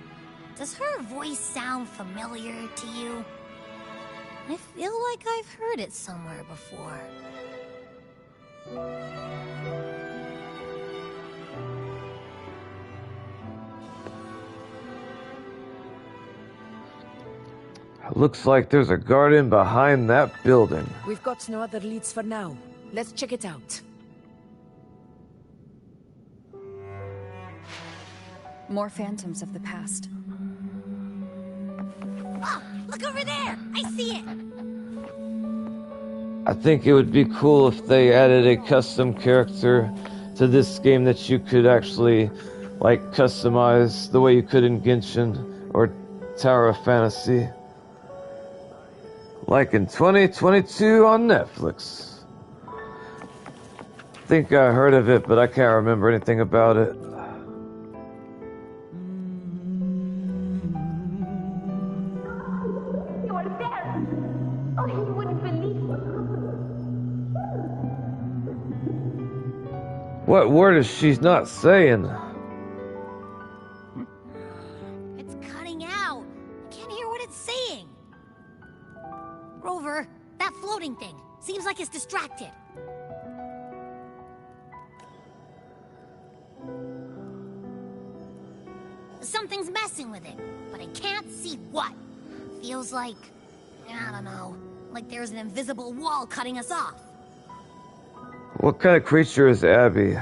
Does her voice sound familiar to you? I feel like I've heard it somewhere before. Looks like there's a garden behind that building. We've got no other leads for now. Let's check it out. More phantoms of the past. Oh, Look over there! I see it! I think it would be cool if they added a custom character to this game that you could actually, like, customize the way you could in Genshin or Tower of Fantasy. Like in 2022 on Netflix. I think I heard of it, but I can't remember anything about it. You are there! Oh, he wouldn't believe What word is she not saying? It's cutting out. I can't hear what it's saying. Rover, that floating thing. Seems like it's distracted. Something's messing with it, but I can't see what. Feels like, I don't know, like there's an invisible wall cutting us off. What kind of creature is Abby?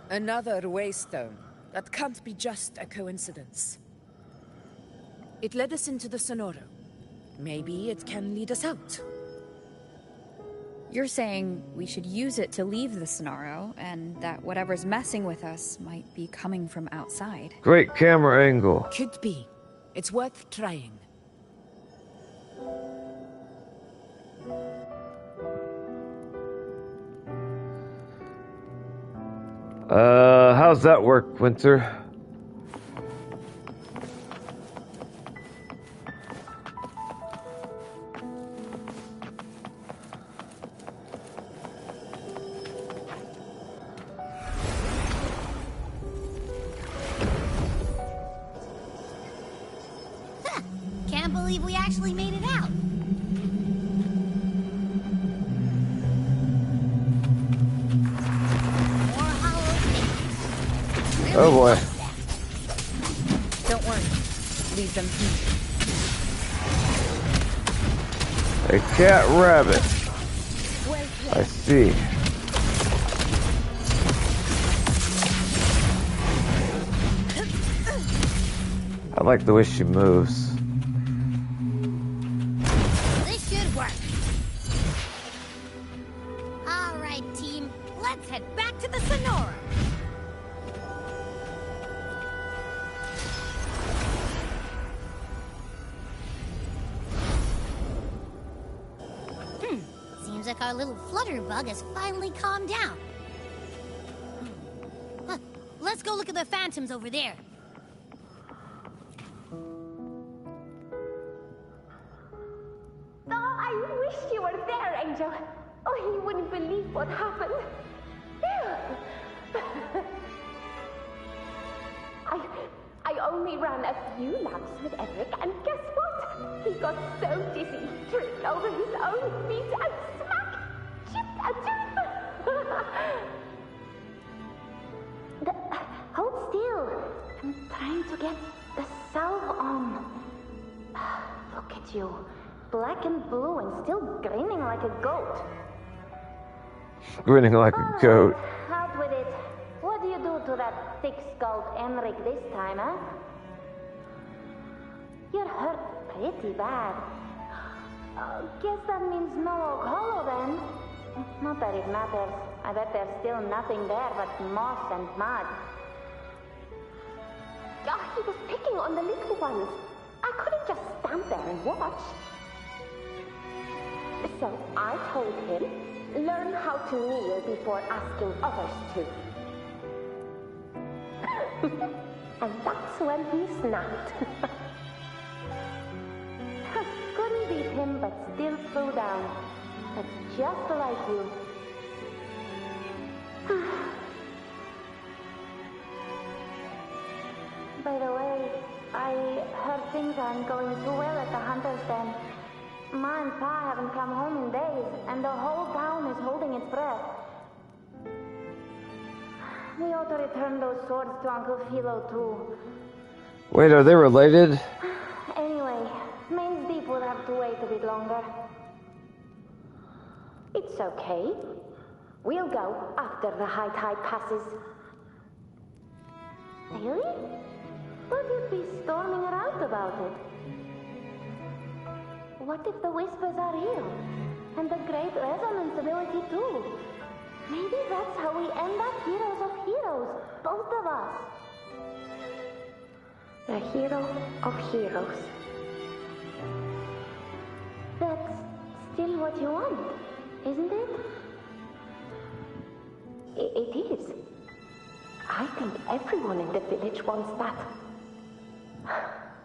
Another waystone. That can't be just a coincidence. It led us into the Sonoro. Maybe it can lead us out. You're saying we should use it to leave the Sonoro, and that whatever's messing with us might be coming from outside. Great camera angle. Could be. It's worth trying. How's that work, Winter? Can't believe we actually made it out. Oh boy. Don't worry. Leave them A cat rabbit. I see. I like the way she moves. This should work. All right, team. Let's head back to the Sonora. Seems like our little flutterbug has finally calmed down. Huh. Let's go look at the phantoms over there. Oh, I wish you were there, Angel. Oh, you wouldn't believe what happened. I only ran a few laps with Eric, and guess what? He got so dizzy, tripped over his own feet, and smack! Chipped a tooth! Hold still. I'm trying to get the salve on. Look at you. Black and blue and still grinning like a goat. Grinning like a goat. Out with it. What do you do to that thick-skulled Emmerich this time, huh? You're hurt pretty bad. Guess that means no Oak Hollow then. Not that it matters. I bet there's still nothing there but moss and mud. He was picking on the little ones. I couldn't just stand there and watch. So I told him, learn how to kneel before asking others to. And that's when he snapped. Couldn't beat him, but still flew down. That's just like you. By the way, I heard things aren't going too well at the Hunter's Den. Ma and Pa haven't come home in days, and the whole town is holding its breath. We ought to return those swords to Uncle Philo, too. Wait, are they related? Anyway, Main's Deep will have to wait a bit longer. It's okay. We'll go after the high tide passes. Really? But you'd be storming her out about it. What if the whispers are real? And the great resonance ability too? Maybe that's how we end up heroes of heroes, both of us. A hero of heroes. That's still what you want, isn't it? It is. I think everyone in the village wants that.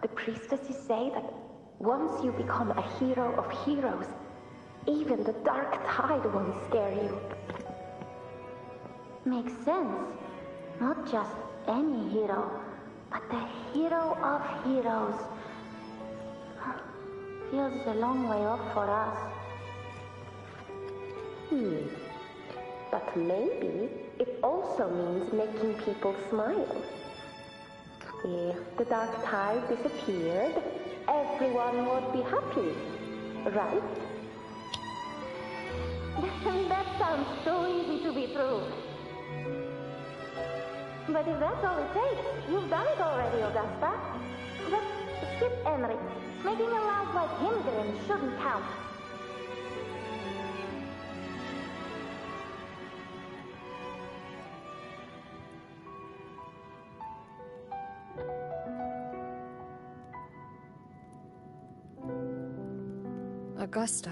The priestesses say that once you become a hero of heroes, even the dark tide won't scare you. Makes sense. Not just any hero, but the hero of heroes. Feels a long way off for us. But maybe it also means making people smile. If the dark tide disappeared, everyone would be happy, right? That sounds so easy to be true. But if that's all it takes, you've done it already, Augusta. But skip Emery. Making a lad like him grin shouldn't count. Augusta.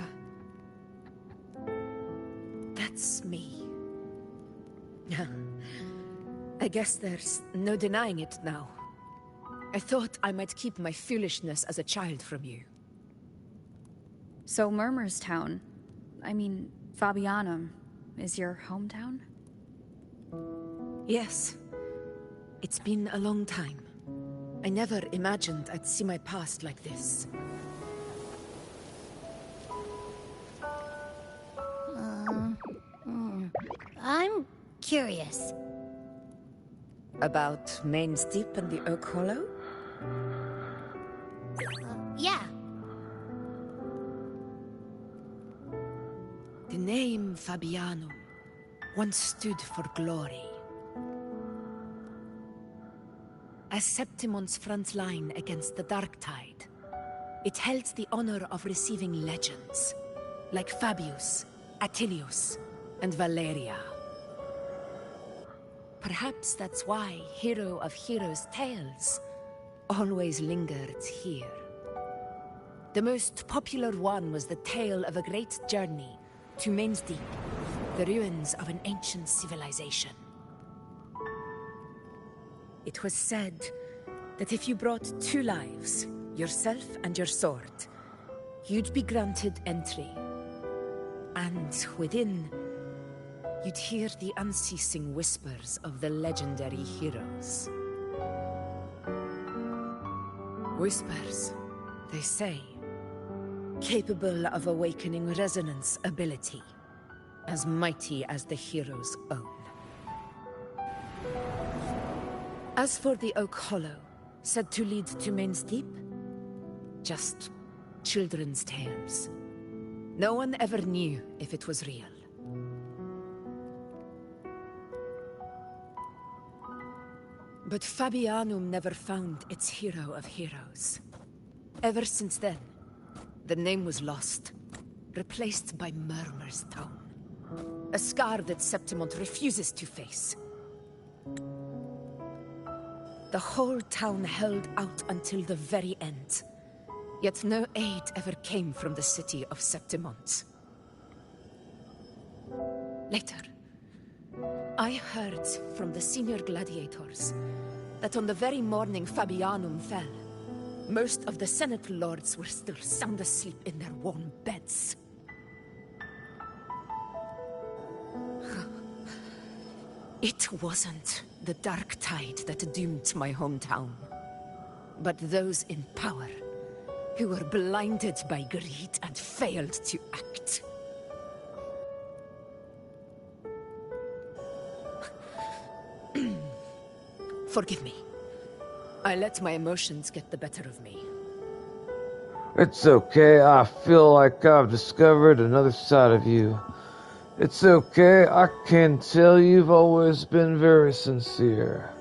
That's me. I guess there's no denying it now. I thought I might keep my foolishness as a child from you. So Murmurstown, I mean, Fabianum, is your hometown? Yes. It's been a long time. I never imagined I'd see my past like this. I'm curious. About Main's Deep and the Oak Hollow? Yeah. The name Fabianum once stood for glory. As Septimon's front line against the Dark Tide, it held the honor of receiving legends, like Fabius, Attilius, and Valeria. Perhaps that's why Hero of Heroes' tales always lingered here. The most popular one was the tale of a great journey to Main's Deep, the ruins of an ancient civilization. It was said that if you brought 2 lives, yourself and your sword, you'd be granted entry. And within, you'd hear the unceasing whispers of the legendary heroes. Whispers, they say, capable of awakening resonance ability, as mighty as the hero's own. As for the Oak Hollow, said to lead to Main's Deep, just children's tales. No one ever knew if it was real. But Fabianum never found its hero of heroes. Ever since then, the name was lost, replaced by Murmurstown. A scar that Septimont refuses to face. The whole town held out until the very end. Yet no aid ever came from the city of Septimont. Later, I heard from the senior gladiators that on the very morning Fabianum fell, most of the Senate lords were still sound asleep in their warm beds. It wasn't the Dark Tide that doomed my hometown, but those in power who were blinded by greed and failed to act. Forgive me. I let my emotions get the better of me. It's okay. I feel like I've discovered another side of you. It's okay. I can tell you've always been very sincere.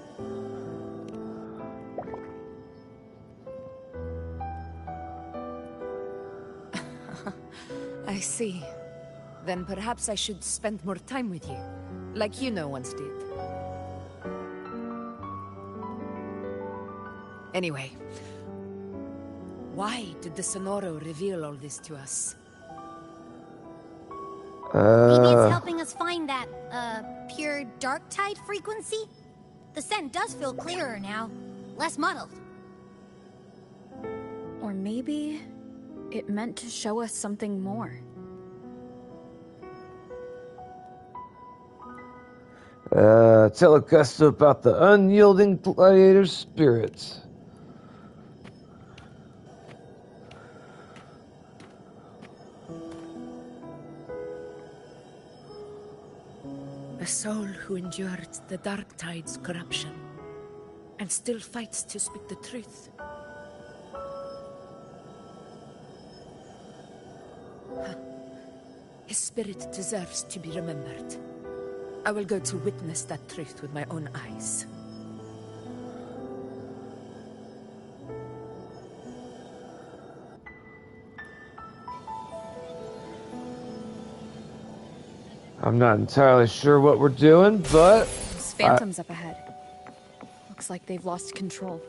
see. Then perhaps I should spend more time with you, like you once did. Anyway, why did the Sonoro reveal all this to us? Maybe it's helping us find that, pure dark tide frequency? The scent does feel clearer now, less muddled. Or maybe it meant to show us something more. Tell Augusta about the unyielding gladiator's spirit. A soul who endured the dark tide's corruption and still fights to speak the truth. His spirit deserves to be remembered. I will go to witness that truth with my own eyes. I'm not entirely sure what we're doing, but... Those phantoms up ahead. Looks like they've lost control.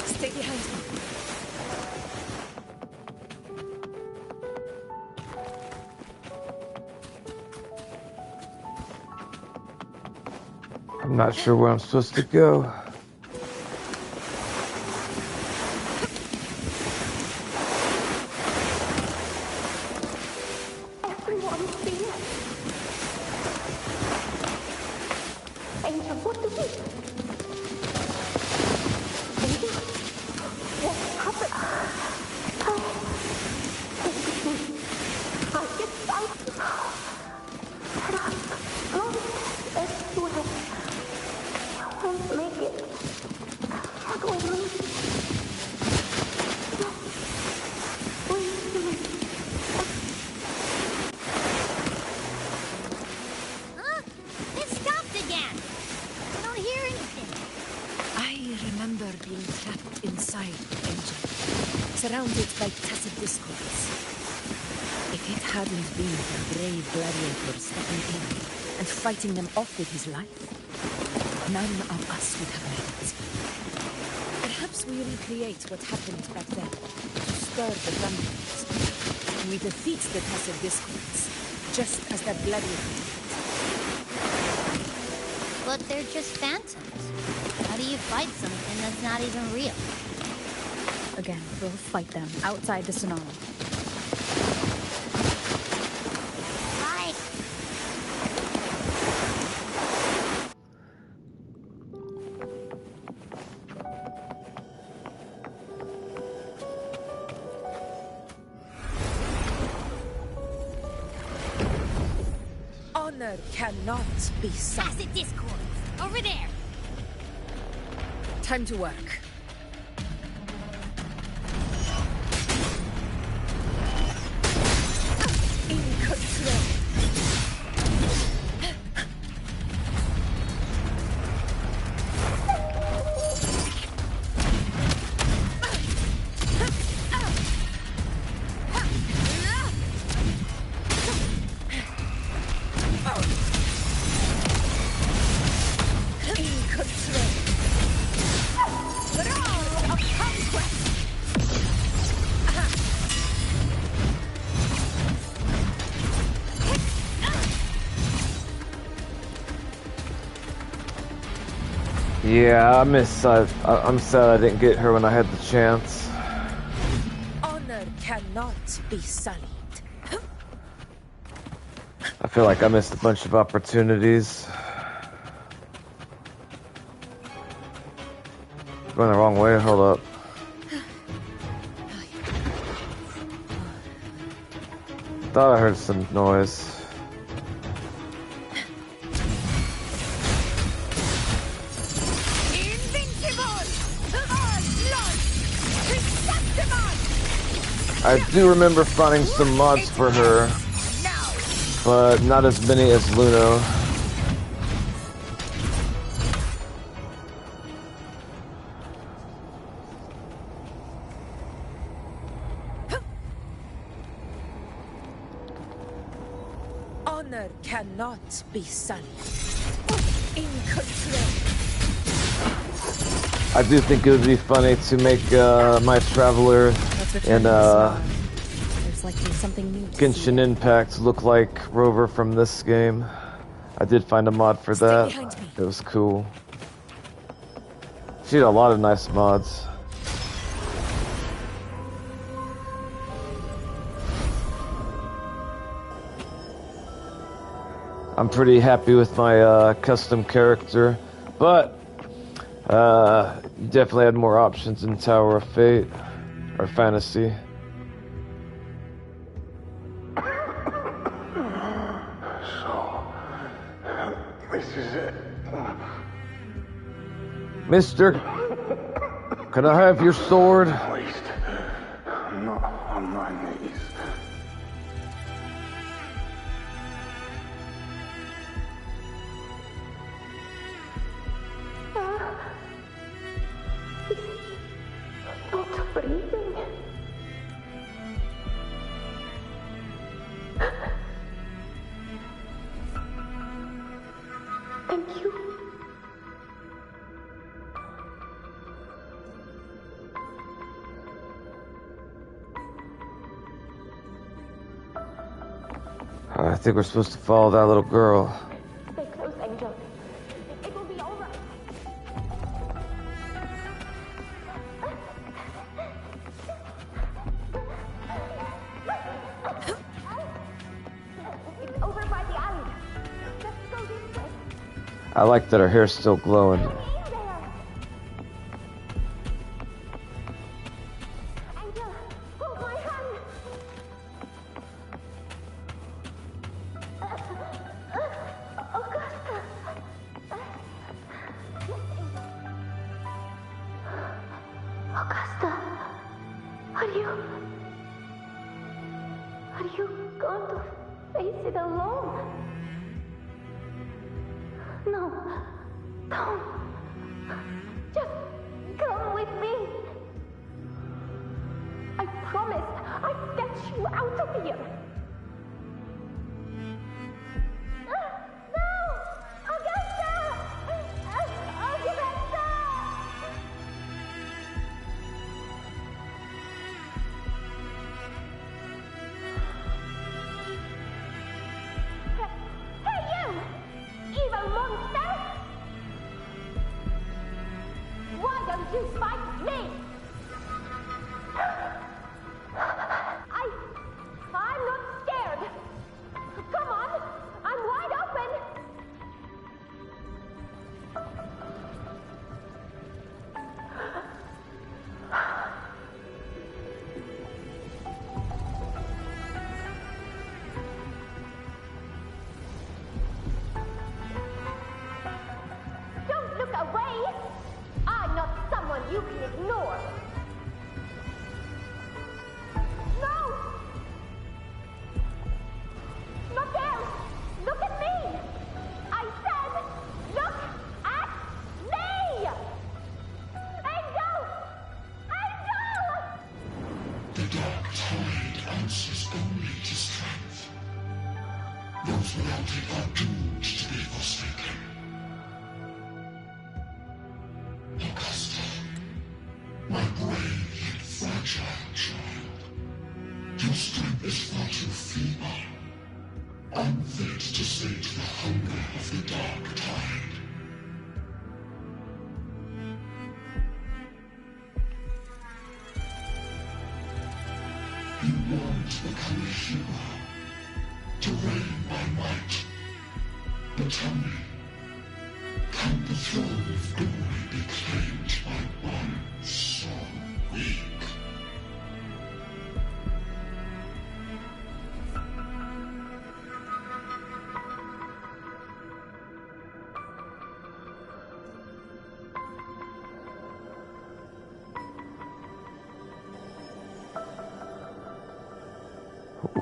Stay behind me. I'm not sure where I'm supposed to go. Surrounded by tacit discords. If it hadn't been for a brave gladiator stepping in and fighting them off with his life, none of us would have made it. Perhaps we recreate what happened back then to stir the vampires. We defeat the tacit discords, just as that gladiator did. But they're just phantoms. How do you fight something that's not even real? Again, we'll fight them outside the Sonoro. Bye. Honor cannot be sung. Tacit discord. Over there. Time to work. Yeah, I'm sad I didn't get her when I had the chance. Honor cannot be sullied. I feel like I missed a bunch of opportunities. Going the wrong way, hold up. Thought I heard some noise. I do remember finding some mods for her, but not as many as Luno. honor cannot be sullied. In control. I do think it would be funny to make my Traveler and There's likely something new to see. Genshin Impact look like Rover from this game. I did find a mod for that. It was cool. She had a lot of nice mods. I'm pretty happy with my custom character, but you definitely had more options in Tower of Fate or Fantasy. So, this is it. Mister, can I have your sword? At least, I'm not on my knees. Not breathing. Thank you. I think we're supposed to follow that little girl. Stay close, Angel. It will be all right. It's over by the alley. Let's go this way. I like that her hair's still glowing. Angel, hold my hand. Augusta. Augusta, are you going to face it alone? No, don't. Just come with me. I promised I'd get you out of here. No! Augusta! Augusta! Hey, you! Evil monster! Why don't you fight me? I'm not scared. Come on, I'm wide open. Don't look away. I'm not someone you can ignore. No! Not there! Look at me! I said, look at me! Angel! Angel! The dark tide answers only to strength. Those without it are doomed to be forsaken. Augusta, my brave yet fragile child, your strength is far too feeble, unfit to sate the hunger of the dark tide. You want to become a hero, to reign by might. But tell me, can the throne of glory be claimed by one so weak?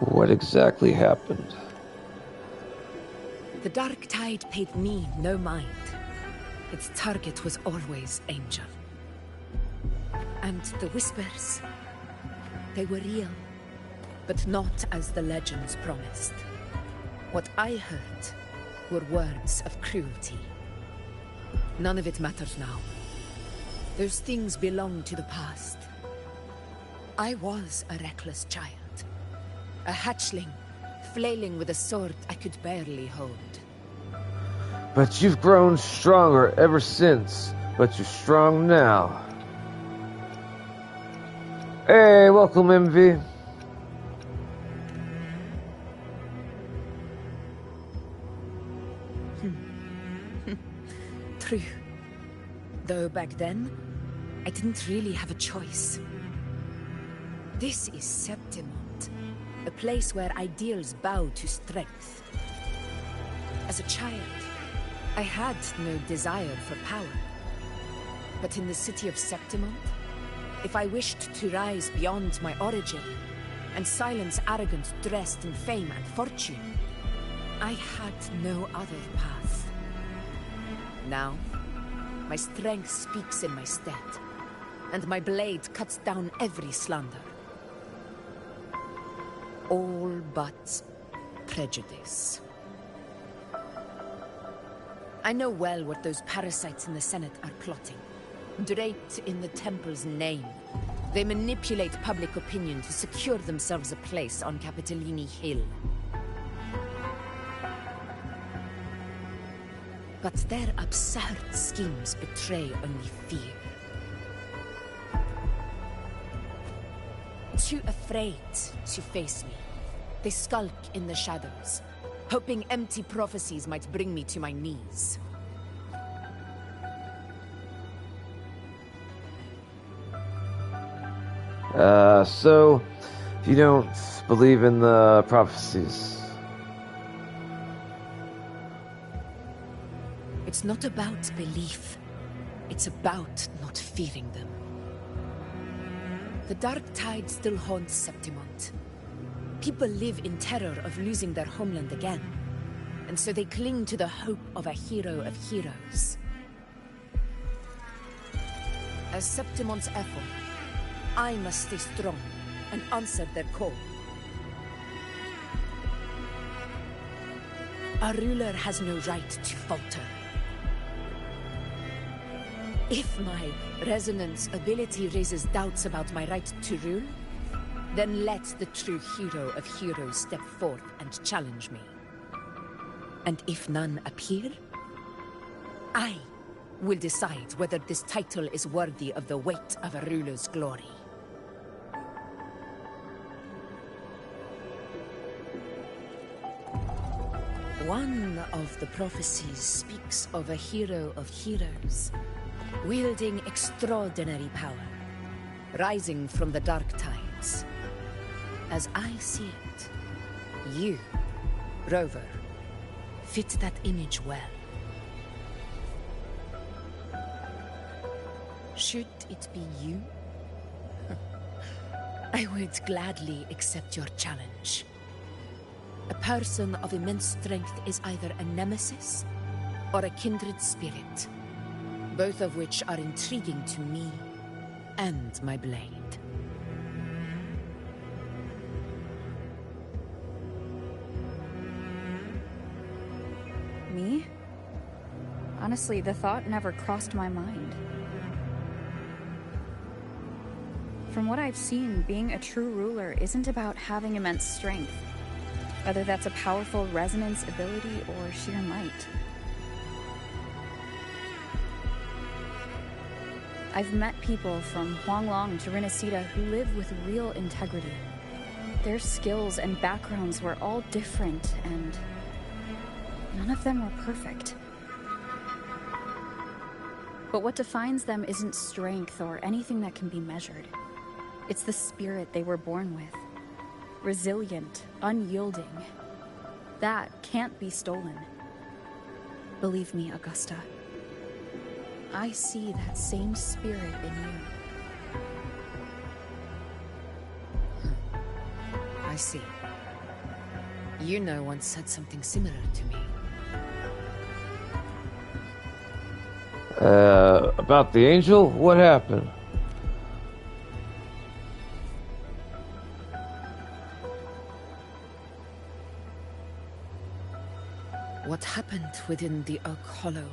What exactly happened? The dark tide paid me no mind. Its target was always Angel. And the whispers, they were real, but not as the legends promised. What I heard were words of cruelty. None of it matters now. Those things belong to the past. I was a reckless child. A hatchling, flailing with a sword I could barely hold. But you've grown stronger ever since. But you're strong now. Hey, welcome, MV. True. Though back then, I didn't really have a choice. This is Septimont, a place where ideals bow to strength. As a child, I had no desire for power. But in the city of Septimont, if I wished to rise beyond my origin and silence arrogance dressed in fame and fortune, I had no other path. Now, my strength speaks in my stead, and my blade cuts down every slander. All but prejudice. I know well what those parasites in the Senate are plotting. Draped in the Temple's name, they manipulate public opinion to secure themselves a place on Capitolini Hill. But their absurd schemes betray only fear. Too afraid to face me, they skulk in the shadows, hoping empty prophecies might bring me to my knees. So you don't believe in the prophecies? It's not about belief. It's about not fearing them. The dark tide still haunts Septimont. People live in terror of losing their homeland again, and so they cling to the hope of a hero of heroes. As Septimont's echo, I must stay strong and answer their call. A ruler has no right to falter. If my resonance ability raises doubts about my right to rule, then let the true hero of heroes step forth and challenge me. And if none appear, I will decide whether this title is worthy of the weight of a ruler's glory. One of the prophecies speaks of a hero of heroes, wielding extraordinary power, rising from the dark tides. As I see it, you, Rover, fit that image well. Should it be you? I would gladly accept your challenge. A person of immense strength is either a nemesis or a kindred spirit, both of which are intriguing to me and my blade. Me? Honestly, the thought never crossed my mind. From what I've seen, being a true ruler isn't about having immense strength, whether that's a powerful resonance ability or sheer might. I've met people from Huanglong to Renacida who live with real integrity. Their skills and backgrounds were all different, and none of them were perfect. But what defines them isn't strength or anything that can be measured. It's the spirit they were born with. Resilient, unyielding. That can't be stolen. Believe me, Augusta. I see that same spirit in you. I see. You know once said something similar to me. About the angel? What happened? What happened within the Oak Hollow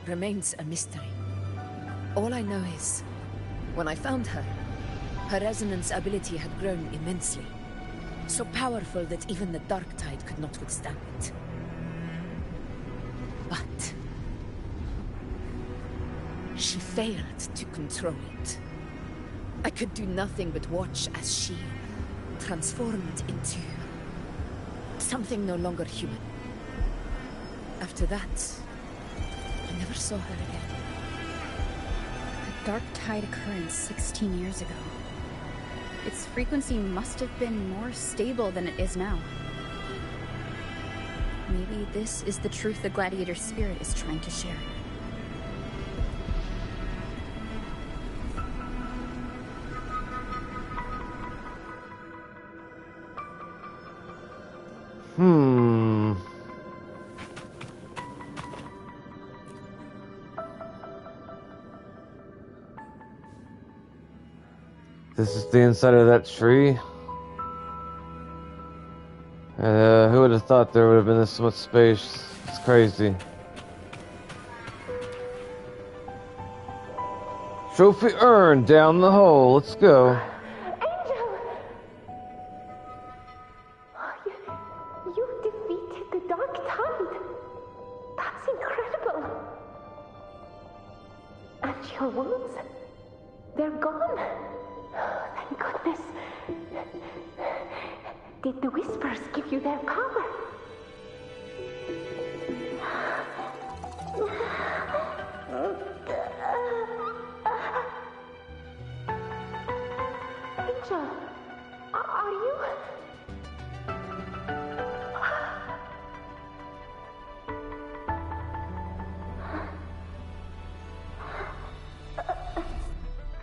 remains a mystery. All I know is, when I found her, her resonance ability had grown immensely. So powerful that even the Dark Tide could not withstand it. But she failed to control it. I could do nothing but watch as she transformed into something no longer human. After that, I never saw her again. A Dark Tide occurrence 16 years ago. Its frequency must have been more stable than it is now. Maybe this is the truth the Gladiator spirit is trying to share. This is the inside of that tree. Who would have thought there would have been this much space? It's crazy. Trophy earned down the hole. Let's go. You defeated the Dark Tide. That's incredible. And your wounds, they're gone. Thank goodness. Did the Whispers give you their power? Angel, are you?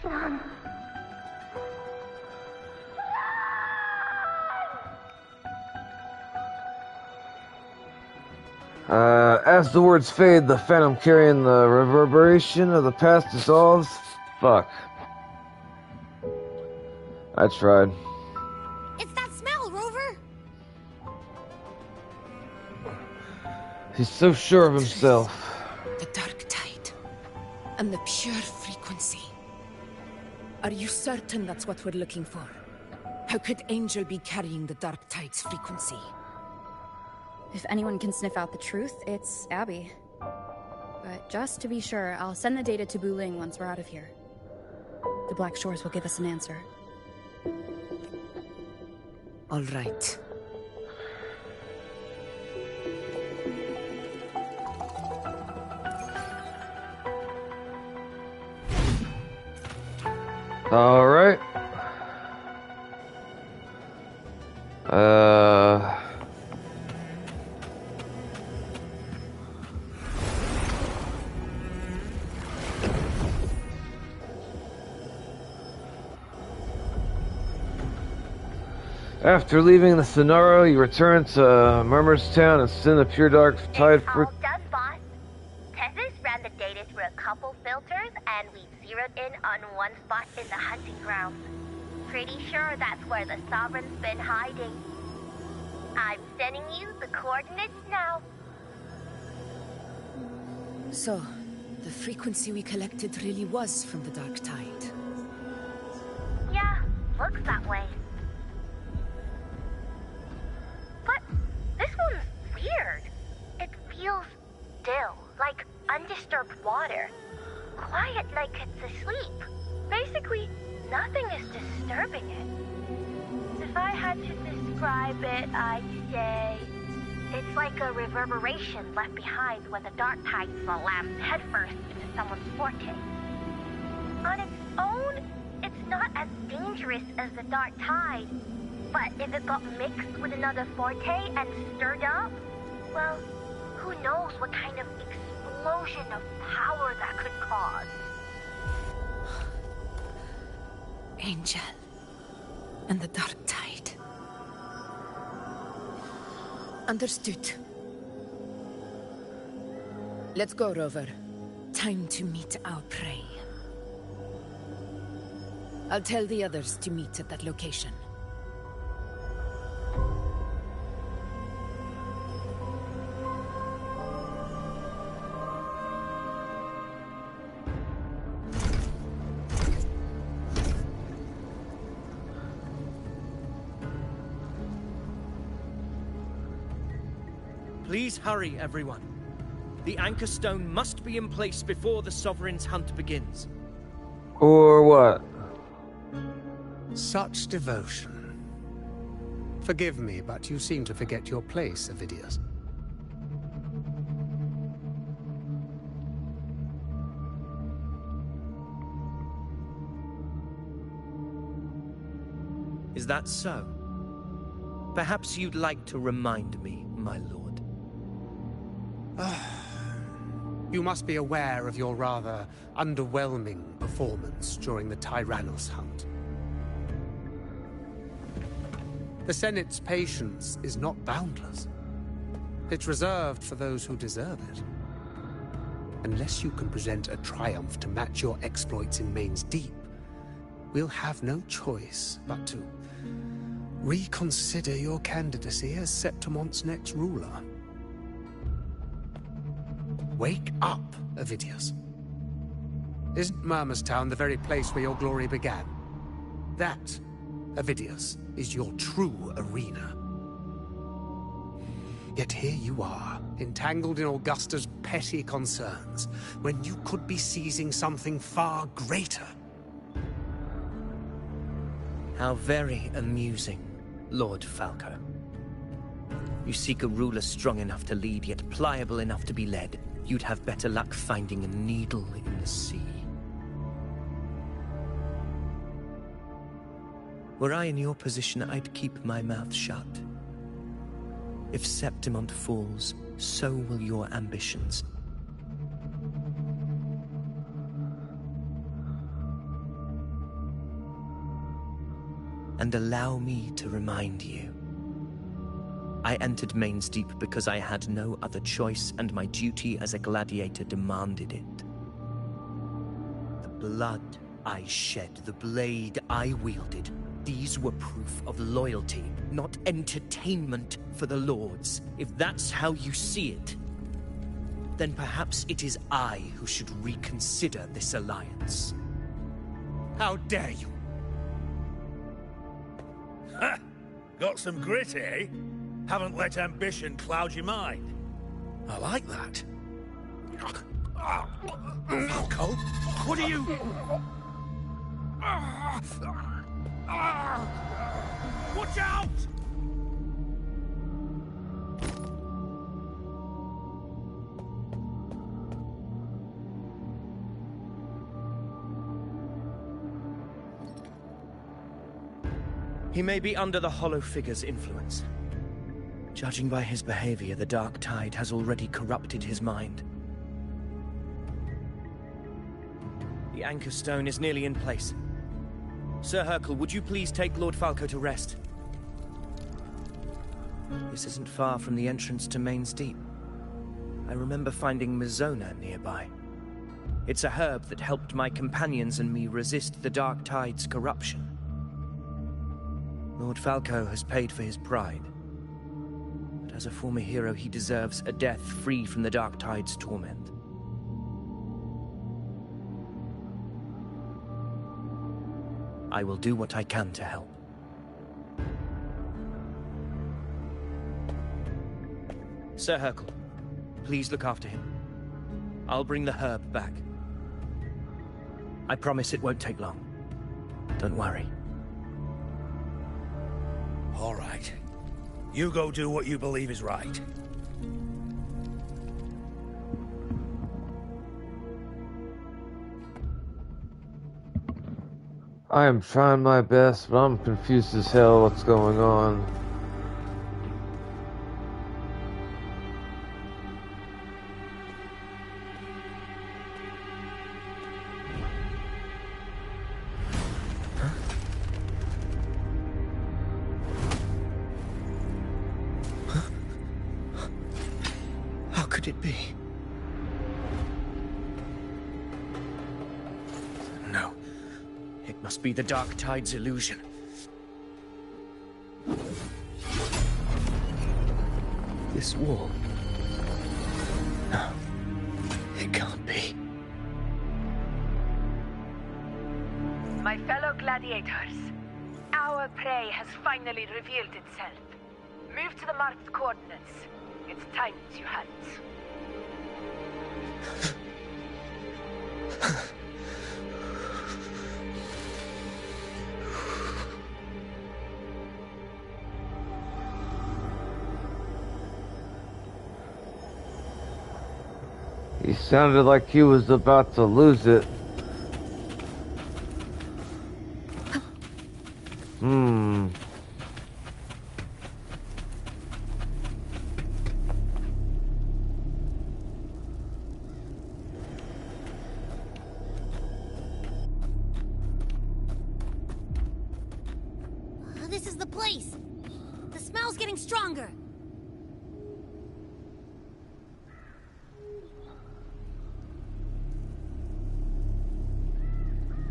Run. As the words fade, the phantom carrying the reverberation of the past dissolves. Fuck. I tried. It's that smell, Rover! He's so sure of himself. The Dark Tide. And the pure frequency. Are you certain that's what we're looking for? How could Angel be carrying the Dark Tide's frequency? If anyone can sniff out the truth, it's Abby. But just to be sure, I'll send the data to Buling once we're out of here. The Black Shores will give us an answer. All right. All right. After leaving the Sonora, you return to Murmurstown and send the Pure Dark Tide for... All done, boss. Tethys ran the data through a couple filters, and we zeroed in on one spot in the hunting grounds. Pretty sure that's where the Sovereign's been hiding. I'm sending you the coordinates now. So, the frequency we collected really was from the Dark Tide. Yeah, looks that way. But this one's weird. It feels still, like undisturbed water. Quiet like it's asleep. Basically, nothing is disturbing it. If I had to describe it, I'd say it's like a reverberation left behind when the Dark Tide slams headfirst into someone's forte. On its own, it's not as dangerous as the Dark Tide, but if it got mixed with another forte and stirred up, well, who knows what kind of explosion of power that could cause. Angel and the Dark Tide. Understood. Let's go, Rover. Time to meet our prey. I'll tell the others to meet at that location. Please hurry, everyone. The Anchor Stone must be in place before the Sovereign's hunt begins. Or what? Such devotion. Forgive me, but you seem to forget your place, Avidius. Is that so? Perhaps you'd like to remind me, my lord. You must be aware of your rather underwhelming performance during the Tyrannos hunt. The Senate's patience is not boundless. It's reserved for those who deserve it. Unless you can present a triumph to match your exploits in Main's Deep, we'll have no choice but to reconsider your candidacy as Septimon's next ruler. Wake up, Avidius. Isn't Murmurstown the very place where your glory began? That, Avidius, is your true arena. Yet here you are, entangled in Augusta's petty concerns, when you could be seizing something far greater. How very amusing, Lord Falco. You seek a ruler strong enough to lead, yet pliable enough to be led. You'd have better luck finding a needle in the sea. Were I in your position, I'd keep my mouth shut. If Septimont falls, so will your ambitions. And allow me to remind you. I entered Main's Deep because I had no other choice, and my duty as a gladiator demanded it. The blood I shed, the blade I wielded, these were proof of loyalty, not entertainment for the Lords. If that's how you see it, then perhaps it is I who should reconsider this alliance. How dare you! Ha! Got some grit, eh? Haven't let ambition cloud your mind. I like that. Falco, what are you... Watch out! He may be under the Hollow Figure's influence. Judging by his behavior, the Dark Tide has already corrupted his mind. The Anchor Stone is nearly in place. Sir Hercule, would you please take Lord Falco to rest? This isn't far from the entrance to Main's Deep. I remember finding Mizona nearby. It's a herb that helped my companions and me resist the Dark Tide's corruption. Lord Falco has paid for his pride. But as a former hero, he deserves a death free from the Dark Tide's torment. I will do what I can to help. Sir Hercule, please look after him. I'll bring the herb back. I promise it won't take long. Don't worry. All right. You go do what you believe is right. I am trying my best, but I'm confused as hell what's going on. How could it be? No. It must be the Dark Tide's illusion. This wall. No. It can't be. My fellow gladiators, our prey has finally revealed itself. Move to the marked coordinates. It's time to hunt. He sounded like he was about to lose it. This is the place. The smell's getting stronger.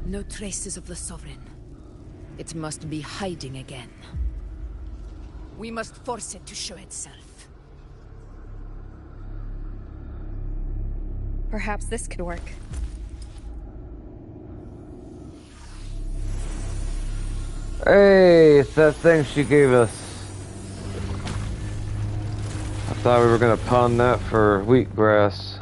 No traces of the Sovereign. It must be hiding again. We must force it to show itself. Perhaps this could work. Hey, it's that thing she gave us. I thought we were gonna pawn that for wheatgrass.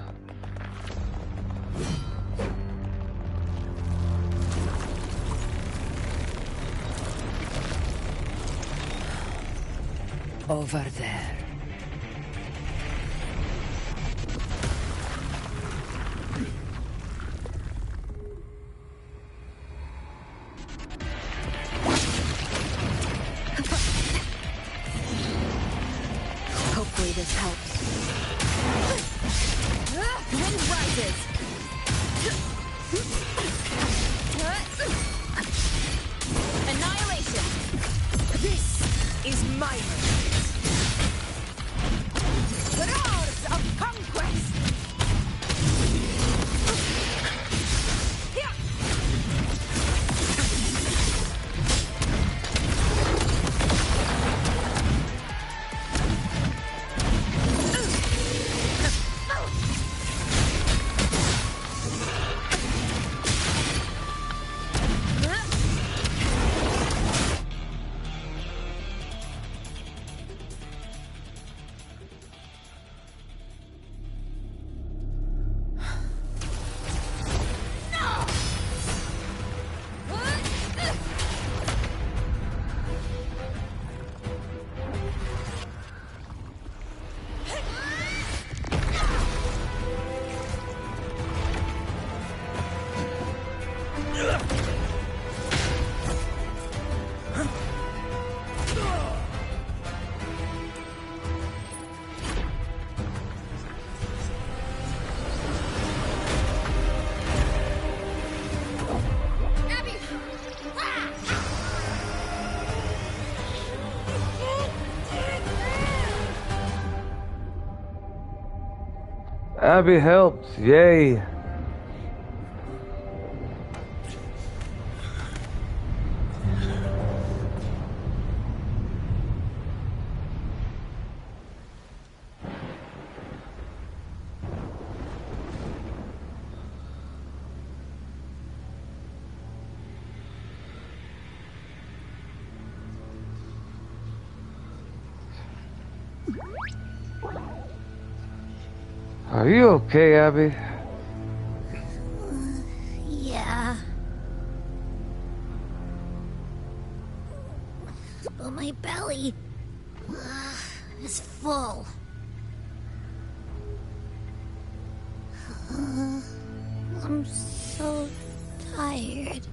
Over there. Hopefully this helps. Wind rises. Annihilation. This is my moment. Roars of conquest! Abby helped, yay. Are you okay, Abby? Yeah. But my belly is full. I'm so tired.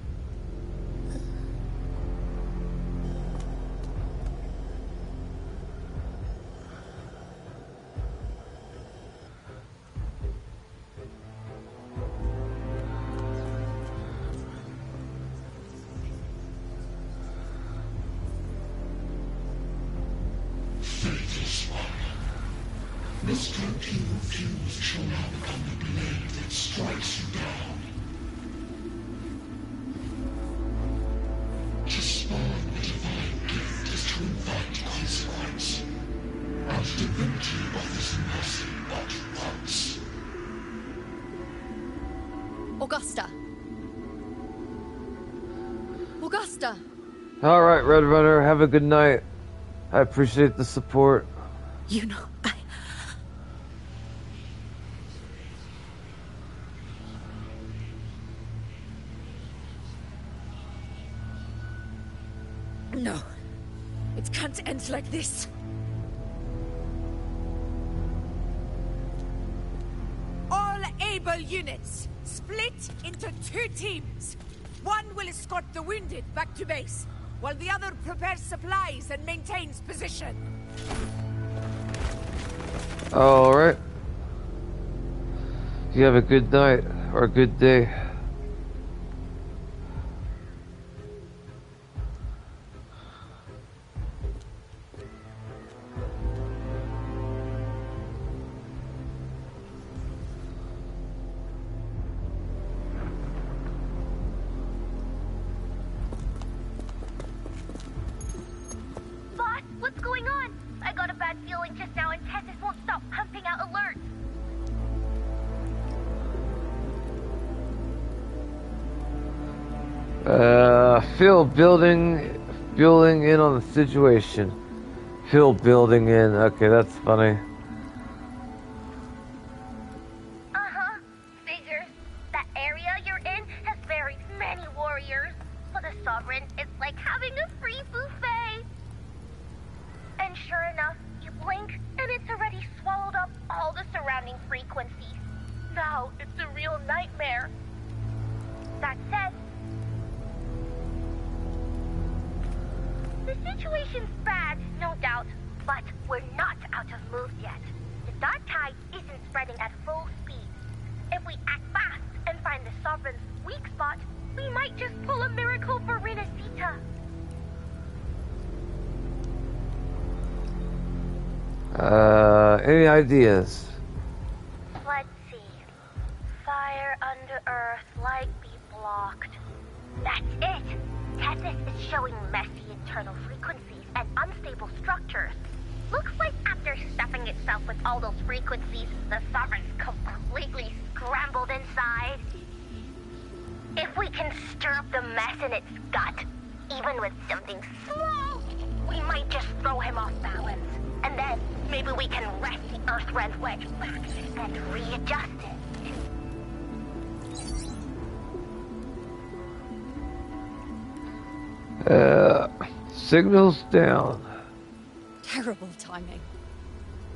Faithless one. The strength you refuse shall now become the blade that strikes you down. To spawn a divine gift is to invite consequence. And divinity offers mercy but once. Augusta. Augusta. All right, Red Runner, have a good night. I appreciate the support. You know, No. It can't end like this. All able units, split into 2 teams. One will escort the wounded back to base, while the other prepares supplies and maintains position. Alright. You have a good night, or a good day. Boss, what's going on? I got a bad feeling just now and Tessus won't stop pumping out alerts. Phil building in on the situation. Phil building in. Okay, that's funny. Uh-huh. Figures. That area you're in has very many warriors. For the Sovereign, it's like having a free buffet. And sure enough, you blink, and it's already swallowed up all the surrounding frequencies. Now, it's a real nightmare. That said, the situation's bad, no doubt, but we're not out of moves yet. The dark tide isn't spreading at full speed. If we act fast and find the Sovereign's weak spot, we might just pull a miracle for Renacita. Any ideas? Let's see. Fire under earth, light be blocked. That's it! Tessus is showing messy internal frequencies and unstable structures. Looks like after stuffing itself with all those frequencies, the Sovereign's completely scrambled inside. If we can stir up the mess in its gut, even with something small, we might just throw him off balance. And then, maybe we can wrest the Earthrend wedge back and readjust it. Signals down. Terrible timing.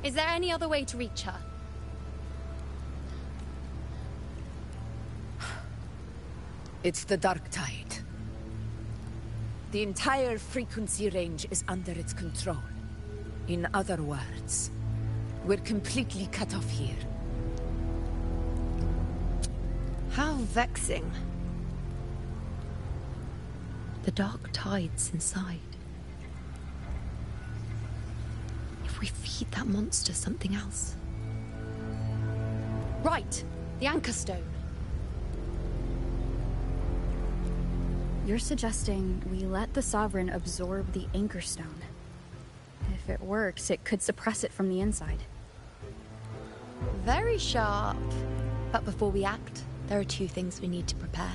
Is there any other way to reach her? It's the dark tide. The entire frequency range is under its control. In other words, we're completely cut off here. How vexing. The dark tide's inside. If we feed that monster something else. Right, the Anchor Stone. You're suggesting we let the Sovereign absorb the Anchor Stone. If it works, it could suppress it from the inside. Very sharp. But before we act, there are 2 things we need to prepare.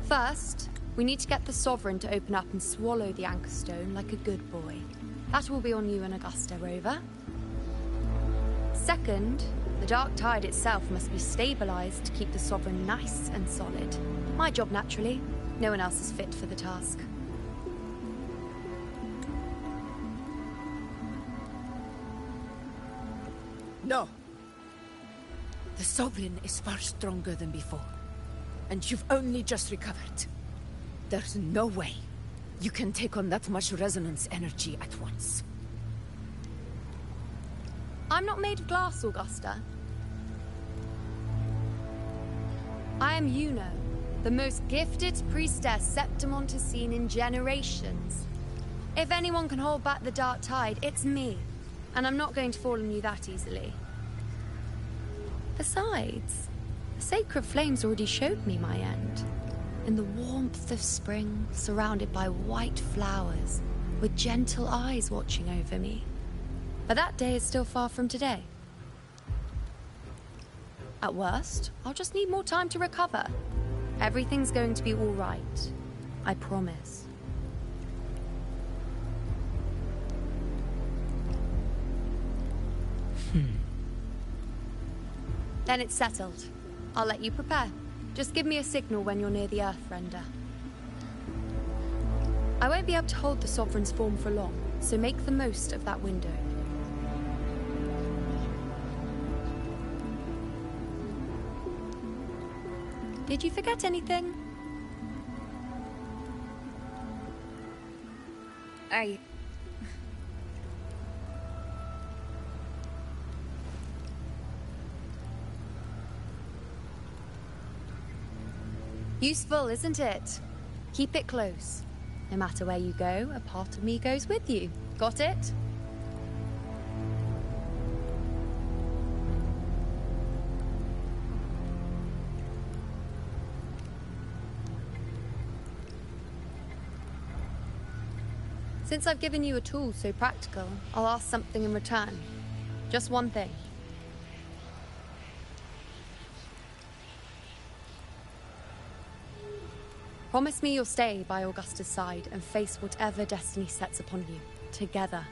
First, we need to get the Sovereign to open up and swallow the Anchor Stone like a good boy. That will be on you and Augusta, Rover. Second, the dark tide itself must be stabilized to keep the Sovereign nice and solid. My job, naturally. No one else is fit for the task. No. The Sovereign is far stronger than before. And you've only just recovered. There's no way you can take on that much resonance energy at once. I'm not made of glass, Augusta. I am Yuno, the most gifted priestess Septimont has seen in generations. If anyone can hold back the dark tide, it's me. And I'm not going to fall on you that easily. Besides, the sacred flames already showed me my end. In the warmth of spring, surrounded by white flowers, with gentle eyes watching over me. But that day is still far from today. At worst, I'll just need more time to recover. Everything's going to be all right. I promise. Then it's settled. I'll let you prepare. Just give me a signal when you're near the Earthrender. I won't be able to hold the Sovereign's form for long, so make the most of that window. Did you forget anything? Useful, isn't it? Keep it close. No matter where you go, a part of me goes with you. Got it? Since I've given you a tool so practical, I'll ask something in return. Just one thing. Promise me you'll stay by Augusta's side and face whatever destiny sets upon you, together.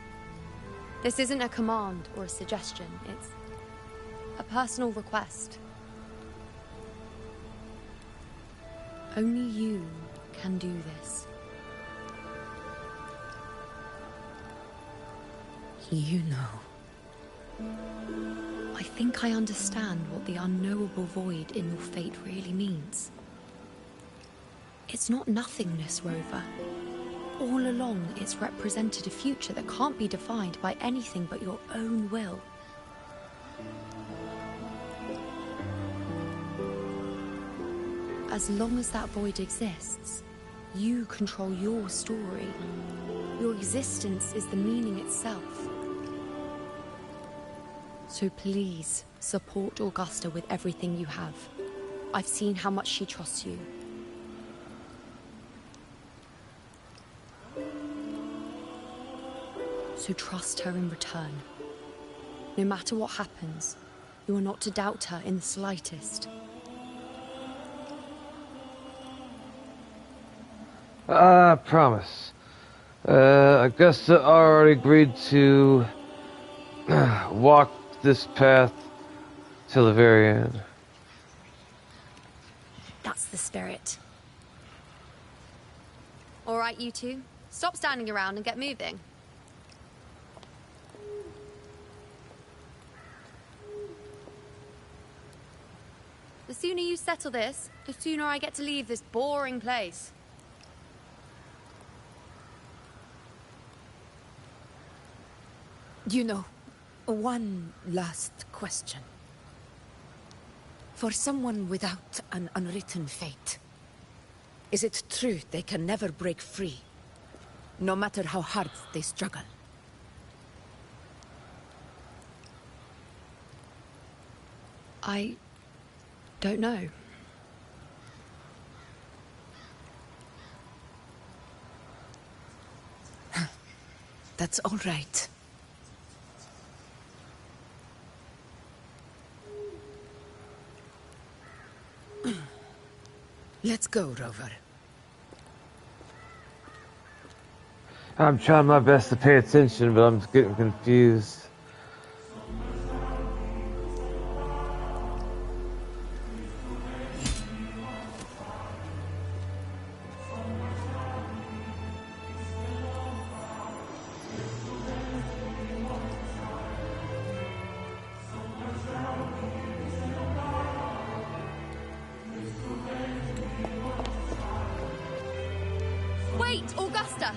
This isn't a command or a suggestion, it's a personal request. Only you can do this. You know. I think I understand what the unknowable void in your fate really means. It's not nothingness, Rover. All along, it's represented a future that can't be defined by anything but your own will. As long as that void exists, you control your story. Your existence is the meaning itself. So please, support Augusta with everything you have. I've seen how much she trusts you. So trust her in return. No matter what happens, you are not to doubt her in the slightest. Promise. Augusta already agreed to walk this path till the very end. That's the spirit. All right, you two. Stop standing around and get moving. The sooner you settle this, the sooner I get to leave this boring place. You know, one last question. For someone without an unwritten fate, is it true they can never break free, no matter how hard they struggle? I don't know. That's all right. Let's go, Rover. I'm trying my best to pay attention, but I'm getting confused. Wait, Augusta!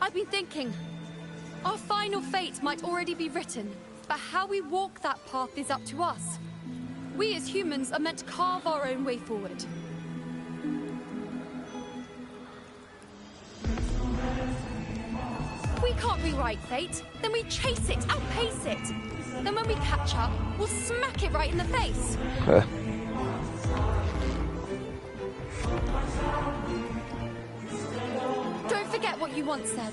I've been thinking. Our final fate might already be written, but how we walk that path is up to us. We as humans are meant to carve our own way forward. We can't rewrite fate, then we chase it, outpace it. Then when we catch up, we'll smack it right in the face. Don't forget what you once said.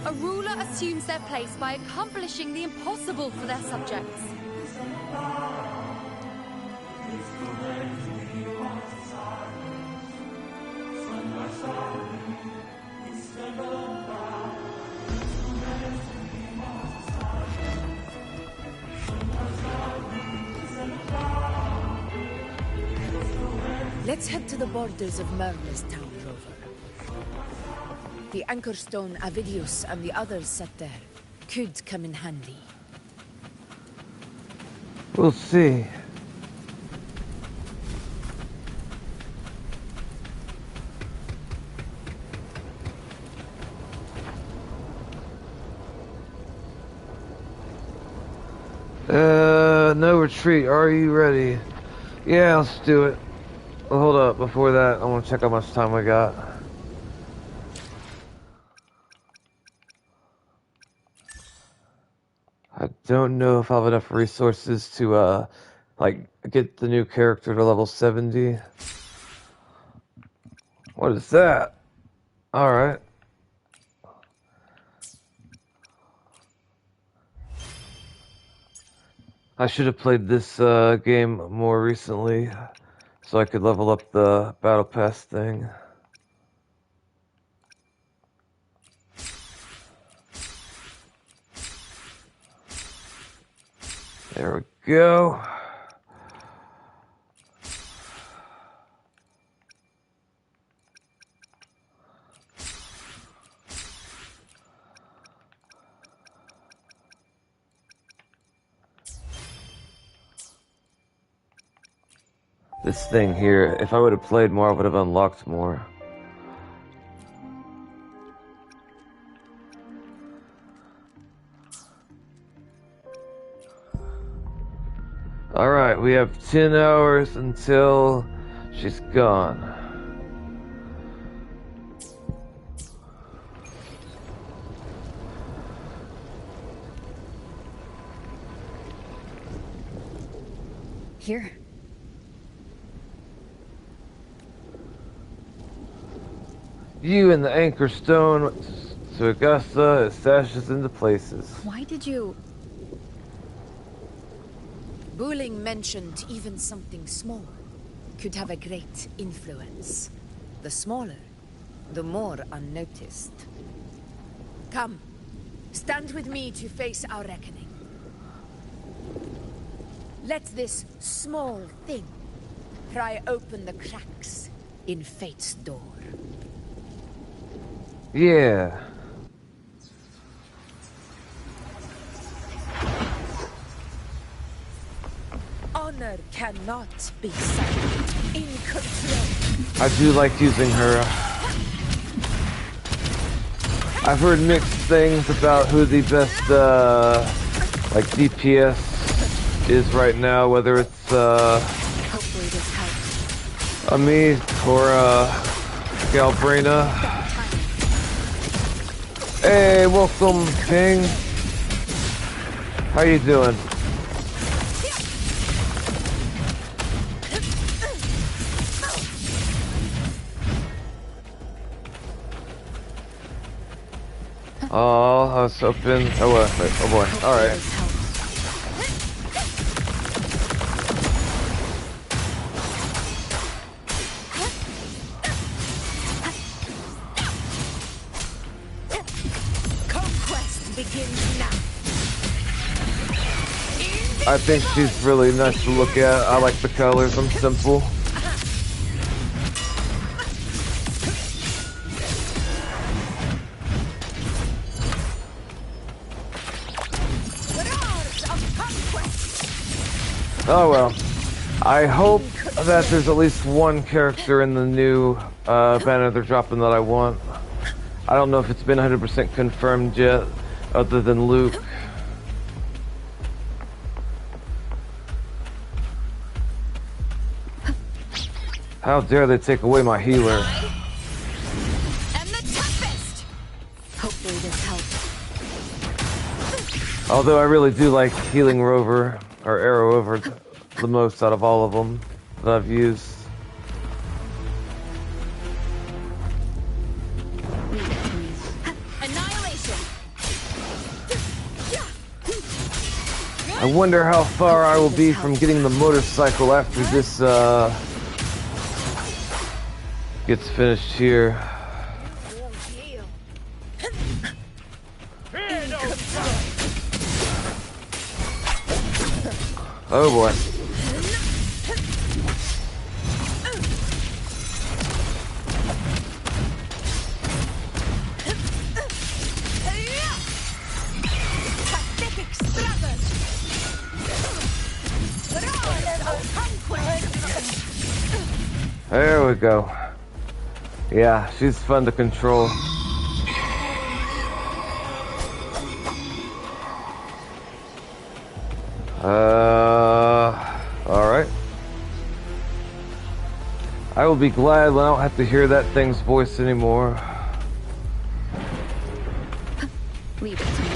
A ruler assumes their place by accomplishing the impossible for their subjects. Let's head to the borders of Merla's town, Rover. The anchor stone Avidius and the others set there could come in handy. We'll see. No retreat. Are you ready? Yeah, let's do it. Well, hold up. Before that, I want to check how much time I got. I don't know if I have enough resources to, like, get the new character to level 70. What is that? Alright. I should have played this game more recently so I could level up the Battle Pass thing. There we go. This thing here, if I would have played more, I would have unlocked more. Alright, we have 10 hours until she's gone. Here. You and the anchor stone to Augusta, it stashes into places. Why did you... Pulling mentioned even something small could have a great influence. The smaller, the more unnoticed. Come, stand with me to face our reckoning. Let this small thing pry open the cracks in fate's door. Yeah. Honor cannot be silent. In control. I do like using her. I've heard mixed things about who the best, like DPS is right now, whether it's, Hopefully this helps. Aemeath or, Galbrina. Hey, welcome, King. How you doing? Oh, I was hoping. Oh, wait, oh boy. All right. Conquest begins now. I think she's really nice to look at. I like the colors. I'm simple. Oh well. I hope that there's at least one character in the new banner they're dropping that I want. I don't know if it's been 100% confirmed yet, other than Luke. How dare they take away my healer? And the toughest. Hopefully this helps. Although I really do like healing Rover, or Arrow over the most out of all of them that I've used. Annihilation. I wonder how far I will be from getting the motorcycle after this gets finished here. Oh boy. There we go. Yeah, she's fun to control. Alright. I will be glad when I don't have to hear that thing's voice anymore. Leave it to me.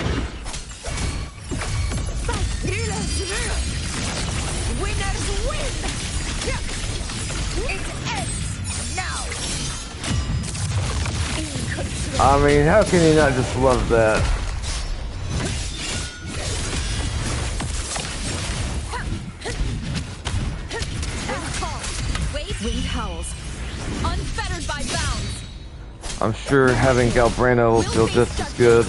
Winners win! It ends now! I mean, how can you not just love that? Wind howls, unfettered by bounds. I'm sure having Galbrano will feel just as good.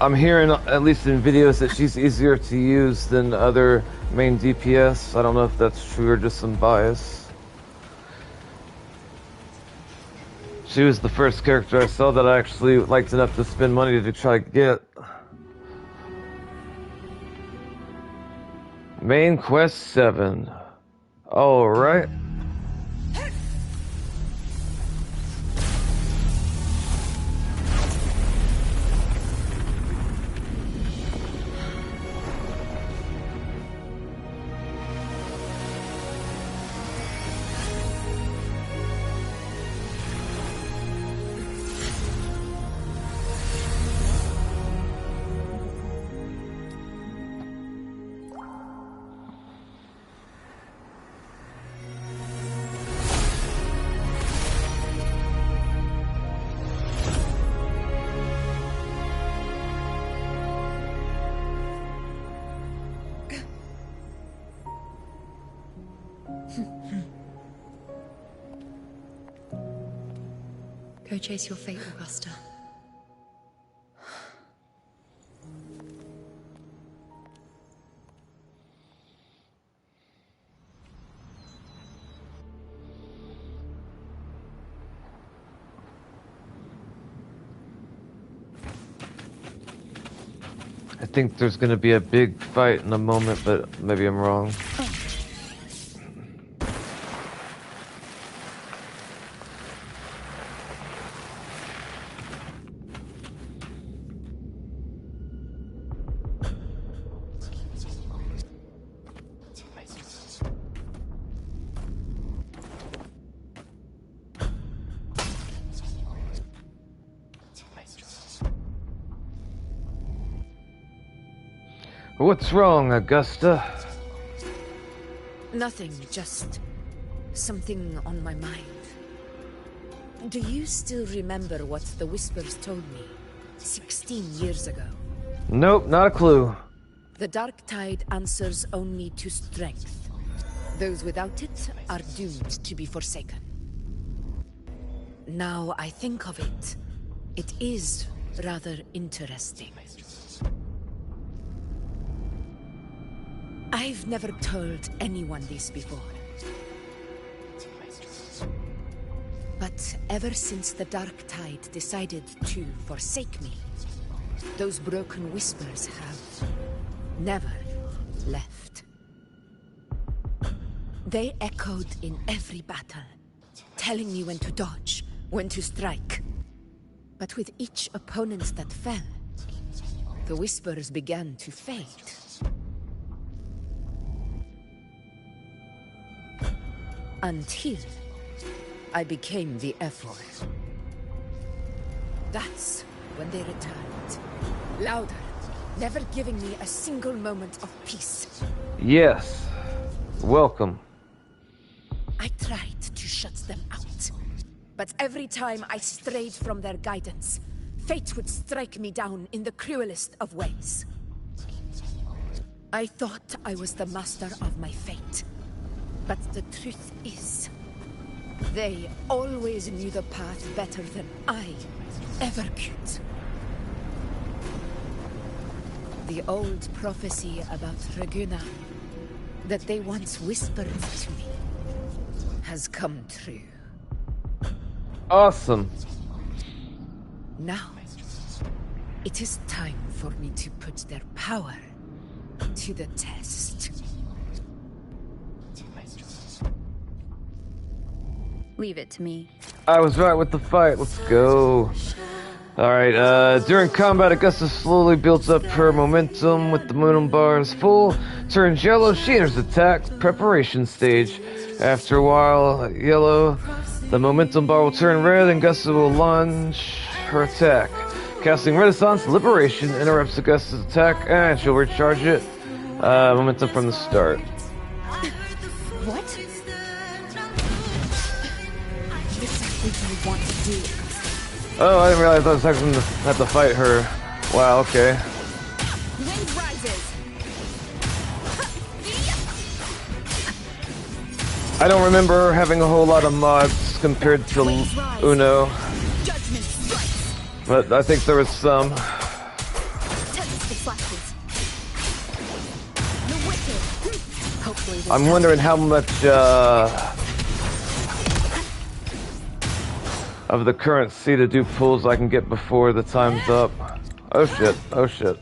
I'm hearing, at least in videos, that she's easier to use than other main DPS. I don't know if that's true or just some bias. She was the first character I saw that I actually liked enough to spend money to try to get. Main Quest 7. Alright. Go chase your fate, Augusta. I think there's gonna be a big fight in a moment, but maybe I'm wrong. What's wrong, Augusta? Nothing, just something on my mind. Do you still remember what the Whispers told me 16 years ago? Nope, not a clue. The dark tide answers only to strength. Those without it are doomed to be forsaken. Now I think of it, it is rather interesting. I've never told anyone this before. But ever since the Dark Tide decided to forsake me, those broken whispers have never left. They echoed in every battle, telling me when to dodge, when to strike. But with each opponent that fell, the whispers began to fade. Until I became the F4. That's when they returned. Louder, never giving me a single moment of peace. Yes. Welcome. I tried to shut them out. But every time I strayed from their guidance, fate would strike me down in the cruelest of ways. I thought I was the master of my fate. But the truth is, they always knew the path better than I ever could. The old prophecy about Reguna, that they once whispered to me, has come true. Awesome. Now, it is time for me to put their power to the test. Leave it to me. I was right with the fight. Let's go. Alright, during combat, Augusta slowly builds up her momentum with the momentum bars full. Turns yellow, she enters attack preparation stage. After a while, yellow, the momentum bar will turn red and Augusta will launch her attack. Casting Renaissance Liberation interrupts Augusta's attack and she'll recharge it. Momentum from the start. What? What exactly do you want to do? Oh, I didn't realize I was having to have to fight her. Wow, okay. Wind rises. I don't remember having a whole lot of mods compared to Uno. Judgment strikes. But I think there was some. I'm wondering how much of the currency to do pulls I can get before the time's up. Oh shit, oh shit.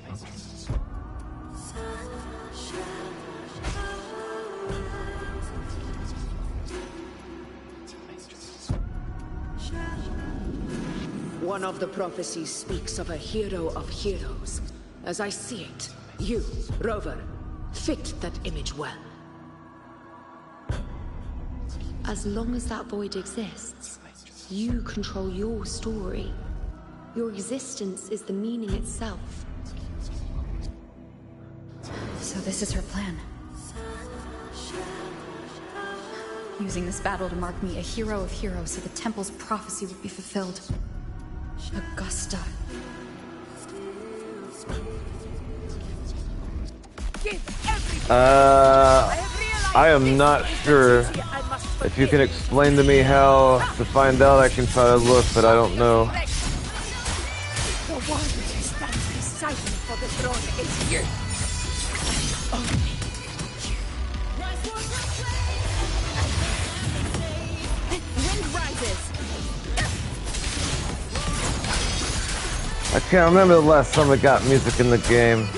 One of the prophecies speaks of a hero of heroes. As I see it, you, Rover, fit that image well. As long as that void exists, you control your story. Your existence is the meaning itself. So this is her plan. Using this battle to mark me a hero of heroes so the temple's prophecy would be fulfilled. Augusta. I am not sure. If you can explain to me how to find out, I can try to look, but I don't know. The one who stands beside me for the throne is you. Wind rises. I can't remember the last time I got music in the game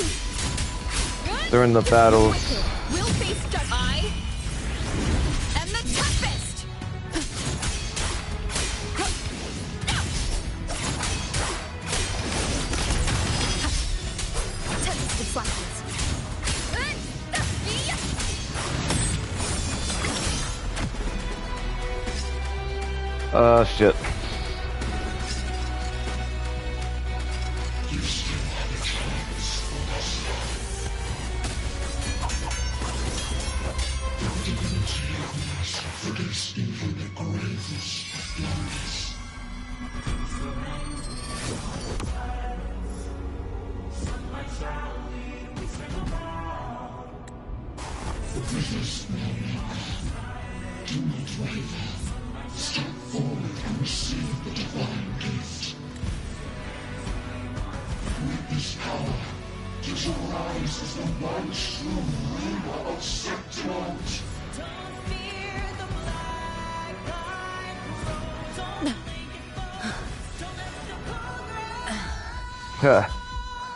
during the battles. We'll face I am the toughest. Tempest flashes. Shit.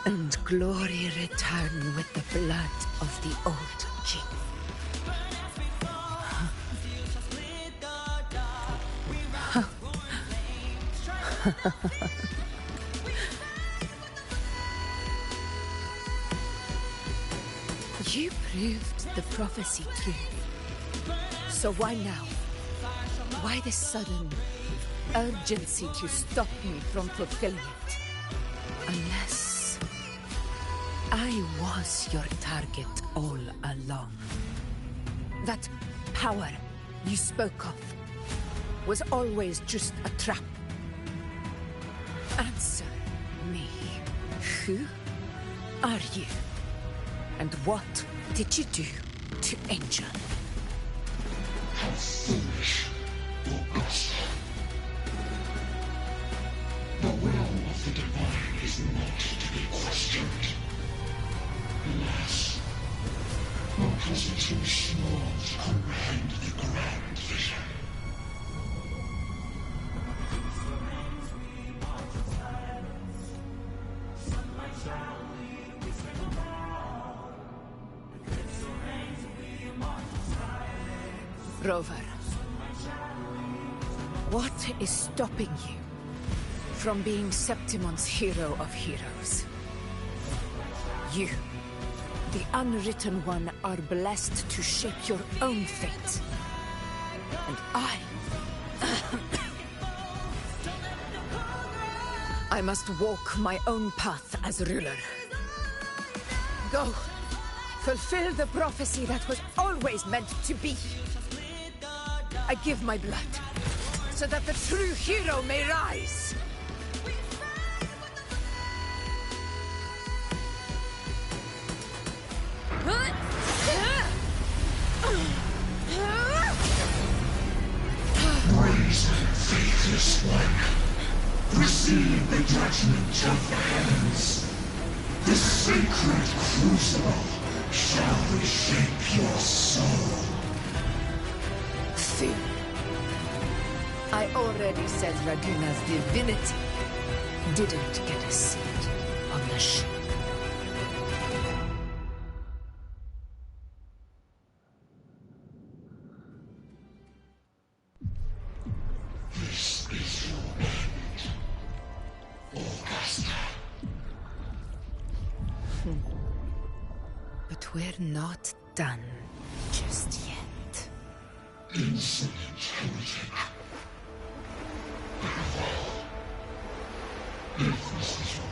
And glory return with the blood of the old king. You proved the prophecy true. So why now? Why this sudden urgency to stop me from fulfilling it? Unless I was your target all along. That power you spoke of was always just a trap. Answer me. Who are you? And what did you do to Angel? How foolish, Augusta. The will of the divine is not to be questioned. Alas, because it's too small to comprehend the grand vision. Rover. What is stopping you from being Septimon's hero of heroes? You, the Unwritten One, are blessed to shape your own fate. And I must walk my own path as ruler. Go, fulfill the prophecy that was always meant to be. I give my blood, so that the true hero may rise. Brazen, faithless one, receive the judgment of the heavens. The sacred crucible shall reshape your soul. Soon. I already said Raguna's divinity didn't get a seat on the ship. This is your end, Augusta. But we're not done just yet. Insolent heretic. If this is your